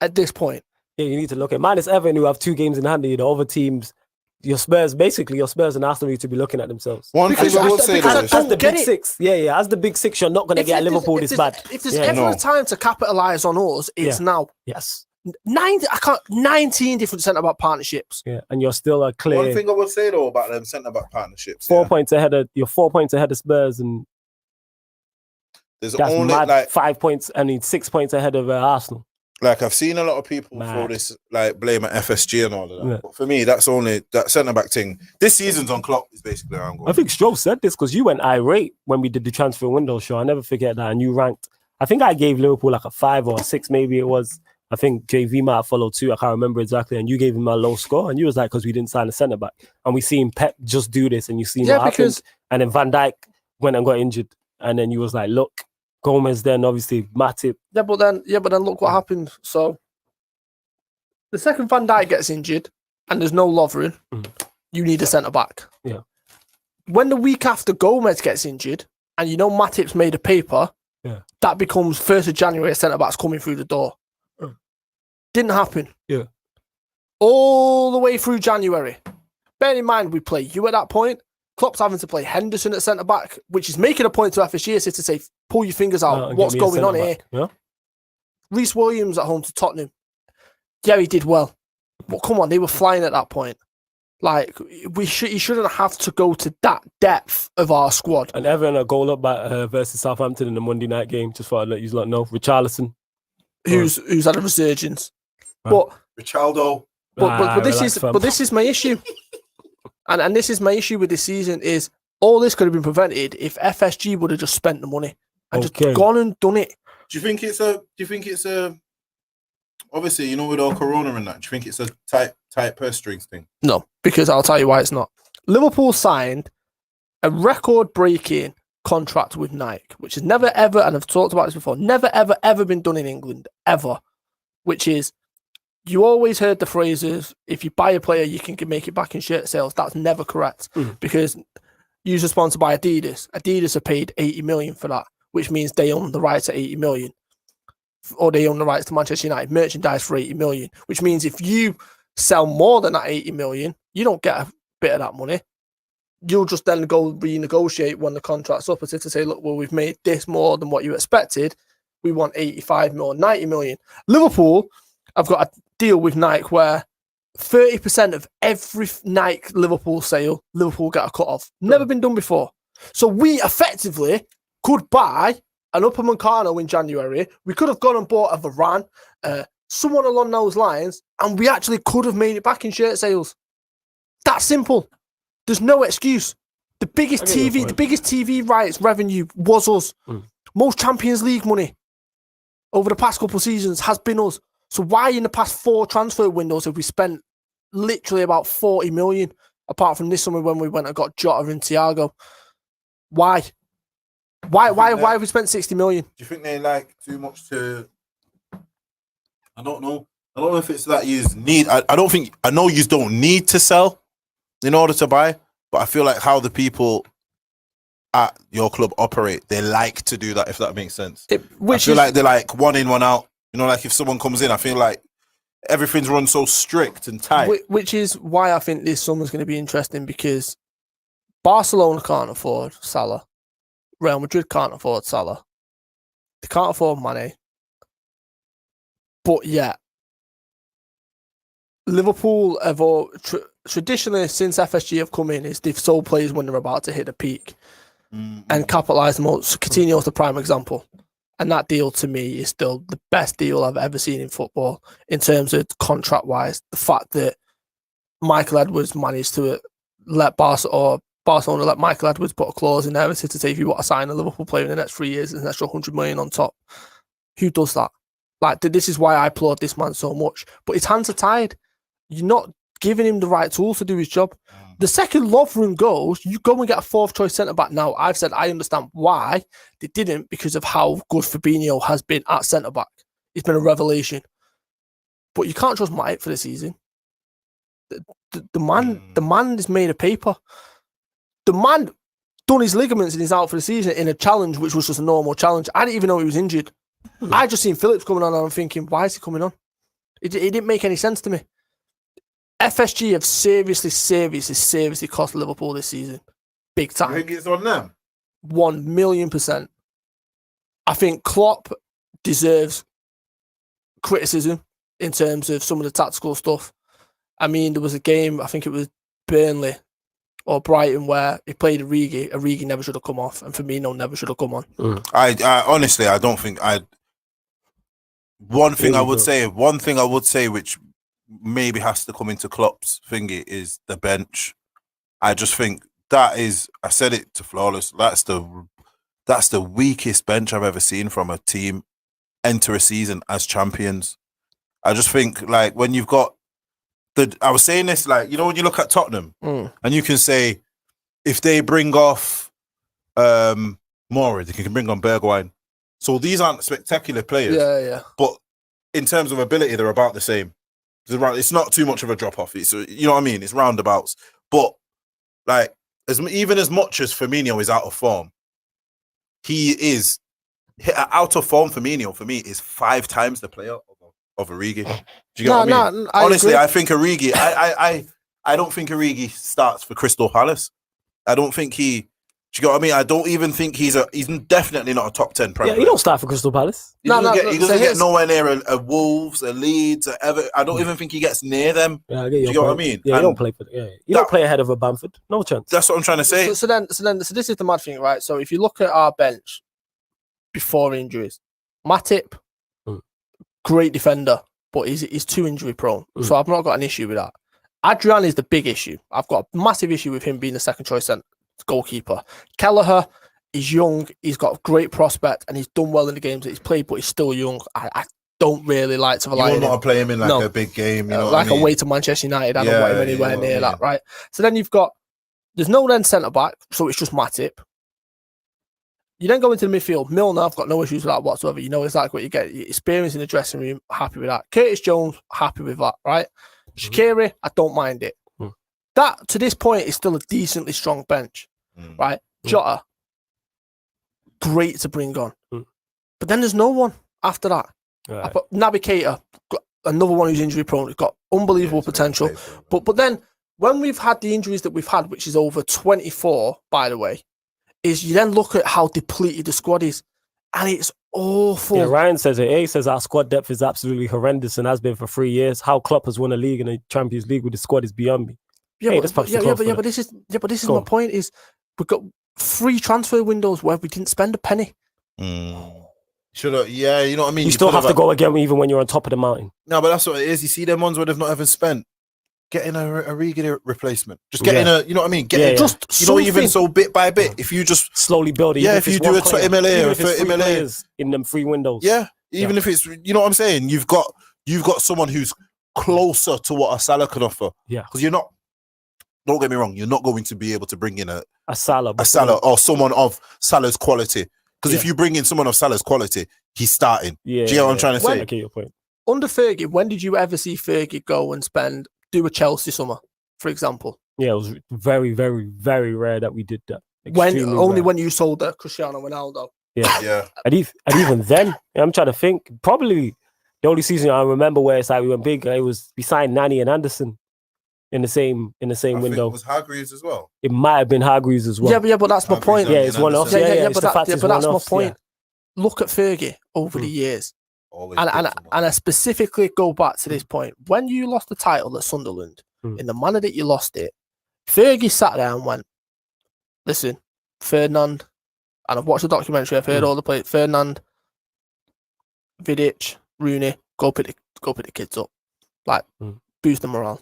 at this point. Yeah, you need to look at minus Everton, who have 2 games in hand. The other teams, your Spurs and Arsenal need to be looking at themselves. One thing I will say as the big six, as the big six, you're not going to get Liverpool this bad. If there's ever a time to capitalise on us, it's now. Yes. 19 different centre-back partnerships. Yeah, and you're still a clear. One thing I will say though about them centre-back partnerships, 4 points ahead of 4 points ahead of Spurs, and there's that's only mad, 5 points. 6 points ahead of Arsenal. Like I've seen a lot of people throw this like blame at FSG and all of that. Yeah. But for me, that's only that centre-back thing. This season's on Klopp is basically where I'm going. I think Stroh said this because you went irate when we did the transfer window show. I never forget that, and you ranked. I think I gave Liverpool like a 5 or a 6, maybe it was. I think JV might have followed too. I can't remember exactly. And you gave him a low score. And you was like, because we didn't sign a centre back. And we seen Pep just do this. And you seen what happened. And then Van Dijk went and got injured. And then you was like, look, Gomez then obviously Matip. Yeah, but then look what happened. So the second Van Dijk gets injured and there's no Lovren, you need a centre back. Yeah. When the week after Gomez gets injured and you know Matip's made a paper, that becomes 1st of January, a centre back's coming through the door. Didn't happen. Yeah. All the way through January. Bear in mind, we play you at that point. Klopp's having to play Henderson at centre back, which is making a point to FSG to say, pull your fingers out. What's going on here? Yeah. Reece Williams at home to Tottenham. Yeah, he did well. But come on, they were flying at that point. Like, he shouldn't have to go to that depth of our squad. And Everton a goal up by, versus Southampton in the Monday night game. Just thought I'd let you lot know. Richarlison. Who's had a resurgence. But Richardo. But this is my issue. And this is my issue with this season is all this could have been prevented if FSG would have just spent the money and just gone and done it. Do you think it's a obviously, you know, with all Corona and that, do you think it's a tight purse strings thing? No, because I'll tell you why it's not. Liverpool signed a record-breaking contract with Nike, which has never, ever, and I've talked about this before, never, ever, ever been done in England, ever. Which is, you always heard the phrases, if you buy a player, you can make it back in shirt sales. That's never correct, because user sponsored by Adidas. Adidas are paid 80 million for that, which means they own the rights to 80 million. Or they own the rights to Manchester United merchandise for 80 million, which means if you sell more than that 80 million, you don't get a bit of that money. You'll just then go renegotiate when the contract's up as if to say, look, well, we've made this more than what you expected. We want 85 million, 90 million. Liverpool have got a deal with Nike where 30% of every Nike Liverpool sale, Liverpool get a cut off. Never been done before. So we effectively could buy an Upamecano in January. We could have gone and bought a Varane, someone along those lines, and we actually could have made it back in shirt sales. That's simple. There's no excuse. The biggest TV rights revenue was us. Most Champions League money over the past couple of seasons has been us. So why in the past 4 transfer windows have we spent literally about 40 million, apart from this summer when we went and got Jota and Thiago? Why? Why have we spent 60 million? Do you think they like too much to... I don't know. I don't know if it's that you need... I know you don't need to sell in order to buy, but I feel like how the people at your club operate, they like to do that, if that makes sense. I feel like they're like one in, one out. You know, like if someone comes in, I feel like everything's run so strict and tight. Which is why I think this summer's going to be interesting, because Barcelona can't afford Salah. Real Madrid can't afford Salah. They can't afford Mane. But yet, Liverpool have traditionally, since FSG have come in, is they've sold players when they're about to hit a peak and capitalise them out. So Coutinho's the prime example. And that deal, to me, is still the best deal I've ever seen in football in terms of contract-wise. The fact that Michael Edwards managed to let Barcelona let Michael Edwards put a clause in there to say if you want to sign a Liverpool player in the next 3 years, there's an extra 100 million on top. Who does that? Like, this is why I applaud this man so much. But his hands are tied. You're not giving him the right tools to do his job. The second Lovren goes, you go and get a 4th choice centre-back. Now, I've said I understand why they didn't, because of how good Fabinho has been at centre-back. He's been a revelation. But you can't trust Mike for the season. The man is made of paper. The man done his ligaments and he's out for the season in a challenge which was just a normal challenge. I didn't even know he was injured. I just seen Phillips coming on and I'm thinking, why is he coming on? It didn't make any sense to me. FSG have seriously cost Liverpool this season. Big time. You think it's on them? 1,000,000%. I think Klopp deserves criticism in terms of some of the tactical stuff. I mean, there was a game, I think it was Burnley or Brighton, where he played Origi. Origi never should have come off, and Firmino never should have come on. I honestly, I don't think One thing I would say, which maybe has to come into Klopp's thingy, is the bench. I just think that is, I said it to Flawless, that's the weakest bench I've ever seen from a team enter a season as champions. I just think, like, when you've got I was saying this, like, you know, when you look at Tottenham and you can say, if they bring off Mora, they can bring on Bergwijn. So these aren't spectacular players. Yeah. But in terms of ability, they're about the same. It's not too much of a drop-off. It's, you know what I mean? It's roundabouts. But, like, even as much as Firmino is out of form, he is out of form. Firmino, for me, is 5 times the player of Origi. Do you get what I mean? Honestly, I think Origi, I don't think Origi starts for Crystal Palace. I don't think do you get what I mean? I don't even think he's definitely not a top 10 Premier. Yeah, he don't start for Crystal Palace. He doesn't get nowhere near a Wolves, a Leeds, a Everton. I don't even think he gets near them. Yeah, do you get what I mean? Yeah, you don't play for. Yeah, you don't play ahead of a Bamford. No chance. That's what I'm trying to say. So this is the mad thing, right? So if you look at our bench before injuries, Matip, great defender, but he's too injury prone. So I've not got an issue with that. Adrian is the big issue. I've got a massive issue with him being the second choice goalkeeper. Kelleher is young. He's got a great prospect, and he's done well in the games that he's played, but he's still young. I don't really like to rely You on will him. not play him in like a big game, you know, like what I mean? away to Manchester United. I don't want him anywhere near that, right? So then there's no then centre back, so it's just Matip. You then go into the midfield. Milner, I've got no issues with that whatsoever. You know exactly what you get. Your experience in the dressing room, happy with that. Curtis Jones, happy with that, right? Shaqiri, I don't mind it. That, to this point, is still a decently strong bench, right? Jota, great to bring on. But then there's no one after that. Right. Naby Keita, another one who's injury prone. He's got unbelievable potential. But then when we've had the injuries that we've had, which is over 24, by the way, is you then look at how depleted the squad is, and it's awful. Yeah, Ryan says it. He says our squad depth is absolutely horrendous and has been for 3 years. How Klopp has won a league and a Champions League with the squad is beyond me. But this is my point. Is we've got 3 transfer windows where we didn't spend a penny. Should have, you know what I mean. You still have to go again even when you're on top of the mountain. No, but that's what it is. You see them ones where they've not even spent. Getting a Regan replacement, just getting you know what I mean. Just you know, even so bit by bit. If you just slowly build it. Yeah, if you do a 20 million or 30 million in them 3 windows. Yeah, even if it's, you know what I'm saying. You've got someone who's closer to what a Salah can offer. Yeah, because you're not. Don't get me wrong. You're not going to be able to bring in a Salah, or someone of Salah's quality. Because if you bring in someone of Salah's quality, he's starting. Yeah, do you get what I'm trying to say? I get your point. Under Fergie, when did you ever see Fergie go and do a Chelsea summer, for example? Yeah, it was very, very, very rare that we did that. When you sold Cristiano Ronaldo. Yeah. And even then, I'm trying to think. Probably the only season I remember where it's like we went big. It was we signed Nani and Anderson in the same window. Think it was Hargreaves as well. It might have been Hargreaves as well. Yeah, but that's my point. Yeah, it's one off. But that's my point. Look at Fergie over the years. And I specifically go back to this point. When you lost the title at Sunderland, in the manner that you lost it, Fergie sat there and went, listen, Ferdinand, and I've watched the documentary, I've heard all the players, Ferdinand, Vidic, Rooney, go pick the kids up. Like, boost them morale.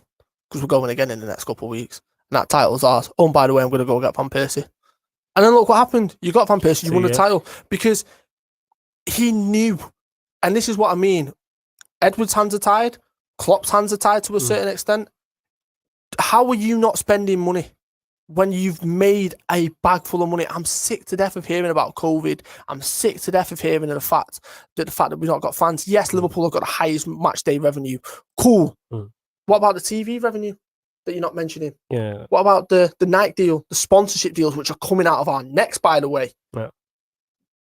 Because we're going again in the next couple of weeks. And that title's ours. Oh, and by the way, I'm going to go get Van Persie. And then look what happened. You got Van Persie, you won the title. Because he knew. And this is what I mean. Edwards' hands are tied. Klopp's hands are tied to a certain extent. How are you not spending money when you've made a bag full of money? I'm sick to death of hearing about COVID. I'm sick to death of hearing the fact that we've not got fans. Yes, Liverpool have got the highest match day revenue. Cool. What about the TV revenue that you're not mentioning? Yeah. What about the Nike deal, the sponsorship deals, which are coming out of our necks, by the way? Yeah.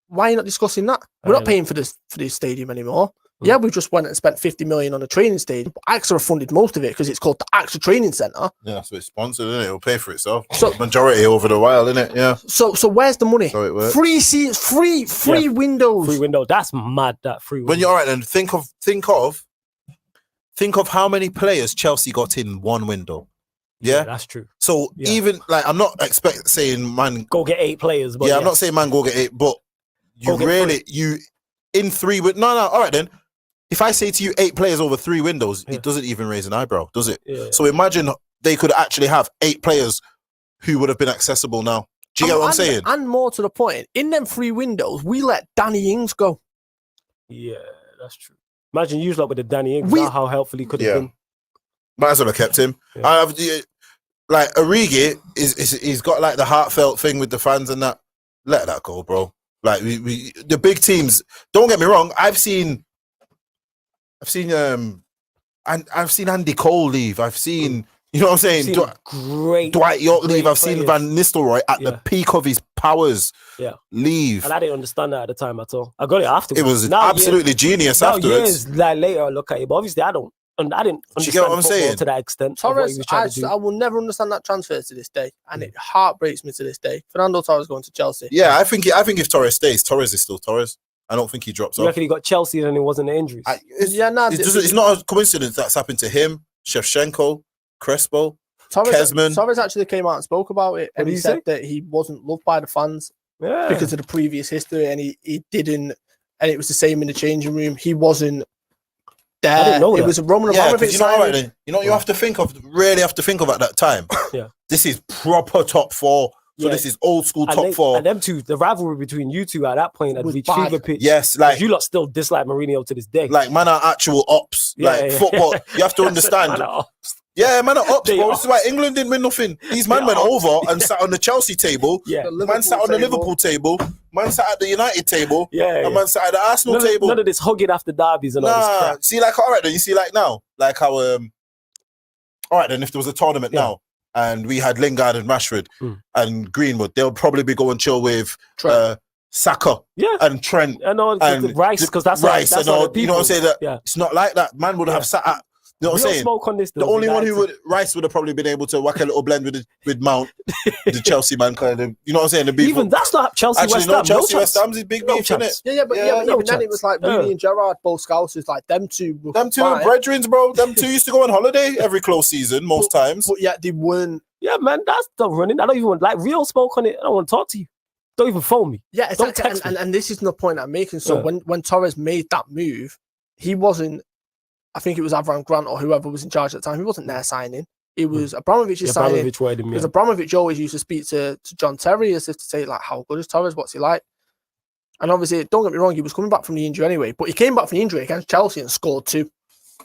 Why are you not discussing that? We're not paying for this stadium anymore. Yeah, we just went and spent 50 million on a training stadium. AXA have funded most of it because it's called the AXA Training Centre. Yeah, that's what it's sponsored, isn't it? It'll pay for itself. So, majority over the while, isn't it? Yeah. So where's the money? So it works. Free seats, free windows. Free window. That's mad. That free window. When you're all right, then think of how many players Chelsea got in one window. Yeah, that's true. So even like I'm not saying man go get 8 players. But I'm not saying man go get 8, but you in 3 with no. All right then. If I say to you 8 players over 3 windows, it doesn't even raise an eyebrow, does it? Yeah. So imagine they could actually have 8 players who would have been accessible now. Do you get what I'm saying? And more to the point, in them 3 windows, we let Danny Ings go. Yeah, that's true. Imagine you with the Danny Ings, how helpful he could have been. Might as well have kept him. Yeah. Like Origi he's got like the heartfelt thing with the fans and that. Let that go, bro. Like we the big teams. Don't get me wrong. I've seen Andy Cole leave. I've seen, you know what I'm saying? Dwight York leave. I've seen Van Nistelrooy at the peak of his powers leave. And I didn't understand that at the time at all. I got it afterwards. It was absolutely genius afterwards. Years later, I look at it, but obviously I didn't understand what I'm saying? To that extent. Torres, I will never understand that transfer to this day, and it heartbreaks me to this day. Fernando Torres going to Chelsea. Yeah, I think if Torres stays, Torres is still Torres. I don't think he drops off. You reckon he got Chelsea and it wasn't the injuries? It's not a coincidence that's happened to him, Shevchenko, Crespo, Kezman. Torres actually came out and spoke about it, and he said that he wasn't loved by the fans because of the previous history, and he didn't, and it was the same in the changing room. He wasn't there. I didn't know it was a Roman Abramovich. You know what you have to think of at that time? This is proper top 4 So Yeah. this is old school And top four. And them two, the rivalry between you two at that point had Was reached bad. fever pitch. Yes, like you lot still dislike Mourinho to this day. like man are actual ops. Like football, you have to understand. Man are ops. Yeah, man are ops, They bro. are. This is why England didn't win nothing. These man went over and sat on the Chelsea table. Yeah. Man sat on the Liverpool table. Man sat at the United table. Yeah. And man sat at the Arsenal table. None of this hugging after derbies and all this Nah, crap. see, like, all right, then you see, like now, like how, all right, then if there was a tournament now and we had Lingard and Rashford and Greenwood, they'll probably be going chill with Saka and Trent and all and Rice, because that's Rice that's and all. the You know what I'm saying? That Yeah. it's not like that. Man would have sat at. You know what I'm saying? Smoke on this. The only one who Rice would have probably been able to whack a little blend with Mount, the Chelsea man kind of. You know what I'm saying? The beef. Even that's not Chelsea. Actually, West no, Ham. Chelsea no West chance. Ham's is big No beef, isn't it? chance. But no even then chance. it was like Rooney and Gerrard, both Scousers, like them two. Them two are brethrens, bro. Them two used to go on holiday every close season, most times. But yeah, they weren't. Yeah, man, that's the running. I don't even want, like, Rio spoke on it. I don't want to talk to you. Don't even phone me. Yeah, Don't exactly. text me. And this is the point I'm making. So when Torres made that move, he wasn't. I think it was Avram Grant or whoever was in charge at the time. He wasn't there signing. It was Abramovich's signing. Abramovich wanted him, Because Abramovich always used to speak to John Terry as if to say, like, how good is Torres? What's he like? And obviously, don't get me wrong, he was coming back from the injury anyway. But he came back from the injury against Chelsea and scored 2.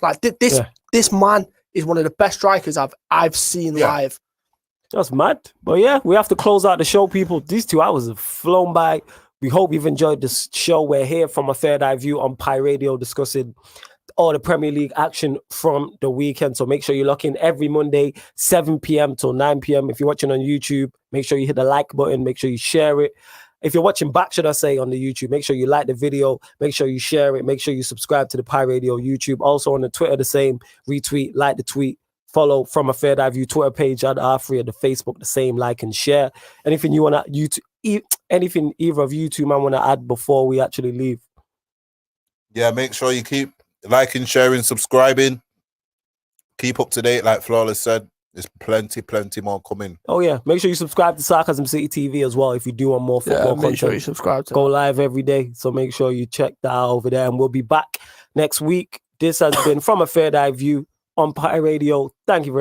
Like this man is one of the best strikers I've seen live. That's mad. But yeah, we have to close out the show, people. These 2 hours have flown by. We hope you've enjoyed this show. We're here from a Third Eye View on Pi Radio discussing all the Premier League action from the weekend. So make sure you lock in every Monday, 7 p.m. till 9 p.m. If you're watching on YouTube, make sure you hit the like button. Make sure you share it. If you're watching back, should I say, on the YouTube, make sure you like the video. Make sure you share it. Make sure you subscribe to the Pi Radio YouTube. Also on the Twitter, the same. Retweet, like the tweet. Follow From a Third Eye View Twitter page at R3 or the Facebook, the same, like and share. Anything you want to, anything either of you two man want to add before we actually leave? Yeah, make sure you keep liking, sharing, subscribing. Keep up to date, like Flawless said. There's plenty more coming. Oh yeah, make sure you subscribe to Sarcasm City TV as well if you do want more football content. Make sure you subscribe to Go live every day, so make sure you check that out over there, and we'll be back next week. This has been From a Third Eye View on Pi Radio. Thank you very